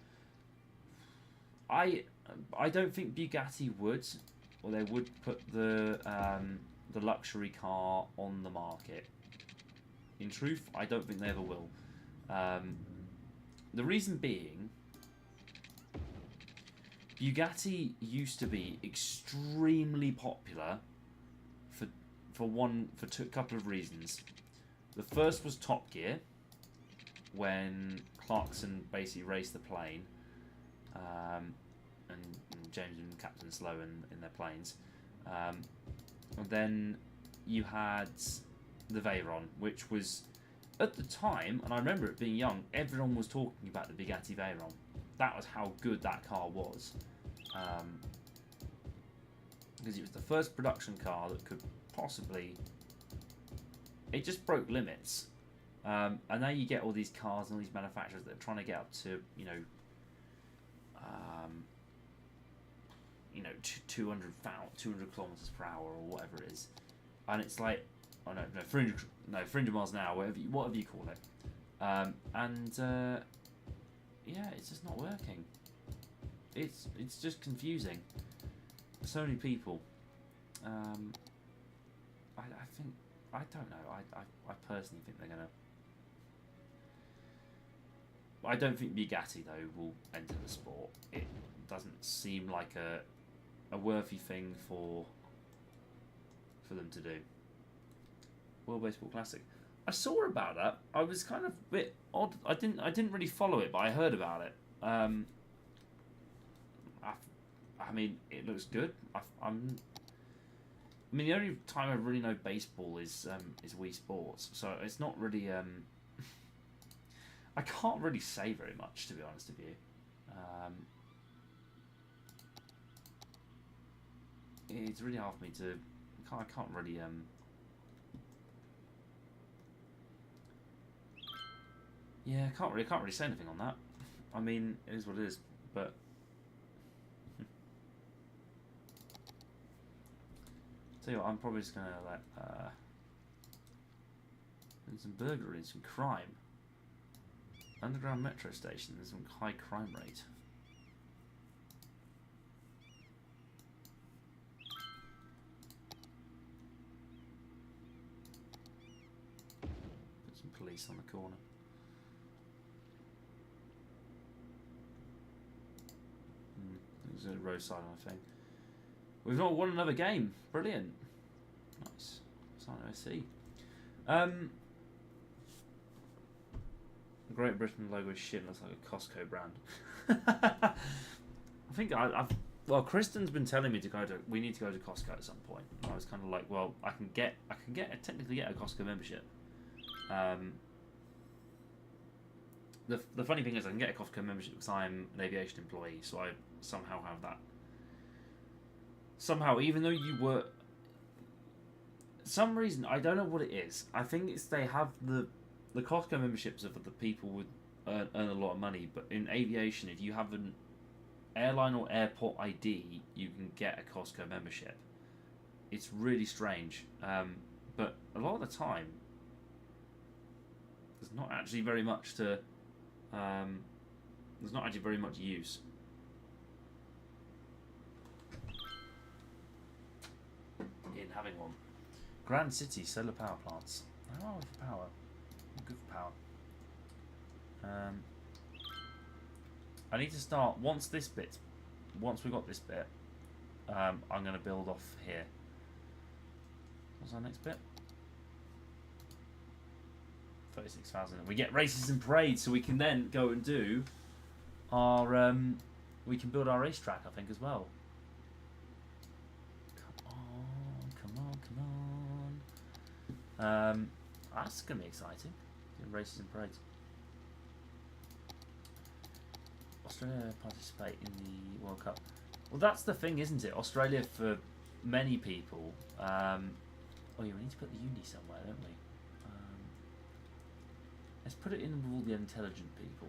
I don't think Bugatti would, or they would put the luxury car on the market. In truth, I don't think they ever will. The reason being, Bugatti used to be extremely popular for a couple of reasons. The first was Top Gear, when Clarkson basically raced the plane, and James and Captain Slow in their planes. And then you had the Veyron, which was, at the time, and I remember it being young, everyone was talking about the Bugatti Veyron. That was how good that car was. Because it was the first production car that could possibly... It just broke limits. And now you get all these cars and all these manufacturers that are trying to get up to, 200 kilometers per hour or whatever it is, and it's like, 300 miles an hour, whatever you call it, yeah, it's just not working. It's just confusing. So many people. I don't know. I personally think they're gonna. I don't think Bugatti though will enter the sport. It doesn't seem like a worthy thing for them to do. World Baseball Classic. I saw about that. I was kind of a bit odd. I didn't really follow it, but I heard about it. I mean, it looks good. The only time I really know baseball is Wii Sports, so it's not really. I can't really say very much, to be honest with you. It's really hard for me to. I can't really. Yeah, I can't really say anything on that. I mean, it is what it is, but. Tell you what, I'm probably just gonna let some burglaries, some crime. Underground metro station, there's some high crime rate. Put some police on the corner. There's a roadside on the thing. We've not won another game. Brilliant. Nice. Something I see. Great Britain logo is shit. Looks like a Costco brand. I think well, Kristen's been telling me we need to go to Costco at some point. And I was kind of like, well, I can technically get a Costco membership. The funny thing is I can get a Costco membership because I'm an aviation employee, so I somehow have that. Somehow, even though you were... some reason, I don't know what it is. I think it's they have the Costco memberships of the people would earn a lot of money, but in aviation, if you have an airline or airport ID, you can get a Costco membership. It's really strange, but a lot of the time, there's not actually very much to... there's not actually very much use. In having one. Grand City solar power plants. How are we for power? I'm good for power. I need to start once we got this bit. I'm going to build off here. What's our next bit? 36,000. We get races and parades, so we can then go and do our. We can build our racetrack, I think, as well. That's going to be exciting. Races and parades. Australia participate in the World Cup. Well, that's the thing, isn't it? Australia, for many people... oh, yeah, we need to put the uni somewhere, don't we? Let's put it in with all the intelligent people.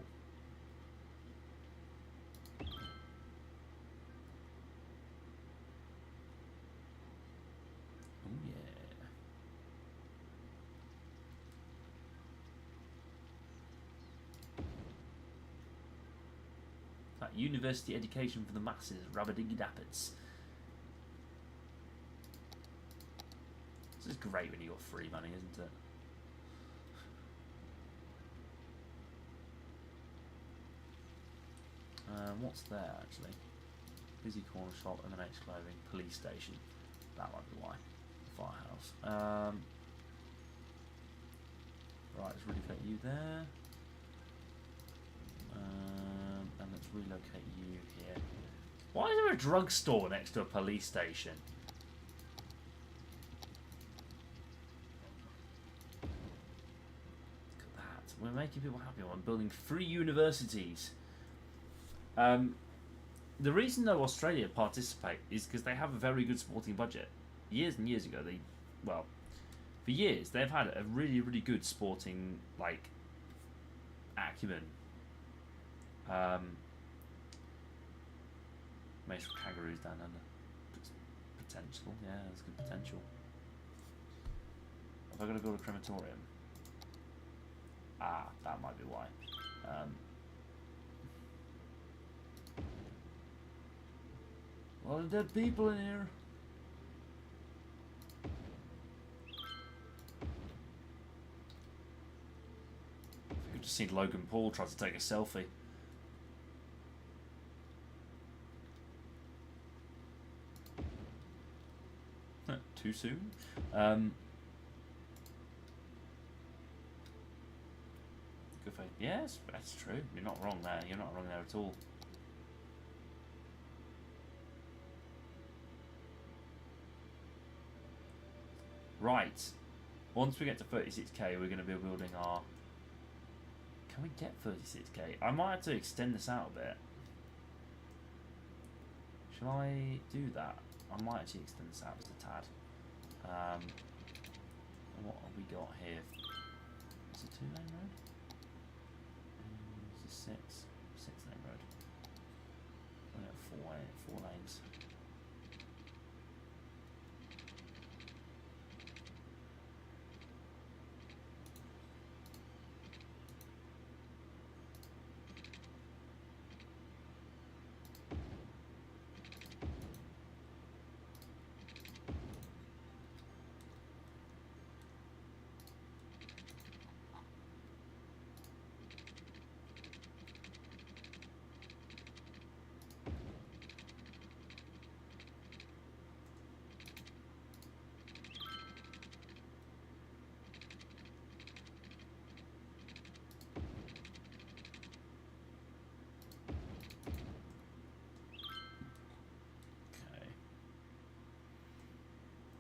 Oh, yeah. That university education for the masses, Rabadigi Dappets. This is great when you got free money, isn't it? What's there actually? Busy corner shop, M&H clothing, police station. That might be why. Firehouse. Right, let's relocate you there. And let's relocate you here. Why is there a drugstore next to a police station? Look at that. We're making people happy. I'm building 3 universities. The reason though Australia participate is because they have a very good sporting budget. Years and years ago, for years they've had a really, really good sporting acumen. Maybe some kangaroos down under. Potential, yeah, there's good potential. Have I got to build a crematorium? Ah, that might be why. A lot of dead people in here. I could just see Logan Paul try to take a selfie. Too soon? Good faith. Yes, that's true. You're not wrong there. You're not wrong there at all. Right. Once we get to 36k, we're going to be building our... Can we get 36k? I might have to extend this out a bit. Shall I do that? I might actually extend this out just a tad. What have we got here? Is it 2-lane road? Is it 6-lane road? We got 4 lanes.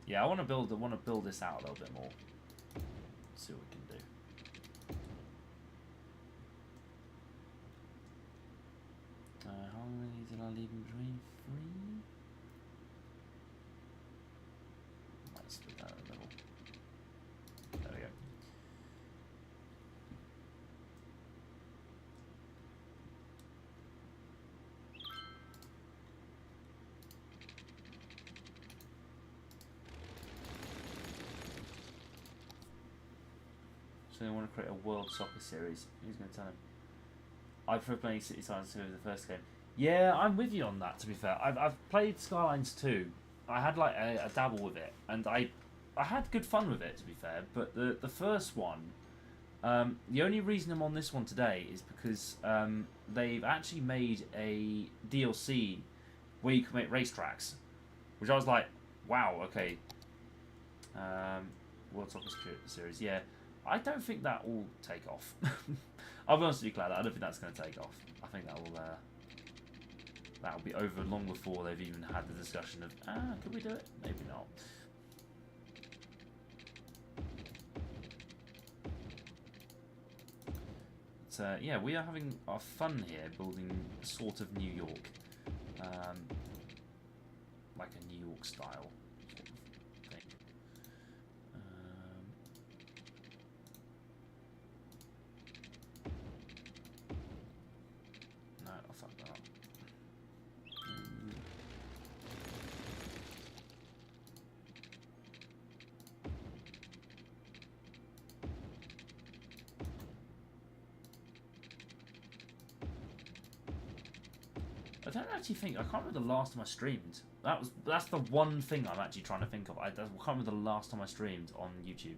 Yeah, I want to build this out a little bit more. See what we can do. How many did I leave in between? 3? Might split that a little. There we go. So they want to create a World Soccer Series. Who's going to tell him? I prefer playing City Skylines 2 as the first game. Yeah, I'm with you on that, to be fair. I've played Skylines 2. I had like a dabble with it, and I had good fun with it, to be fair. But the first one, the only reason I'm on this one today is because they've actually made a DLC where you can make racetracks, which I was like, wow, okay. World Soccer Series, yeah. I don't think that will take off. I'll be honest with you, Claire, I don't think that's going to take off. I think that will be over long before they've even had the discussion of, could we do it? Maybe not. yeah, we are having our fun here, building sort of New York, like a New York style sort of thing. No, I fucked that up. I don't actually think, I can't remember the last time I streamed. That's the one thing I'm actually trying to think of. I can't remember the last time I streamed on YouTube.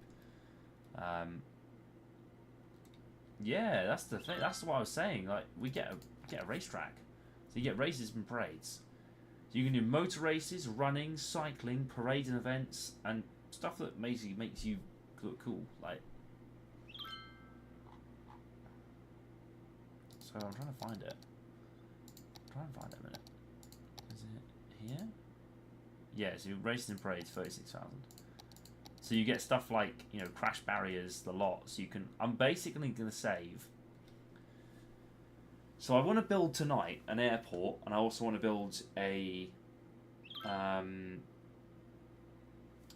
Yeah, that's the thing. That's what I was saying. Like, we get a racetrack, so you get races and parades. So you can do motor races, running, cycling, parades and events, and stuff that basically makes you look cool. Like, so I'm trying to find it. Try and find it a minute. Is it here? Yeah, so races and parades, 36,000. So you get stuff like, you know, crash barriers, the lot. So you can. I'm basically going to save. So I want to build tonight an airport, and I also want to build a. I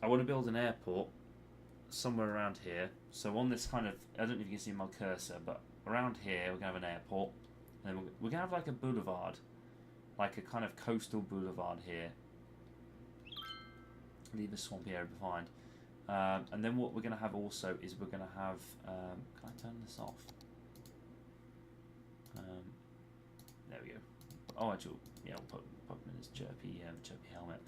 want to build an airport somewhere around here. So on this kind of, I don't know if you can see my cursor, but around here we're going to have an airport. And then we're going to have like a boulevard. Like a kind of coastal boulevard here. Leave the swampy area behind. And then what we're going to have also is we're going to have... can I turn this off? There we go. Oh, actually, yeah, we'll put him in his chirpy helmet.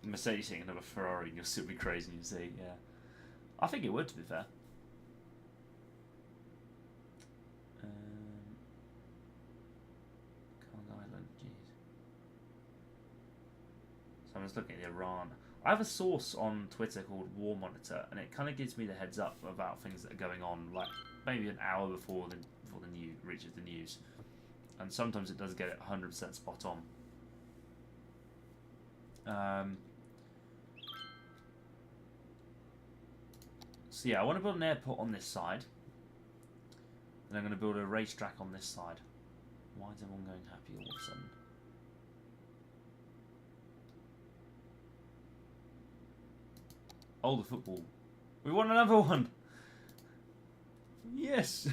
Mercedes seeing another Ferrari and you'll still be crazy to see, yeah. I think it would, to be fair. So I'm just looking at Iran. I have a source on Twitter called War Monitor, and it kind of gives me the heads up about things that are going on, like maybe an hour before the news reaches the news. And sometimes it does get it 100% spot on. So yeah, I want to build an airport on this side, and I'm going to build a racetrack on this side. Why is everyone going happy all of a sudden? Oh, the football. We won another one! Yes!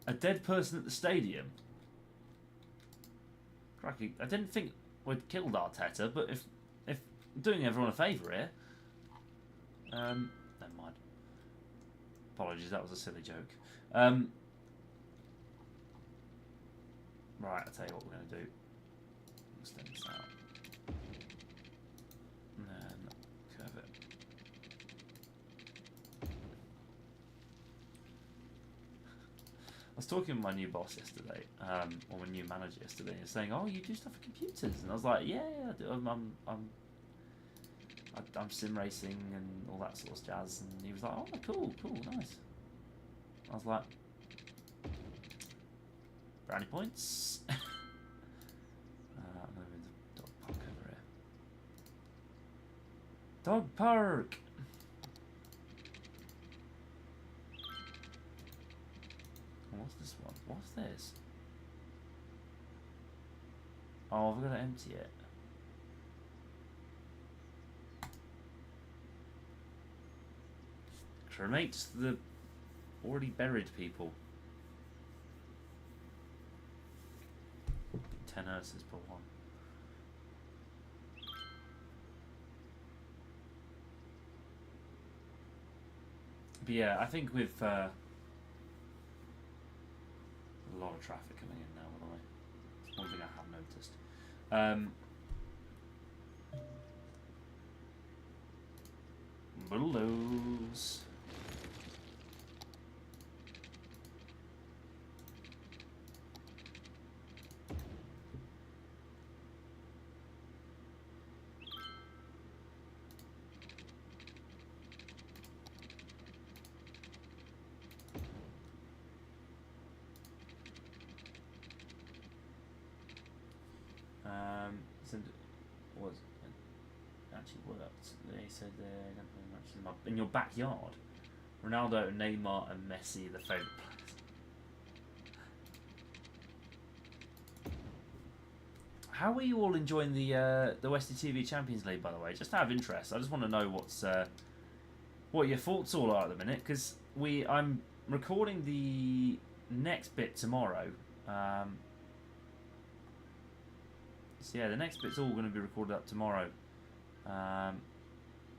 A dead person at the stadium. Cracky. I didn't think we'd killed Arteta, but if doing everyone a favour here. Never mind. Apologies, that was a silly joke. Right, I'll tell you what we're going to do. Extend this out. And then curve it. I was talking with my new boss yesterday, or my new manager yesterday, and saying, "Oh, you do stuff for computers," and I was like, "Yeah, I do. I'm sim racing and all that sort of jazz." And he was like, "Oh, cool, nice." I was like, "Brownie points." I'm moving the dog park over here. Dog park. What's this one? What's this? Oh, I've got to empty it. Cremate the already buried people. 10 Ursus per one. But yeah, I think with a lot of traffic coming in now, by the way. It's one thing I have noticed. Bulldoze. So was it actually worked? They said they're going to put matches in your backyard. Ronaldo, Neymar, and Messi, the favourite players. How are you all enjoying the Westie TV Champions League, by the way? Just out of interest, I just want to know what your thoughts all are at the minute, because I'm recording the next bit tomorrow. So yeah, the next bit's all going to be recorded up tomorrow,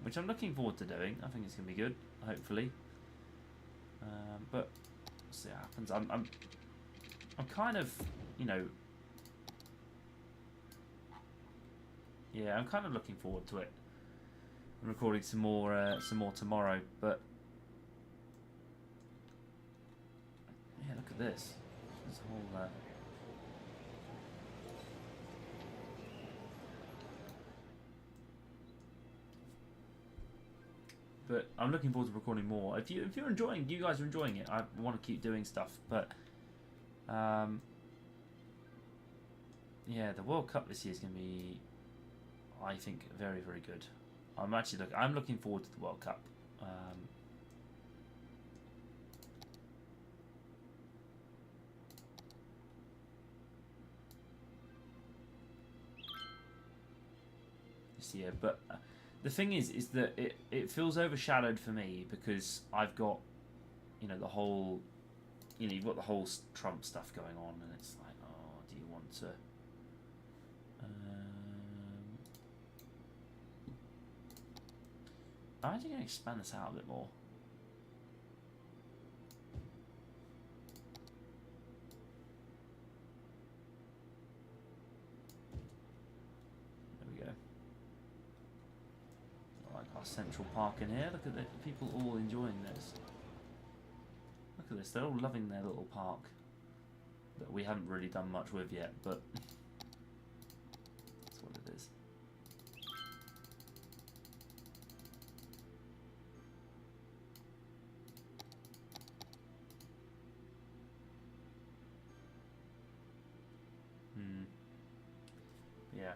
which I'm looking forward to doing. I think it's going to be good, hopefully. But we'll see what happens. I'm kind of, you know, yeah, I'm kind of looking forward to it. I'm recording some more tomorrow, but yeah, look at this. This whole but I'm looking forward to recording more. If you guys are enjoying it, I want to keep doing stuff. But yeah, the World Cup this year is going to be, I think, very, very good. I'm looking forward to the World Cup. This year, but the thing is that it feels overshadowed for me because I've got, you know, the whole, you know, you've got the whole Trump stuff going on, and it's like, oh, do you want to? I'm actually going to expand this out a bit more. There we go. I like our Central Park in here. Look at the people all enjoying this. Look at this. They're all loving their little park that we haven't really done much with yet, but that's what it is. Yeah.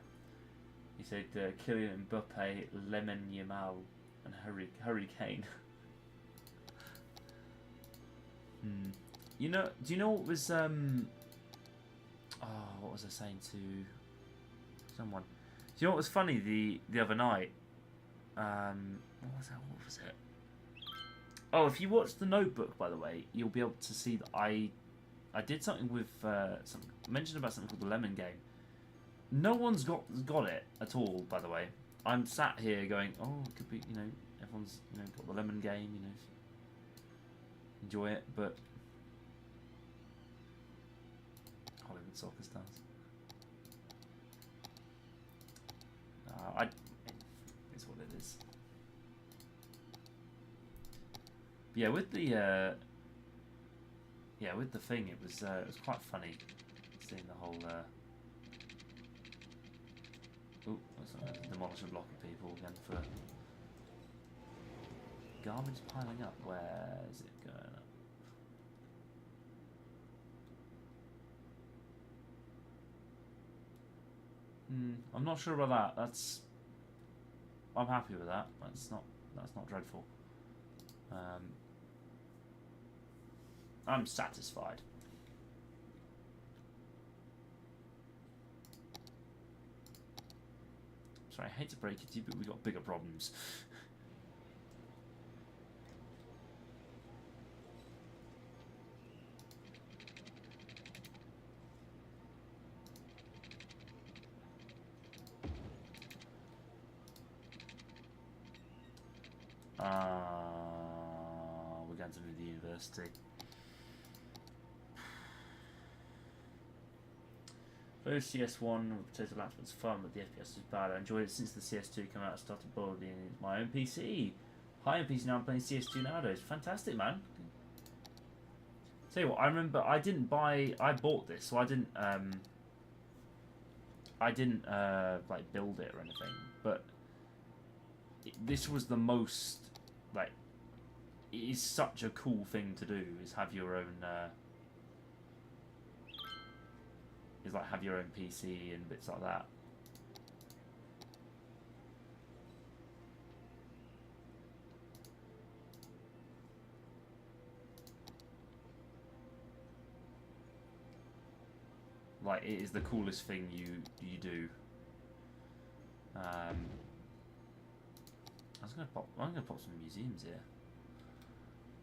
He said Kylian Mbappe, Lemon Yamal, and Hurricane. You know? Do you know what was oh, what was I saying to someone? Do you know what was funny the other night? What was that? What was it? Oh, if you watch The Notebook, by the way, you'll be able to see that I did something with mentioned about something called the Lemon Game. No one's got it at all, by the way. I'm sat here going, oh, it could be, you know, everyone's, you know, got the Lemon Game, you know, enjoy it, but Hollywood Soccer Stars. It's what it is. Yeah, with the thing, it was quite funny seeing the whole. Oh, demolish a block of people again for garbage piling up. Where is it going up? I'm not sure about that. I'm happy with that. That's not dreadful. I'm satisfied. Sorry, I hate to break it to you, but we've got bigger problems. We're going to move the university. First CS1 with Potato Laptop was fun, but the FPS was bad. I enjoyed it since the CS2 came out. I started building my own PC. High-end PC now. I'm playing CS2 nowadays. Fantastic, man. Tell you what, I remember I bought this, so I didn't like build it or anything. But this was the most, like, it is such a cool thing to do. Is have your own. Is like have your own PC and bits like that. Like, it is the coolest thing you do. I'm gonna pop some museums here.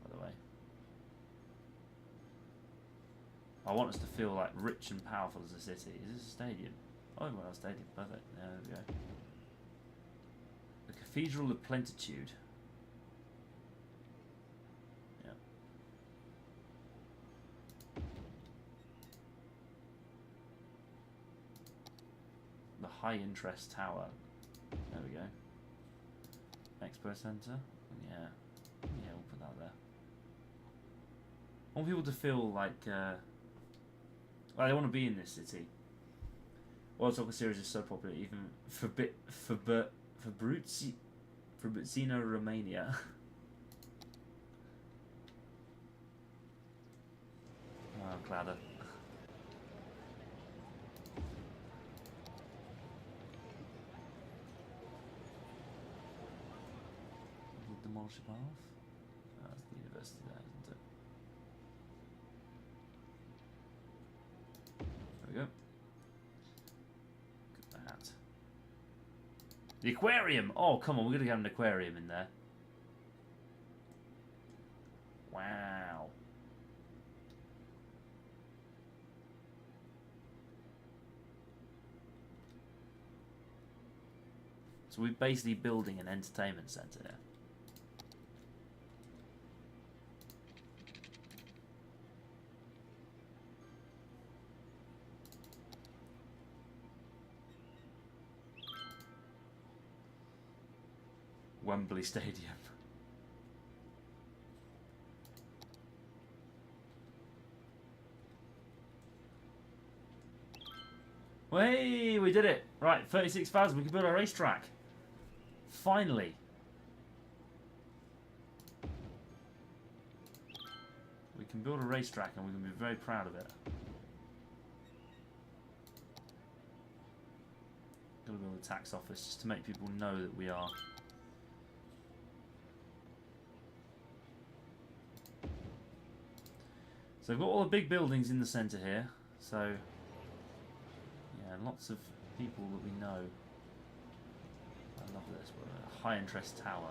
By the way, I want us to feel like rich and powerful as a city. Is this a stadium? Oh, well, stadium. Perfect. There we go. The Cathedral of Plentitude. Yeah. The High Interest Tower. There we go. Expo Centre. Yeah. Yeah, we'll put that there. I want people to feel like they want to be in this city. World Soccer Series is so popular, even for Bruzino, Romania. Oh, Cladder. Demolish it off. That's the university there, isn't it? There we go. Look at that. The aquarium! Oh, come on, we're going to get an aquarium in there. Wow. So we're basically building an entertainment centre there. Wembley Stadium. Hey, we did it! Right, 36,000. We can build a racetrack. Finally. We can build a racetrack and we can be very proud of it. Gotta build a tax office just to make people know that we are. So we've got all the big buildings in the centre here. So yeah, lots of people that we know. I love this. We're a high interest tower.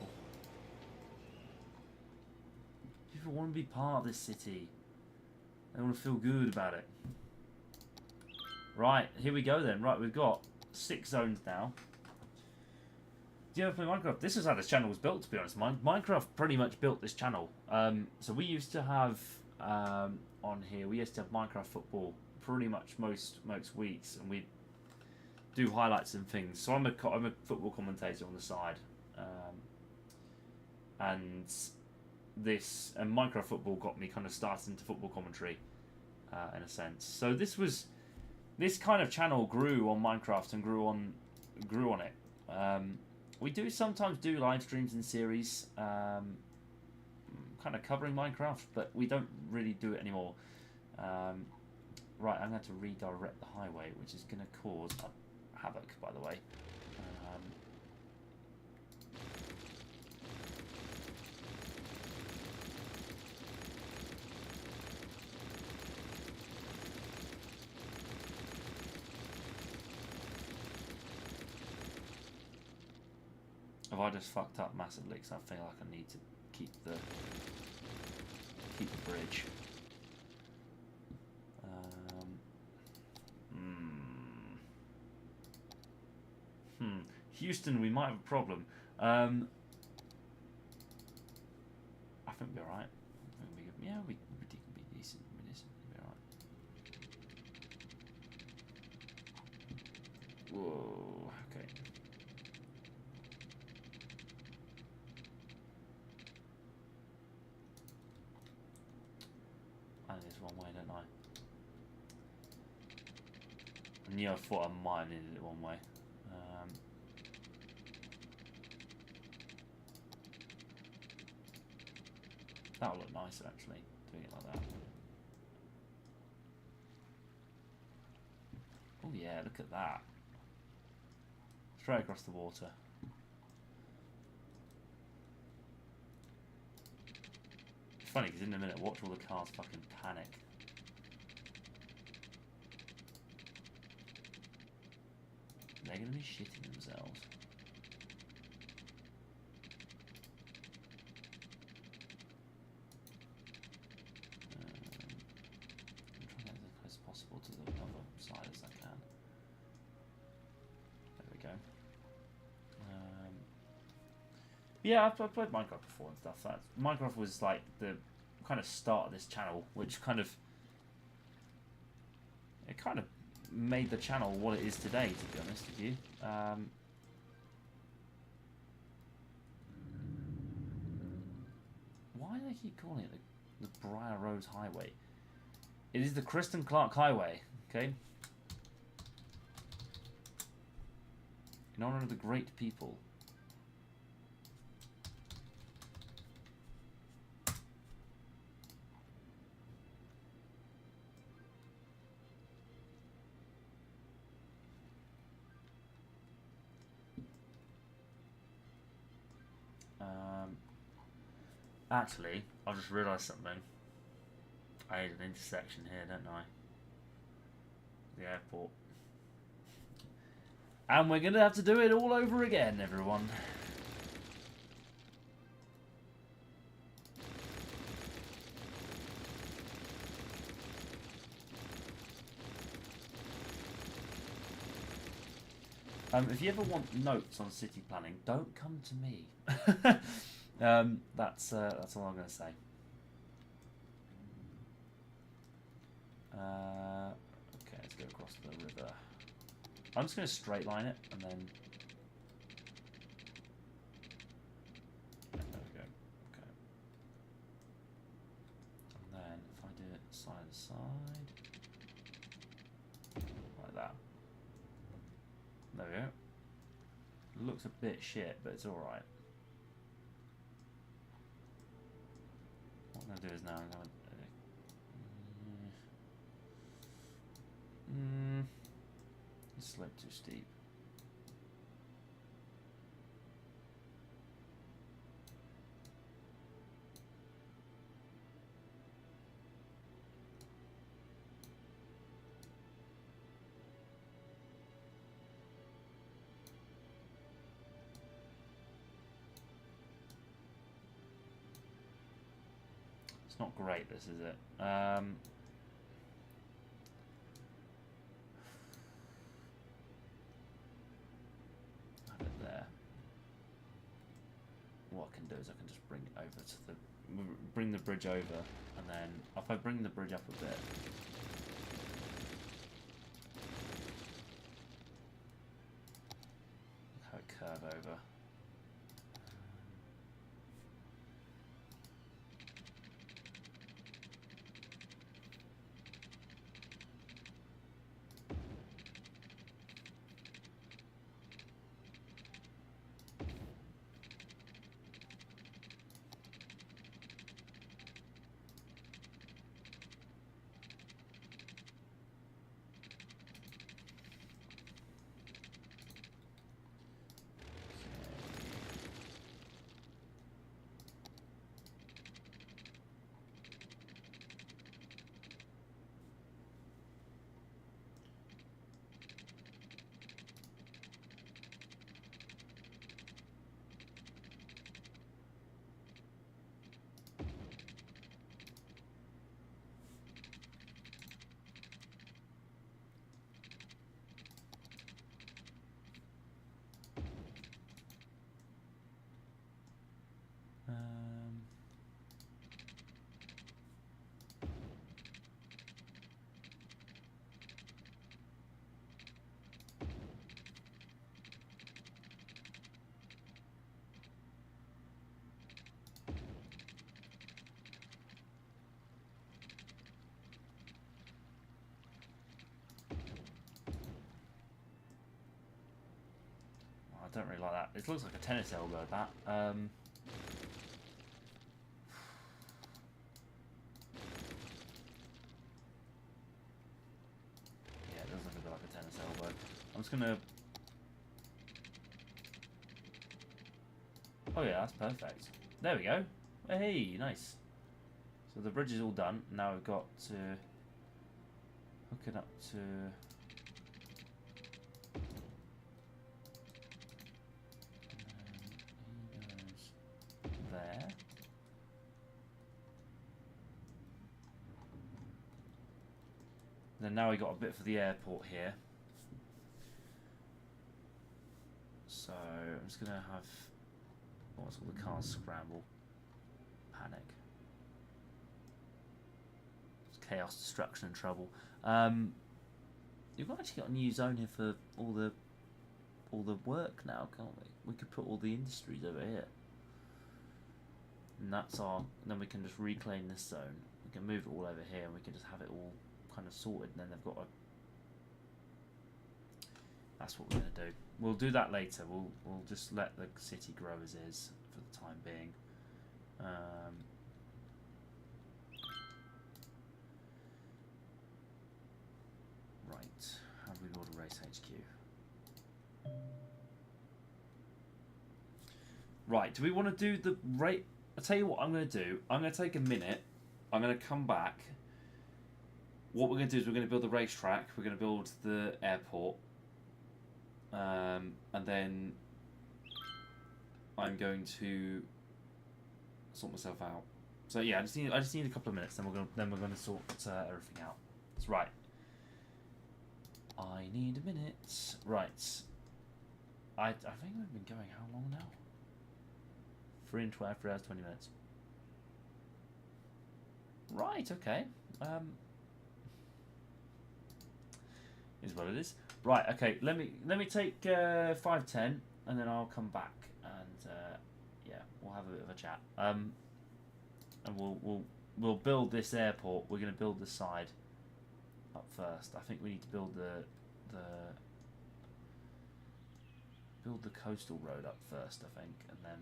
Oh. People want to be part of this city. They want to feel good about it. Right, here we go then. Right, we've got 6 zones now. Do you ever play Minecraft? This is how this channel was built, to be honest. Minecraft pretty much built this channel. So we used to have on here, we used to have Minecraft football pretty much most weeks, and we do highlights and things. So I'm a football commentator on the side, and Minecraft football got me kind of started into football commentary in a sense. So this kind of channel grew on Minecraft and grew on it. We do sometimes do live streams in series, kind of covering Minecraft, but we don't really do it anymore. Right, I'm going to redirect the highway, which is going to cause havoc, by the way. Have I just fucked up massively? Because I feel like I need to keep the bridge. Houston, we might have a problem. I think we'll be alright. Yeah, we can be decent. We'll be alright. Whoa, okay. I think there's one way, don't I? I knew I thought I might have needed it one way. That'll look nicer, actually, doing it like that. Oh yeah, look at that. Straight across the water. It's funny, because in a minute, watch all the cars fucking panic. shitting themselves. I'm trying to get as close as possible to the other side as I can. There we go. Yeah, I've played Minecraft before and stuff. Minecraft was like the kind of start of this channel, which kind of made the channel what it is today, to be honest with you. Why do they keep calling it the Briar Rose Highway? It is the Kristen Clark Highway, okay? In honor of the great people. Actually, I've just realised something. I need an intersection here, don't I? The airport. And we're going to have to do it all over again, everyone. If you ever want notes on city planning, don't come to me. That's all I'm going to say. Okay, let's go across the river. I'm just going to straight line it and then. There we go. Okay. And then if I do it side to side, like that. There we go. Looks a bit shit, but it's all right. What I'm going to do is now I'm going to... This slope too steep. It's not great, this, is it? Have it there. What I can do is I can just bring it over to bring the bridge over, and then if I bring the bridge up a bit, look how it curve over. I don't really like that. It looks like a tennis elbow, that. Yeah, it does look a bit like a tennis elbow. I'm just gonna... Oh yeah, that's perfect. There we go. Hey, nice. So the bridge is all done. Now we've got to hook it up to... Then now we got a bit for the airport here. So I'm just gonna have what's all the cars scramble, panic, it's chaos, destruction, and trouble. You've actually got a new zone here for all the work now, can't we? We could put all the industries over here, and that's our. Then we can just reclaim this zone. We can move it all over here, and we can just have it all kind of sorted. And then they've got a. That's what we're gonna do. We'll do that later. We'll just let the city grow as is for the time being. Right. How do we build a race HQ? Right. Do we want to do the rate? I'll tell you what I'm going to do. I'm going to take a minute. I'm going to come back. What we're going to do is we're going to build the racetrack. We're going to build the airport. And then I'm going to sort myself out. So yeah, I just need a couple of minutes. Then we're going to sort everything out. That's right. I need a minute. Right. I think we've been going how long now? 3 hours 20 minutes. Right. Okay. Is what it is. Right, okay. Let me take 5-10, and then I'll come back, and yeah, we'll have a bit of a chat. And we'll build this airport. We're going to build the side up first. I think we need to build the coastal road up first. I think, and then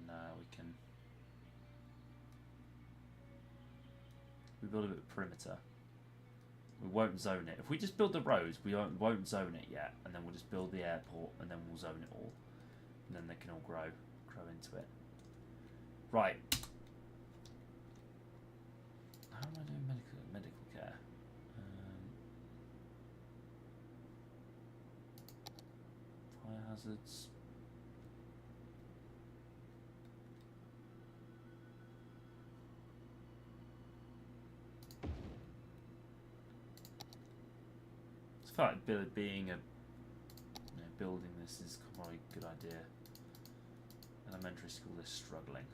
we build a bit of perimeter. We won't zone it. If we just build the roads, we won't zone it yet, and then we'll just build the airport, and then we'll zone it all, and then they can all grow into it. Right. How am I doing medical care? Fire hazards. I feel like building this is probably a good idea. Elementary school is struggling.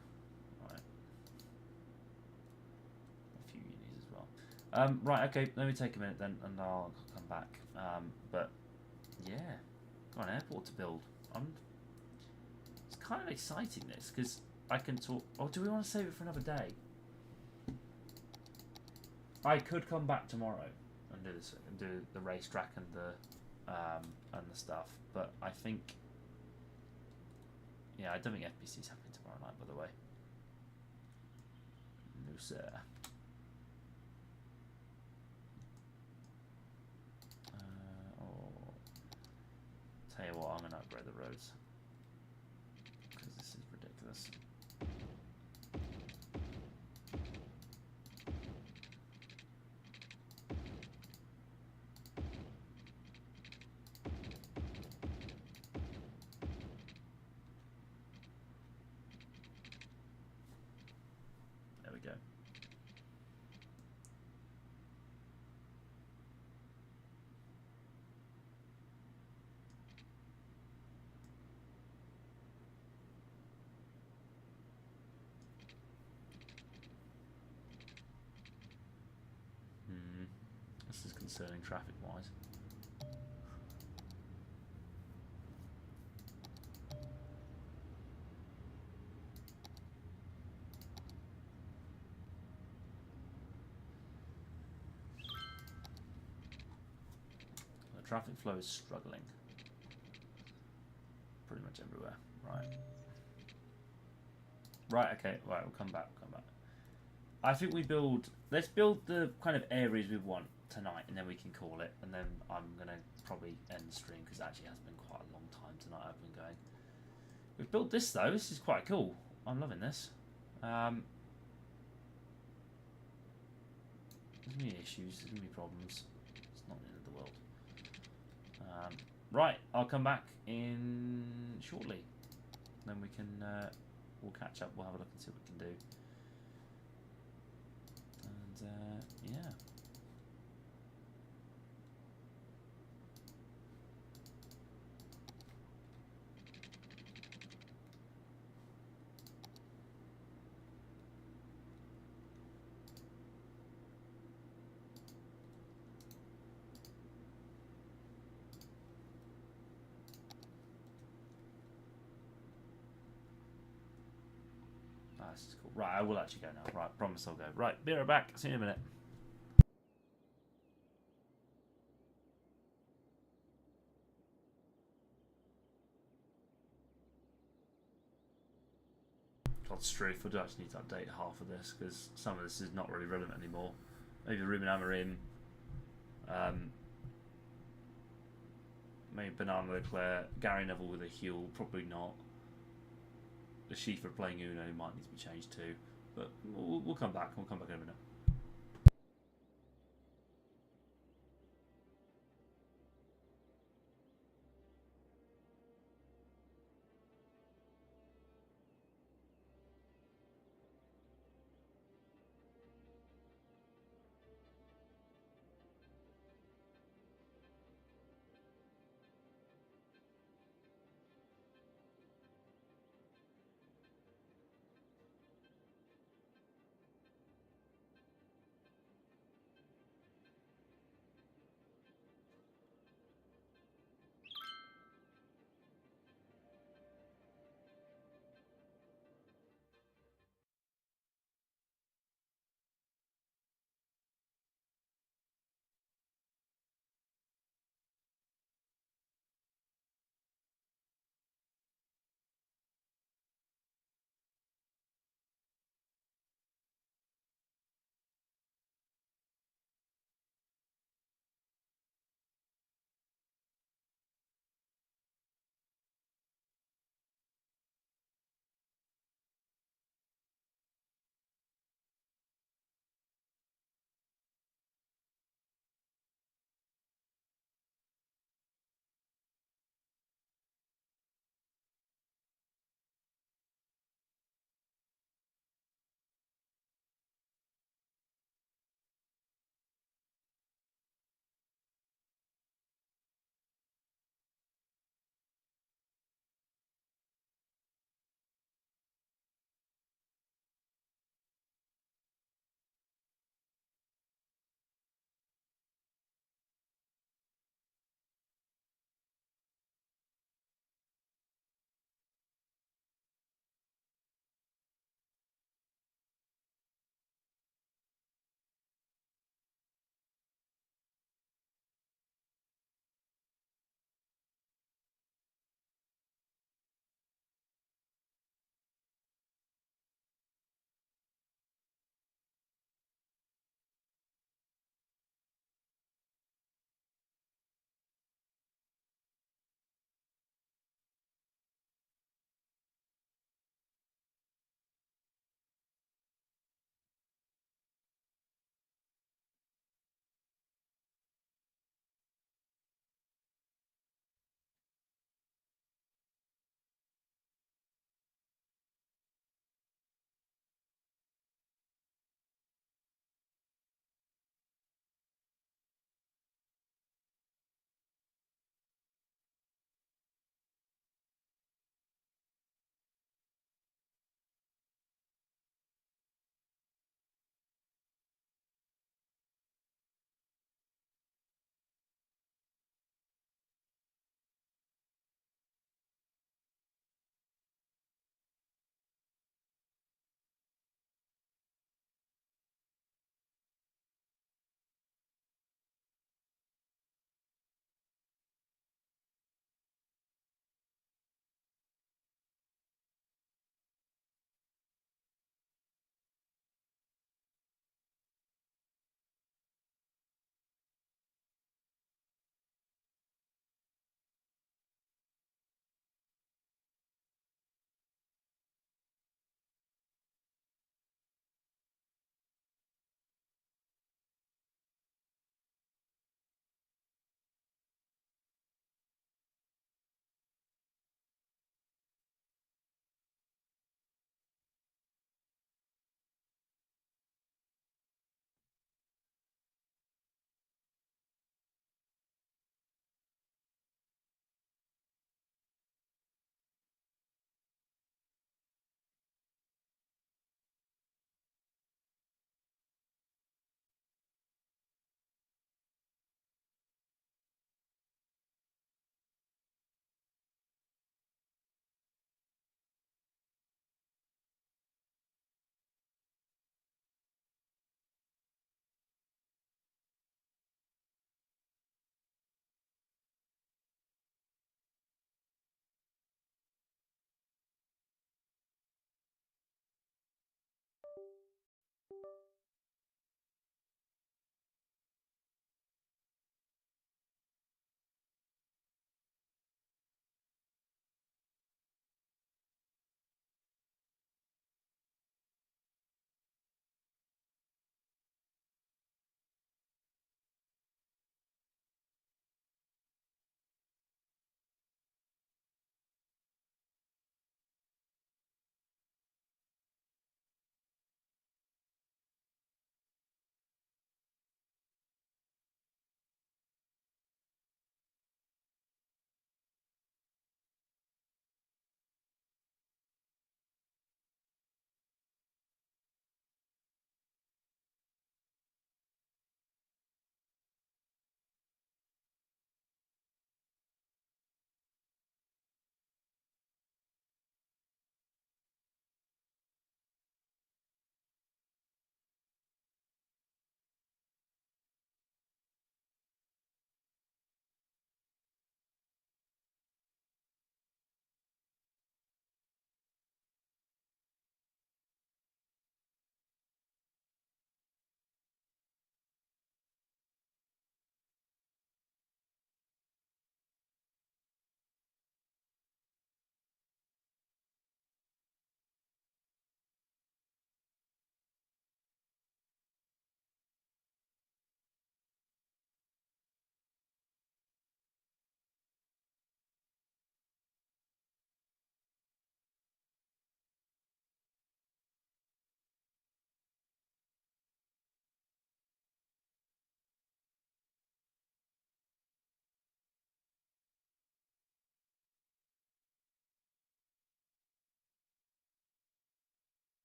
Right. A few unis as well. Right, okay, let me take a minute then and I'll come back. But yeah, got an airport to build. It's kind of exciting this because I can talk. Oh, do we want to save it for another day? I could come back tomorrow and do this, and do the racetrack and the stuff, but I think, yeah, I don't think FBC's happening tomorrow night, by the way. No sir. Tell you what, I'm gonna upgrade the roads because this is ridiculous. Go. This is concerning traffic-wise. Traffic flow is struggling pretty much everywhere. Right, okay, right, we'll come back. I think let's build the kind of areas we want tonight, and then we can call it, and then I'm going to probably end the stream, because it actually has been quite a long time tonight I've been going. We've built this though, this is quite cool. I'm loving this. There's going to be issues, there's going to be problems. It's not the end of the world. Right, I'll come back in shortly. Then we can we'll catch up. We'll have a look and see what we can do. And yeah. this is cool. Right, I will actually go now. Right, promise I'll go. Right, be right back. See you in a minute. God, Struth, I do actually need to update half of this because some of this is not really relevant anymore. Maybe Ruben Amorim. Maybe Banana Leclerc. Gary Neville with a heel, probably not. The Schiefer playing Uno might need to be changed too. But we'll come back. We'll come back in a minute.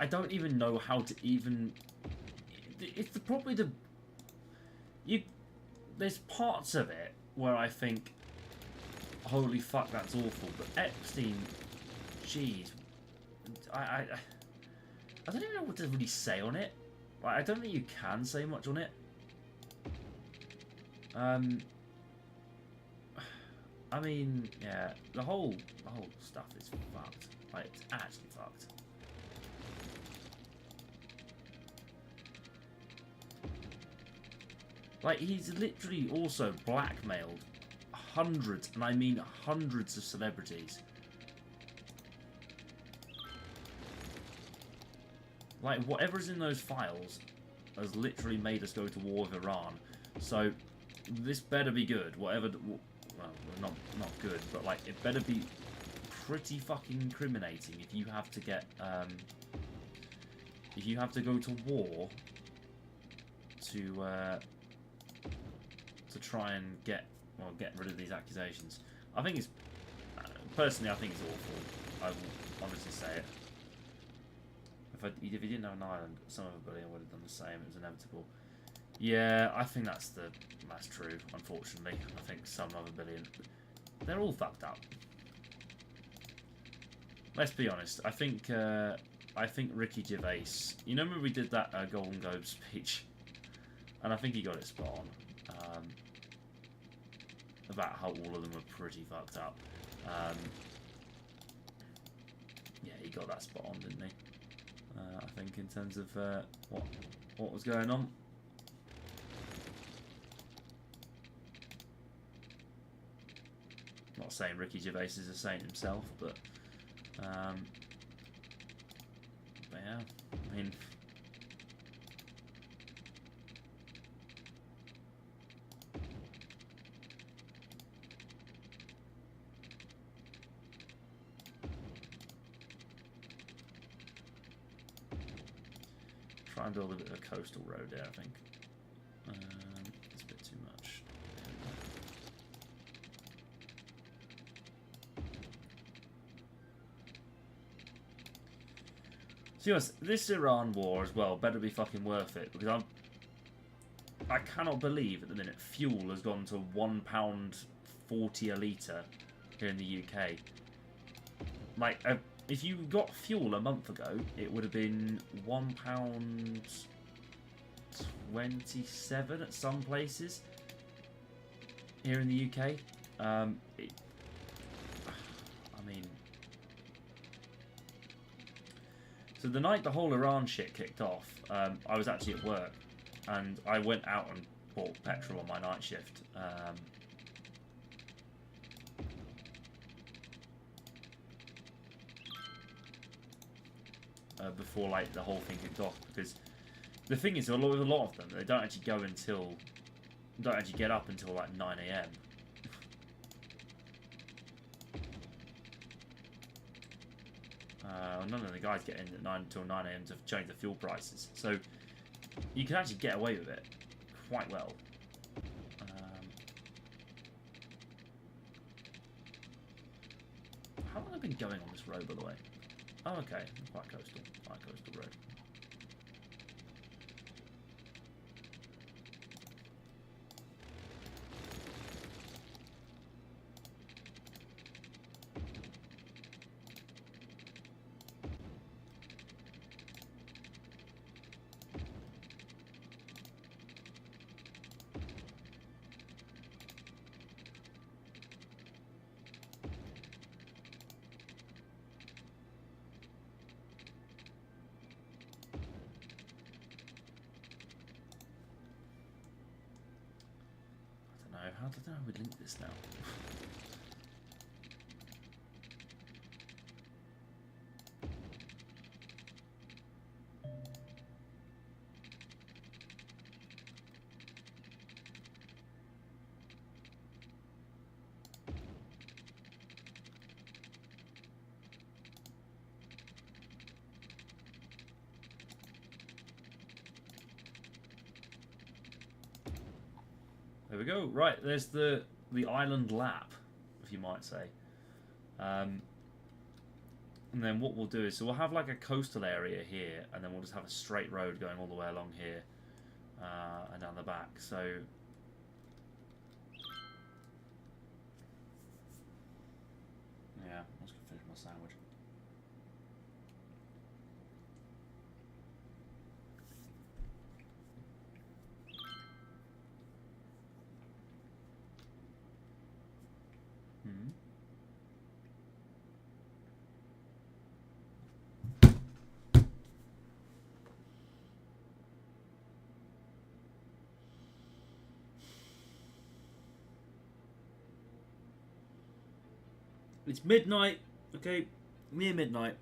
I don't even know how to even. It's probably the. There's parts of it where I think, holy fuck, that's awful. But Epstein, jeez, I don't even know what to really say on it. Like, I don't think you can say much on it. I mean, yeah, the whole stuff is fucked. Like, it's actually fucked. Like, he's literally also blackmailed hundreds, and I mean hundreds of celebrities. Like, whatever's in those files has literally made us go to war with Iran. So, this better be good. Whatever, well, not good, but like, it better be pretty fucking incriminating if you have to get, if you have to go to war to try and get rid of these accusations. I think it's, personally, I think it's awful. I will honestly say it. If he didn't have an island, some of the billion would have done the same. It was inevitable. Yeah, I think that's true. Unfortunately, I think some other billion, they're all fucked up. Let's be honest. I think Ricky Gervais. You know when we did that Golden Globe speech, and I think he got it spot on. About how all of them were pretty fucked up. Yeah, he got that spot on, didn't he? I think in terms of what was going on. Not saying Ricky Gervais is a saint himself, but yeah, I mean. Try and build a bit of a coastal road there, I think. It's a bit too much. So yes, this Iran war as well better be fucking worth it, because I cannot believe at the minute fuel has gone to £1.40 a litre here in the UK. Like, if you got fuel a month ago, it would have been £1.27 at some places here in the UK. I mean, so the night the whole Iran shit kicked off, I was actually at work, and I went out and bought petrol on my night shift. Before like the whole thing kicked off, because the thing is, with a lot of them, they don't actually get up until like 9 AM. None of the guys get in at 9 until 9 AM to change the fuel prices, so you can actually get away with it quite well. How long have I been going on this road, by the way? Oh, okay, quite coastal road. How did I link this now? There we go. Right, there's the island lap, if you might say. And then what we'll do is, so we'll have like a coastal area here, and then we'll just have a straight road going all the way along here and down the back. So yeah, I'm just gonna finish my sandwich. It's midnight, okay, near midnight.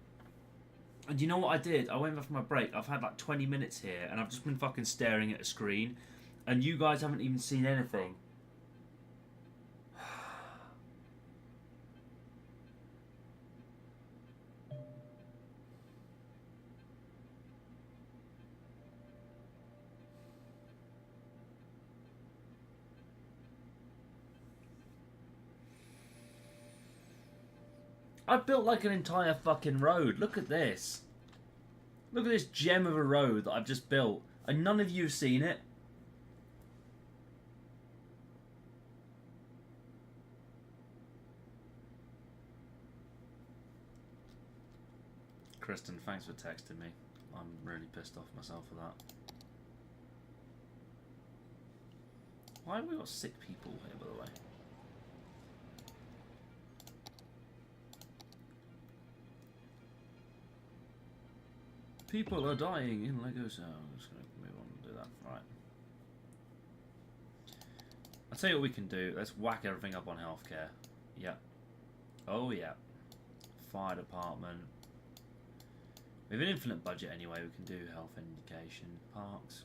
And you know what I did? I went back for my break. I've had like 20 minutes here, and I've just been fucking staring at a screen, and you guys haven't even seen anything. I built like an entire fucking road. Look at this. Look at this gem of a road that I've just built, and none of you have seen it. Kristen, thanks for texting me. I'm really pissed off myself for that. Why have we got sick people here, by the way? People are dying in Lego, so I'm just going to move on and do that. Right. I'll tell you what we can do. Let's whack everything up on healthcare. Yep. Oh, yeah. Fire department. We have an infinite budget anyway. We can do health indication. Parks.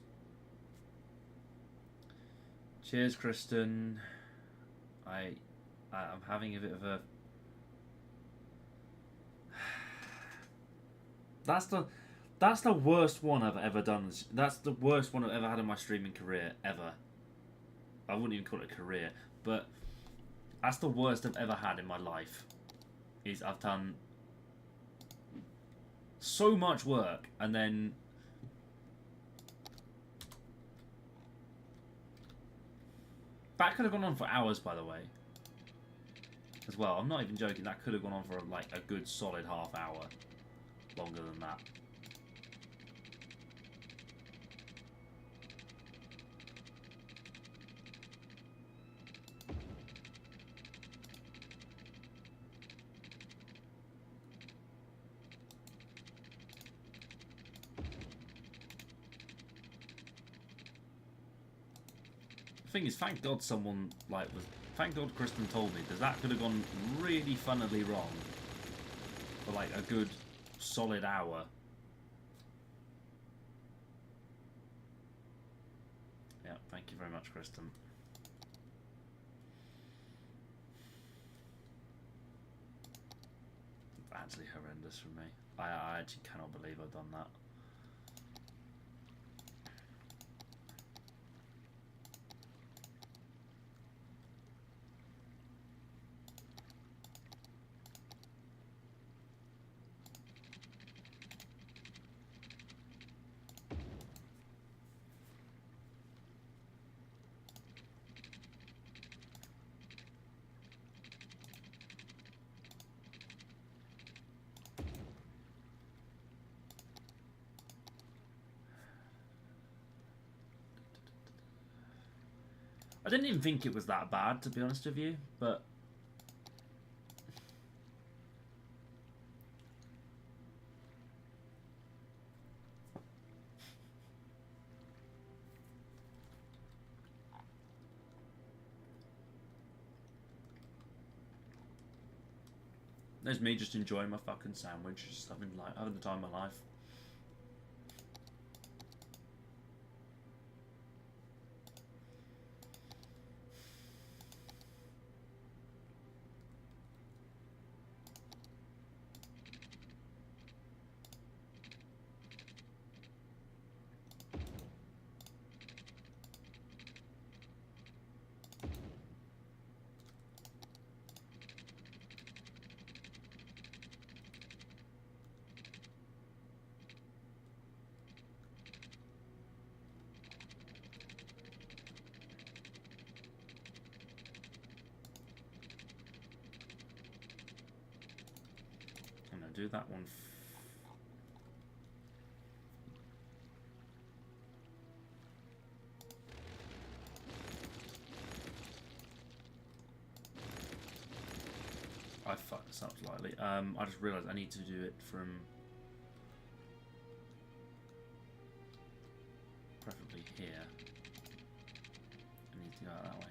Cheers, Kristen. I'm having a bit of a... That's the worst one I've ever done. That's the worst one I've ever had in my streaming career, ever. I wouldn't even call it a career, but that's the worst I've ever had in my life. Is I've done so much work, and then that could have gone on for hours, by the way. As well, I'm not even joking. That could have gone on for like a good solid half hour, longer than that. The thing is, thank God someone thank God Kristen told me, because that could have gone really funnily wrong for like a good solid hour. Yeah, thank you very much, Kristen. It's actually horrendous for me. I actually cannot believe I've done that. I didn't even think it was that bad, to be honest with you, but there's me just enjoying my fucking sandwich, just having the time of my life. do that one. I fucked this up slightly. I just realised I need to do it from preferably here. I need to go out that way.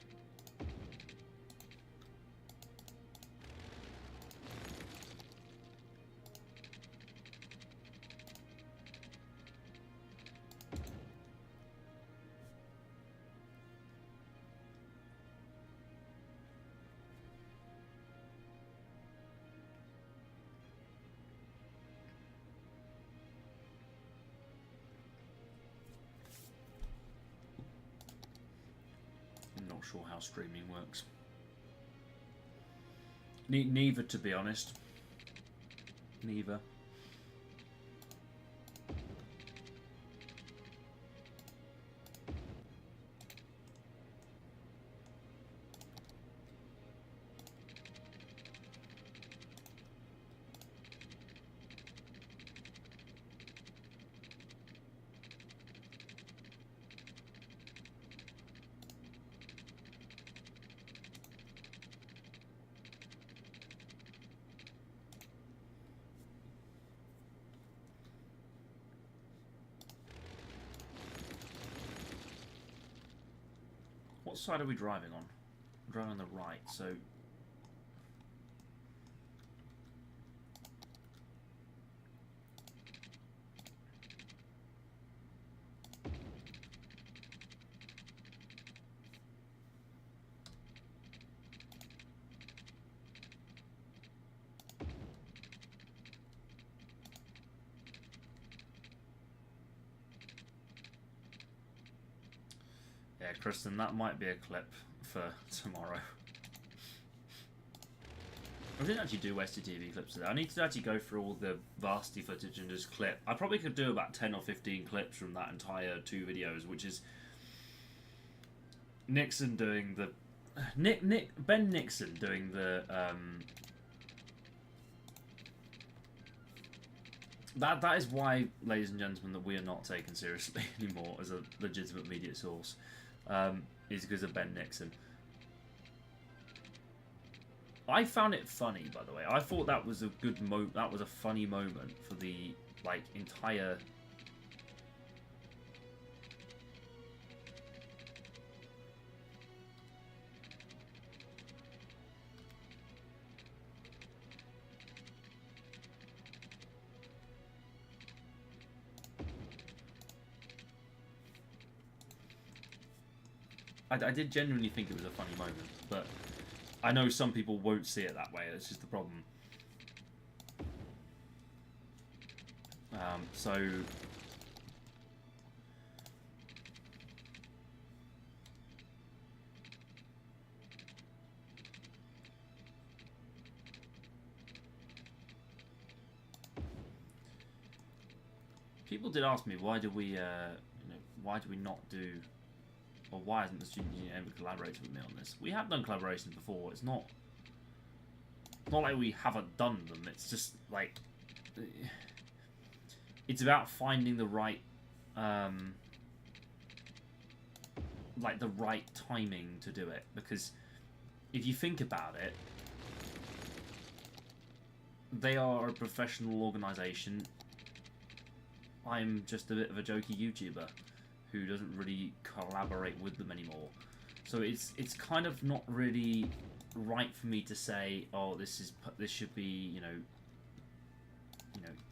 Not sure how streaming works. Neither, to be honest. Neither. What side are we driving on? I'm driving on the right, so... Yeah, Kristen, that might be a clip for tomorrow. I didn't actually do Westie TV clips today. I need to actually go through all the Vasti footage and just clip. I probably could do about 10 or 15 clips from that entire 2 videos, which is Nixon doing the... Ben Nixon doing the... That is why, ladies and gentlemen, that we are not taken seriously anymore as a legitimate media source. Is because of Ben Nixon. I found it funny, by the way. I thought that was a good that was a funny moment for the like entire. I did genuinely think it was a funny moment, but I know some people won't see it that way. That's just the problem. So people did ask me why do we, why do we not do. Or why hasn't the student union ever collaborated with me on this? We have done collaborations before. It's not like we haven't done them. It's just like it's about finding the right like the right timing to do it. Because if you think about it, they are a professional organisation. I'm just a bit of a jokey YouTuber who doesn't really collaborate with them anymore. So it's kind of not really right for me to say, oh, this should be, you know,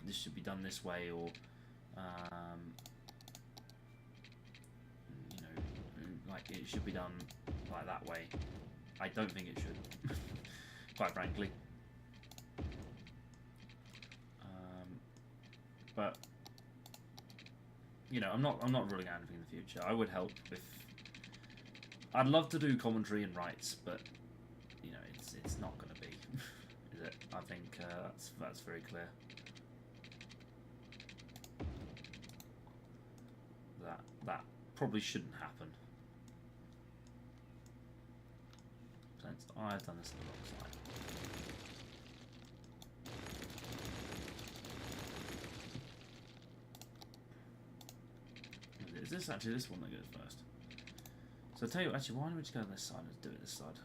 this should be done this way, or you know, like it should be done like that way. I don't think it should, quite frankly. But you know, I'm not ruling out anything in the future. I would help if I'd love to do commentary and rights, but you know, it's not going to be, is it? I think that's very clear. That probably shouldn't happen. Since I've done this on the wrong side. Is this actually this one that goes first? So I'll tell you what, actually, why don't we just go on this side? Let's do it this side.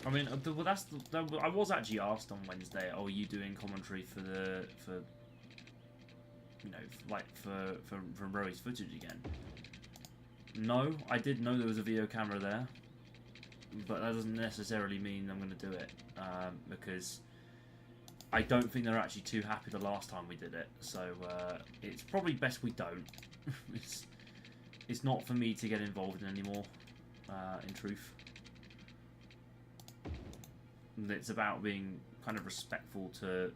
I mean, well, I was actually asked on Wednesday, "Oh, are you doing commentary for you know, like for Rory's footage again?" No, I did know there was a video camera there, but that doesn't necessarily mean I'm going to do it because I don't think they're actually too happy the last time we did it. So it's probably best we don't. It's not for me to get involved in anymore. In truth. It's about being kind of respectful to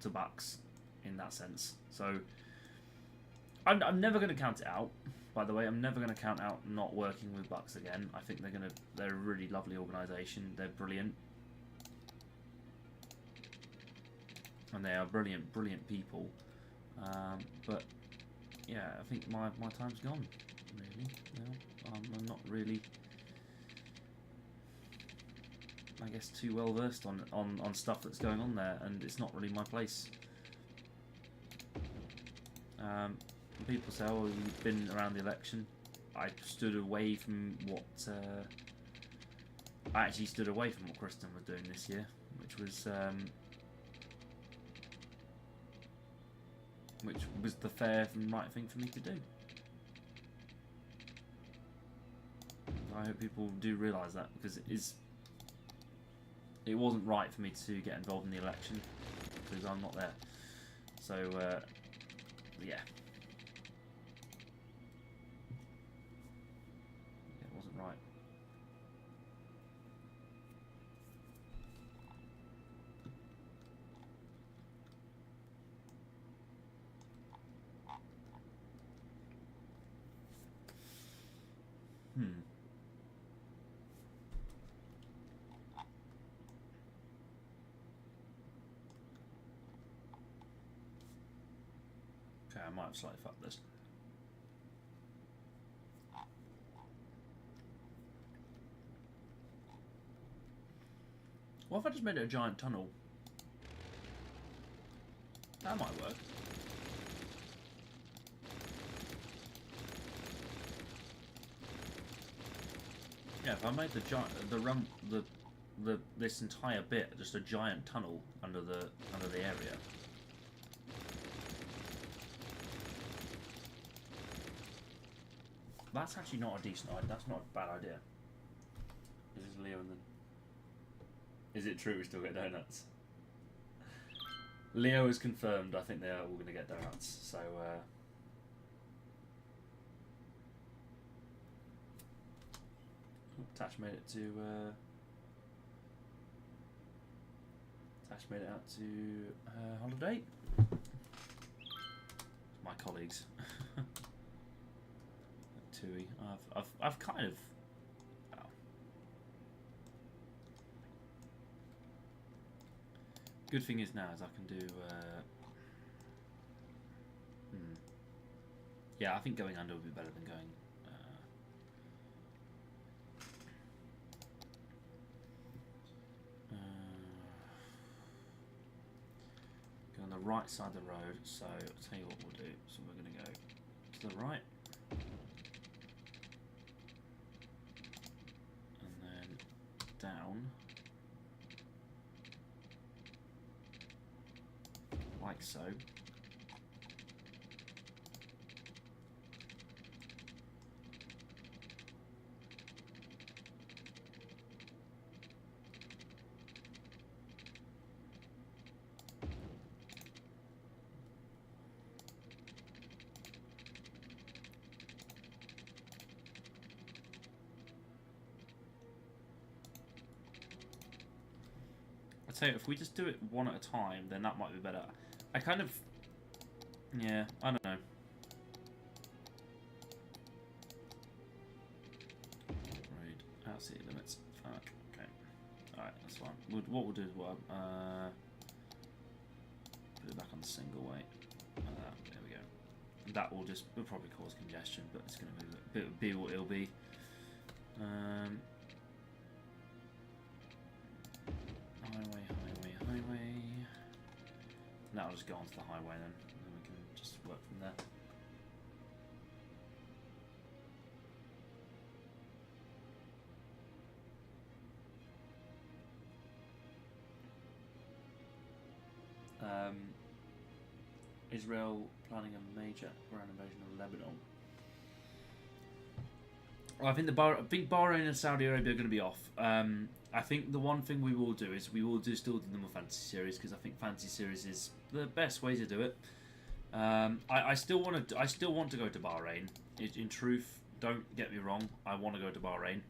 Bucks in that sense. So I'm never going to count it out. By the way, I'm never going to count out not working with Bucks again. I think they're a really lovely organisation. They're brilliant, and they are brilliant people. But yeah, I think my time's gone. Really, I'm not really, I guess, too well versed on stuff that's going on there, and it's not really my place. People say, "Oh, you've been around the election." I stood away from what I actually stood away from what Kristen was doing this year, which was the fair and right thing for me to do. I hope people do realise that, because it wasn't right for me to get involved in the election because I'm not there. So yeah. It wasn't right. Okay, I might have slightly fucked this. What if I just made it a giant tunnel? That might work. Yeah, if I made this entire bit just a giant tunnel under the area. That's actually not a decent idea. That's not a bad idea. Is this Leo and then? Is it true we still get donuts? Leo is confirmed. I think they are all going to get donuts. So Tash made it to Tash made it out to holiday. My colleagues. Tui. I've kind of. Well, good thing is now is I can do. Yeah, I think going under would be better than going. Go on the right side of the road. So I'll tell you what we'll do. So we're going to go to the right. Down like so, I tell you, if we just do it one at a time, then that might be better. I kind of, yeah, I don't know. Raid out city limits. Fuck. Okay. All right, that's fine. What we'll do is put it back on the single weight. There we go. That will probably cause congestion, but it's going to be what it'll be. Highway. Now I'll just go onto the highway then, and then we can just work from there. Israel planning a major ground invasion of Lebanon. Well, I think Bahrain and Saudi Arabia are going to be off. I think the one thing we will do is we will still do them with Fantasy Series, because I think Fantasy Series is the best way to do it. I still want to go to Bahrain. In truth, don't get me wrong, I want to go to Bahrain.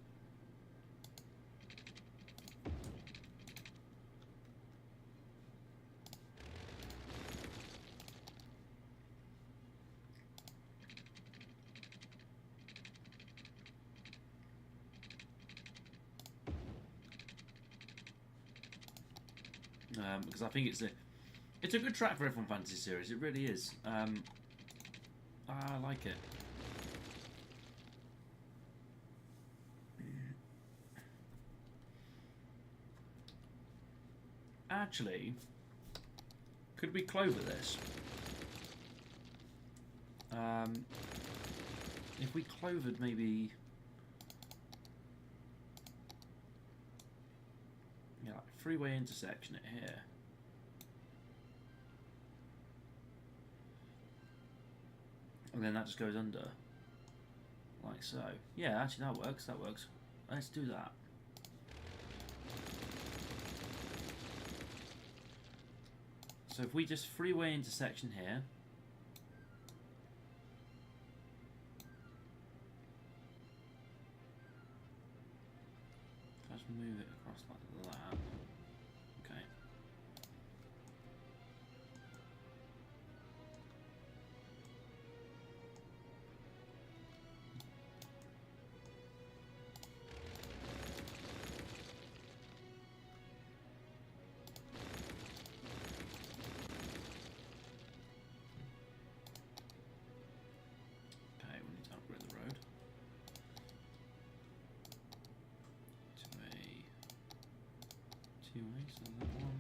Because I think it's a good track for F1 Fantasy Series. It really is. I like it. Actually, could we clover this? If we clovered maybe... yeah, like freeway intersection it here. And then that just goes under. Like so. Yeah, actually that works, Let's do that. So if we just freeway intersection here. Let's move it across like that. Okay. Okay, we need to upgrade the road to a two-way, so that one.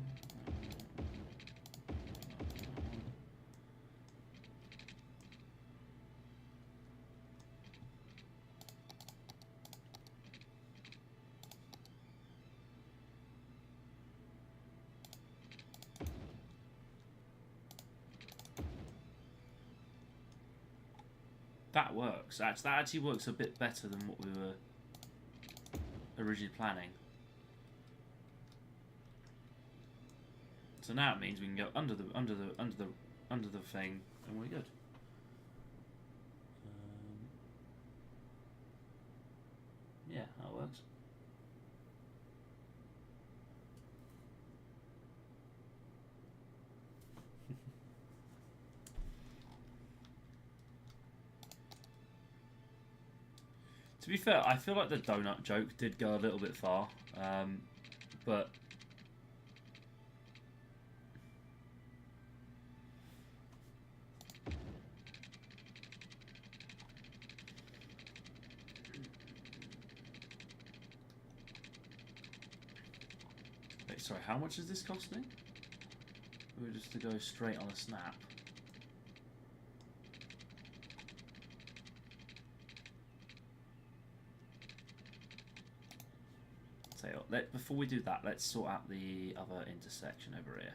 That works. That actually works a bit better than what we were originally planning. So now it means we can go under the thing, and we're good. Yeah, that works. To be fair, I feel like the donut joke did go a little bit far, but wait, sorry, how much is this costing? We're just to go straight on a snap. Before we do that, let's sort out the other intersection over here.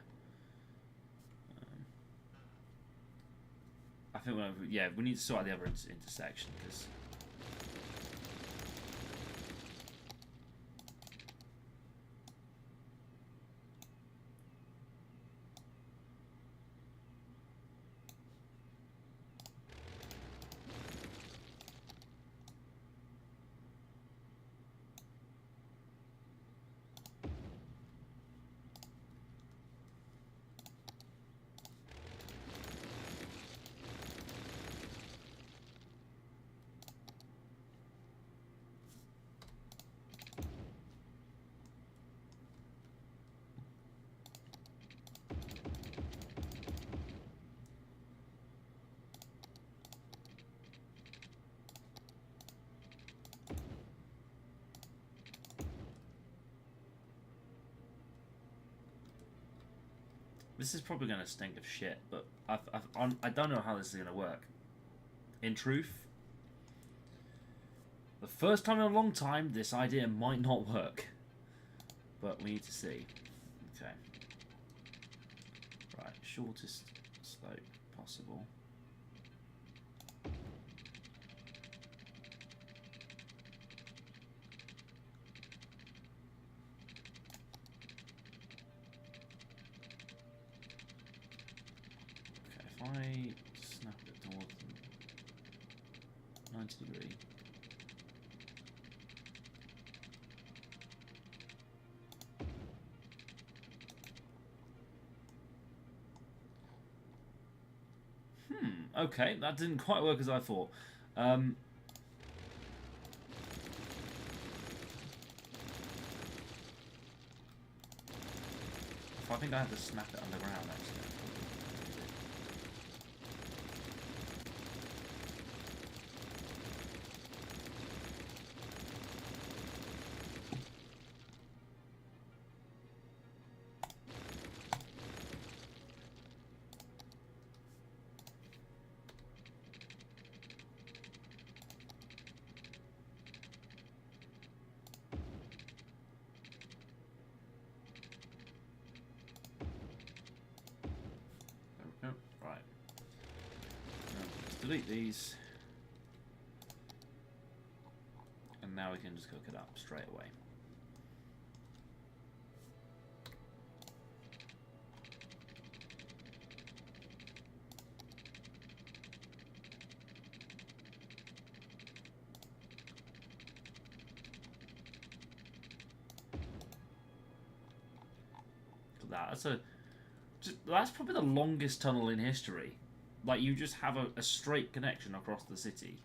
I think we need to sort out the other intersection because. This is probably going to stink of shit, but I don't know how this is going to work. In truth, the first time in a long time, this idea might not work. But we need to see. Okay. Right, shortest slope possible. If I snap it towards them, 90 degree. Okay, that didn't quite work as I thought. If I think I have to snap it underground actually. Right. Let's delete these. And now we can just cook it up straight away. Look at that. That's probably the longest tunnel in history. Like, you just have a straight connection across the city.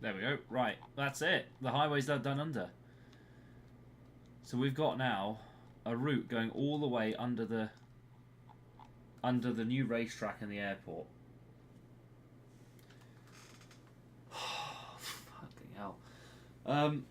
There we go. Right, that's it. The highway's done under. So we've got now a route going all the way under the new racetrack in the airport. Fucking hell. I'm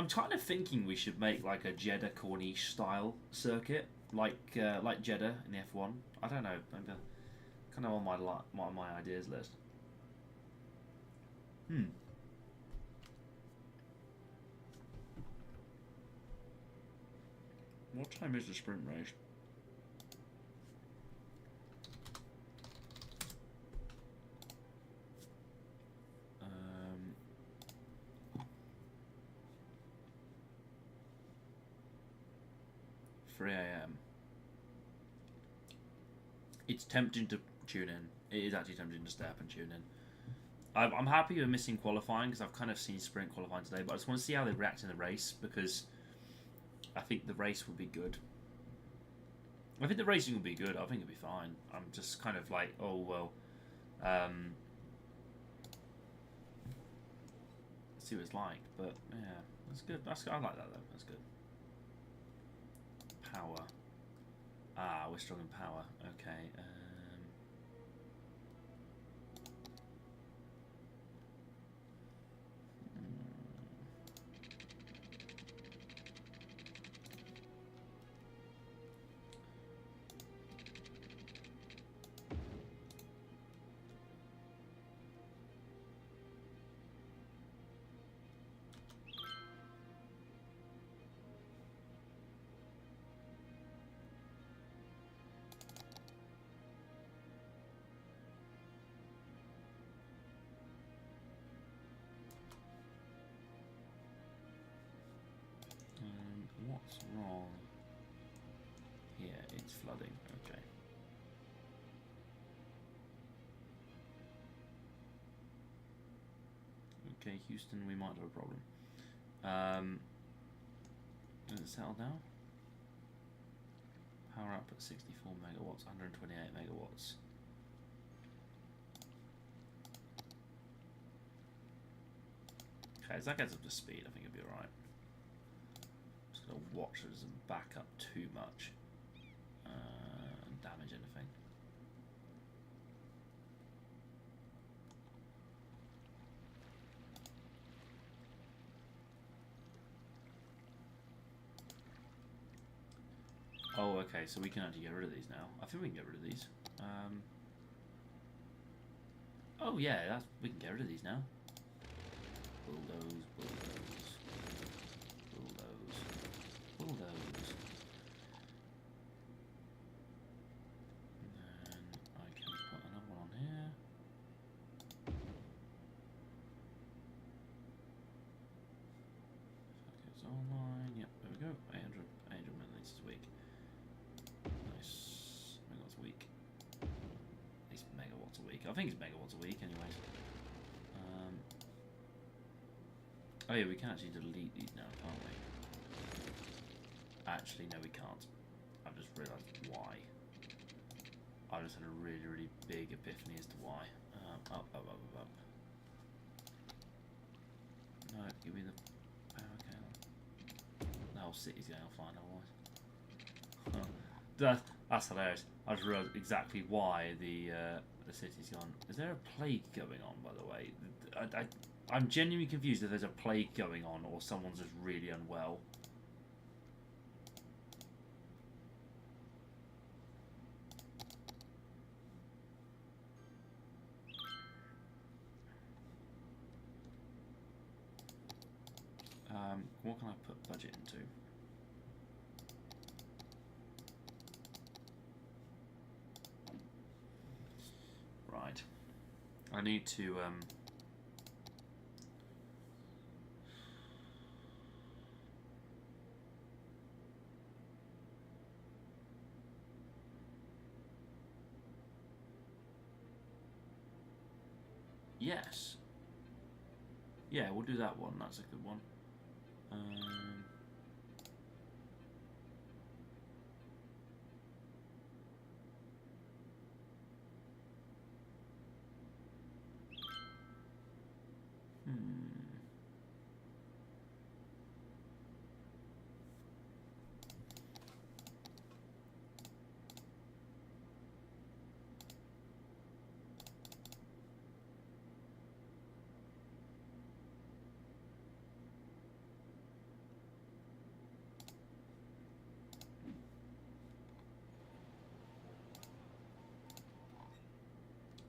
kind of thinking we should make like a Jeddah Corniche style circuit, like Jeddah in the F1. I don't know, maybe kind of on my ideas list. What time is the sprint race? AM. It's tempting to tune in. It is actually tempting to stay up and tune in. I'm happy with missing qualifying because I've kind of seen sprint qualifying today, but I just want to see how they react in the race because I think the race will be good. I think the racing will be good. I think it'll be fine. I'm just kind of like, oh well. Let's see what it's like, but yeah, that's good. I like that though. That's good. Power. Ah, we're strong in power. Okay. Okay, Houston, we might have a problem. Does it settle now? Power output 64 megawatts, 128 megawatts. Okay, as that gets up to speed, I think it'll be alright. Just gonna watch it doesn't back up too much and damage anything. Oh, okay, so we can actually get rid of these now. I think we can get rid of these. Oh yeah, we can get rid of these now. Bulldoze, bulldoze, bulldoze, bulldoze. And then I can put another one on here. Focus online. Yep, there we go. 800 milliliters a week. Nice. Megawatts a week. At least megawatts a week. I think it's megawatts a week, anyways. Oh yeah, we can actually delete these now, can't we? Actually, no, we can't. I've just realised why. I just had a really, really big epiphany as to why. Up, up, up, up, up. No, give me the power cable. The whole city's going offline otherwise. That's hilarious. I just realised exactly why the city's gone. Is there a plague going on, by the way? I'm genuinely confused if there's a plague going on or someone's just really unwell. What can I put budget into? Right. I need to yes. Yeah, we'll do that one. That's a good one.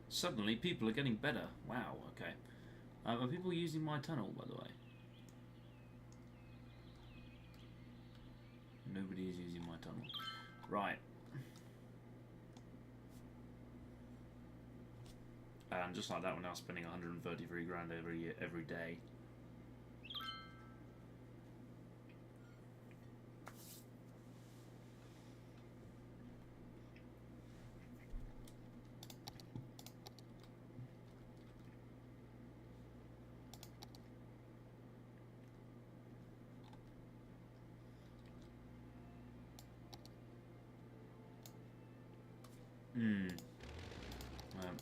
Suddenly, people are getting better. Wow, okay. Are people using my tunnel, by the way? Nobody is using my tunnel. Right. And just like that, we're now spending 133 grand every day.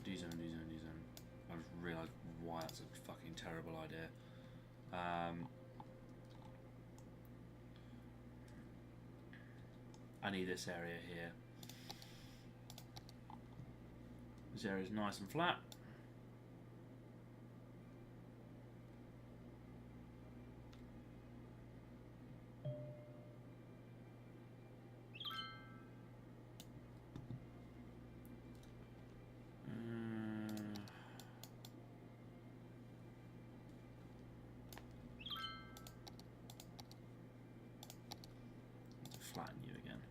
D-zone. I just realised why that's a fucking terrible idea. I need this area here. This area is nice and flat. Flatten you again.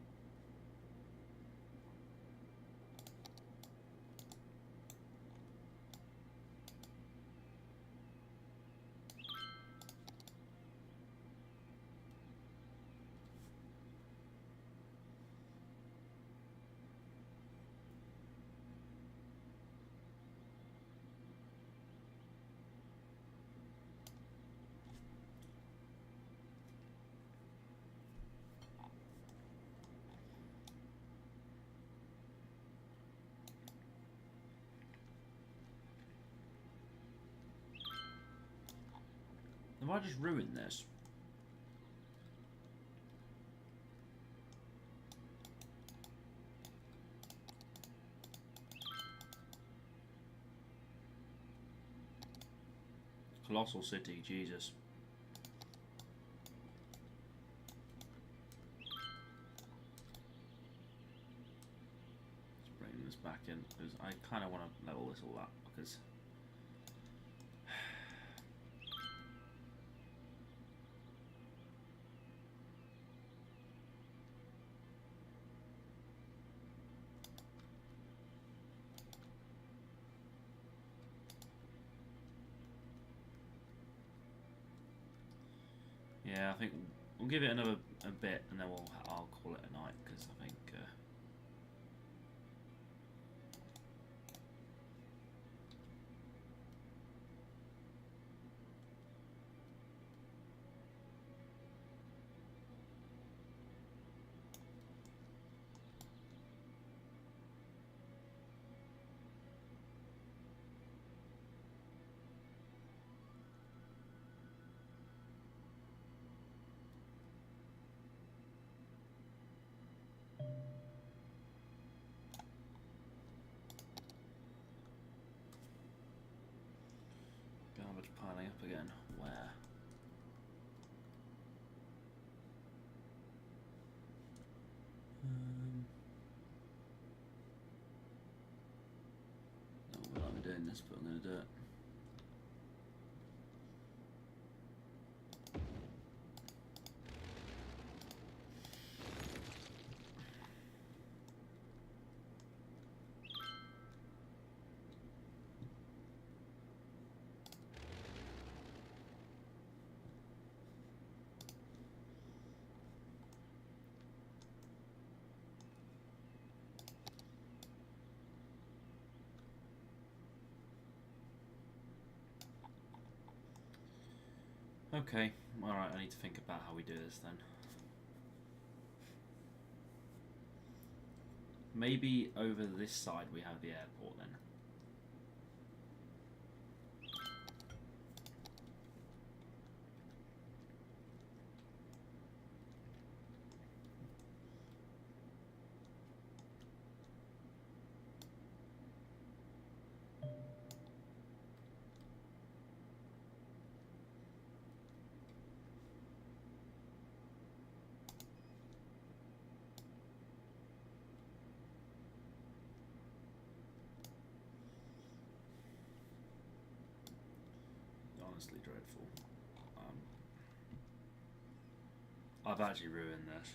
Have I just ruined this? Colossal city, Jesus. Let's bring this back in, because I kind of want to level this all up, because... Yeah, I think we'll give it another a bit, and then I'll call it a night, because I think garbage piling up again. Where? Not what I'm doing this, but I'm going to do it. Okay, alright, I need to think about how we do this then. Maybe over this side we have the airport then. Honestly dreadful. I've actually ruined this.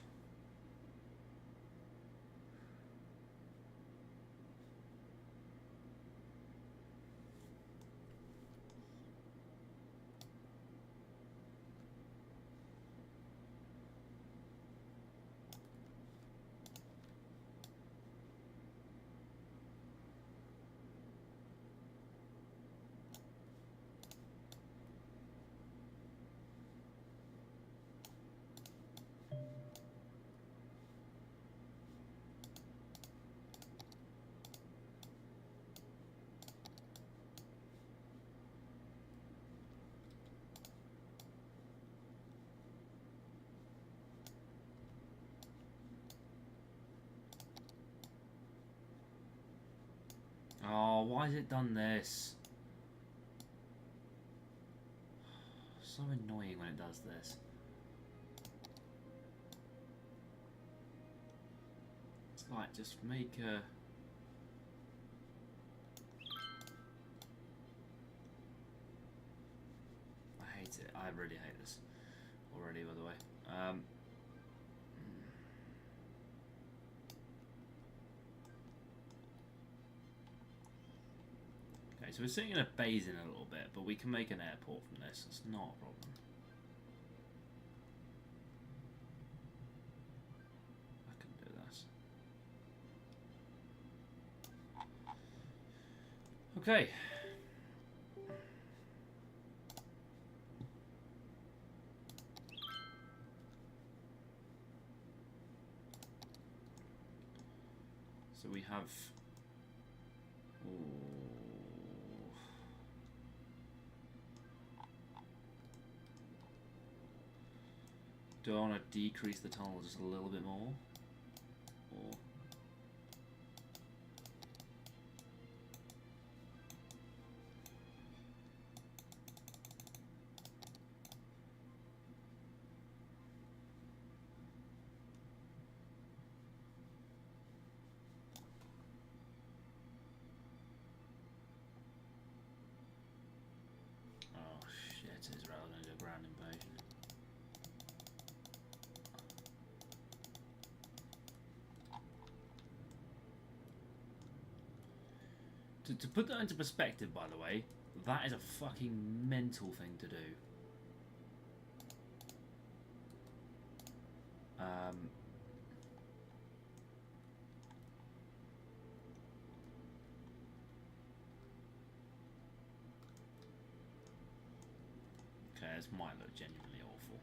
Oh, why has it done this? So annoying when it does this. It's like, just make a... I hate it. I really hate this already, by the way. Okay, so we're sitting in a basin a little bit, but we can make an airport from this. It's not a problem. I can do this. Okay. So we have... Ooh. 1, Do I want to decrease the tunnel just a little bit more? Or... Oh shit, Israel are going to go ground invasion. To put that into perspective, by the way, that is a fucking mental thing to do. Okay, this might look genuinely awful.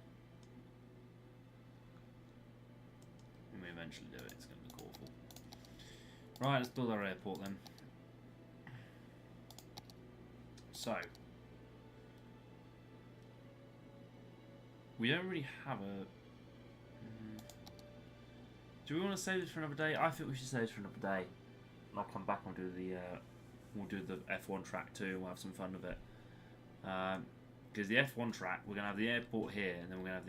When we eventually do it, it's going to look awful. Right, let's build our airport then. So, we don't really have a... do we want to save this for another day? I think we should save this for another day. And I'll come back and we'll do the F1 track too, and we'll have some fun with it. Because the F1 track, we're going to have the airport here, and then we're going to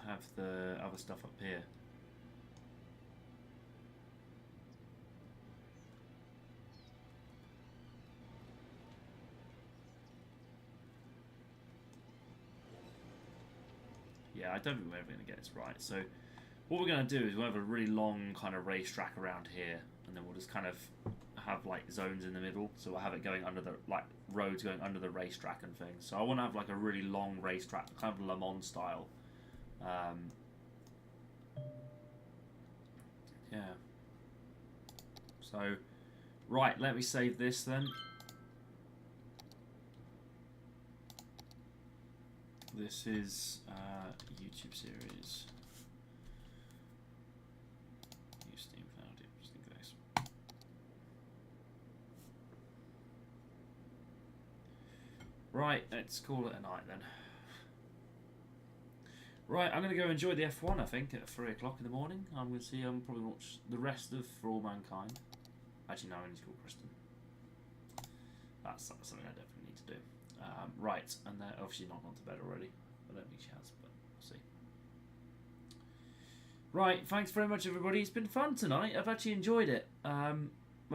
have the other stuff up here. Yeah, I don't think we're ever going to get this right. So what we're going to do is we'll have a really long kind of racetrack around here, and then we'll just kind of have like zones in the middle. So we'll have it going under the, like, roads going under the racetrack and things. So I want to have like a really long racetrack, kind of Le Mans style. Yeah. So, right, let me save this then. This is YouTube series. Use Steam Cloud just in case. Right, let's call it a night then. Right, I'm going to go enjoy the F1, I think, at 3 o'clock in the morning. I'm going to see, probably watch the rest of For All Mankind. Actually, no, I need to call Kristen. That's something I definitely need to do. Right, and they're obviously not gone to bed already. I don't think she has, but we'll see. Right, thanks very much, everybody. It's been fun tonight. I've actually enjoyed it. I've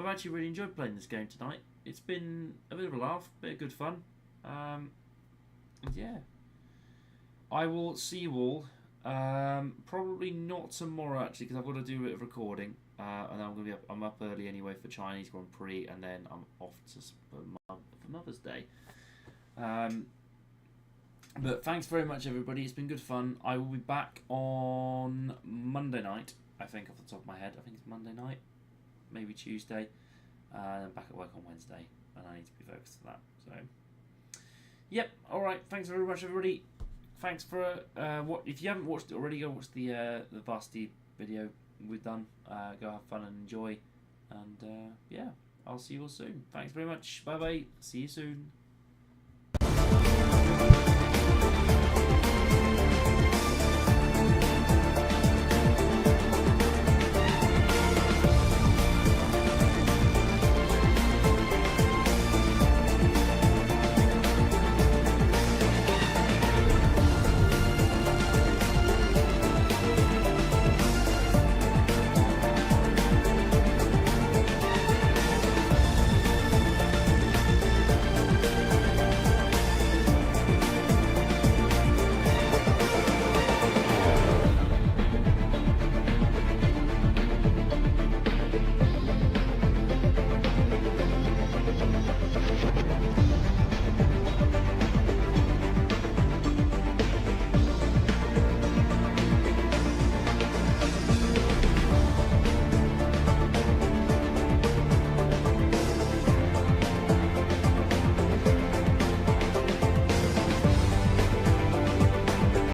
actually really enjoyed playing this game tonight. It's been a bit of a laugh, a bit of good fun. And yeah. I will see you all. Probably not tomorrow, actually, because I've got to do a bit of recording. And I'm going to be up. I'm up early anyway for Chinese Grand Prix, and then I'm off for Mother's Day. But thanks very much, everybody. It's been good fun. I will be back on Monday night, I think, off the top of my head. I think it's Monday night, maybe Tuesday. And back at work on Wednesday, and I need to be focused on that. So, yep. All right. Thanks very much, everybody. Thanks for what. If you haven't watched it already, go watch the Westie video we've done. Go have fun and enjoy. And yeah, I'll see you all soon. Thanks very much. Bye bye. See you soon.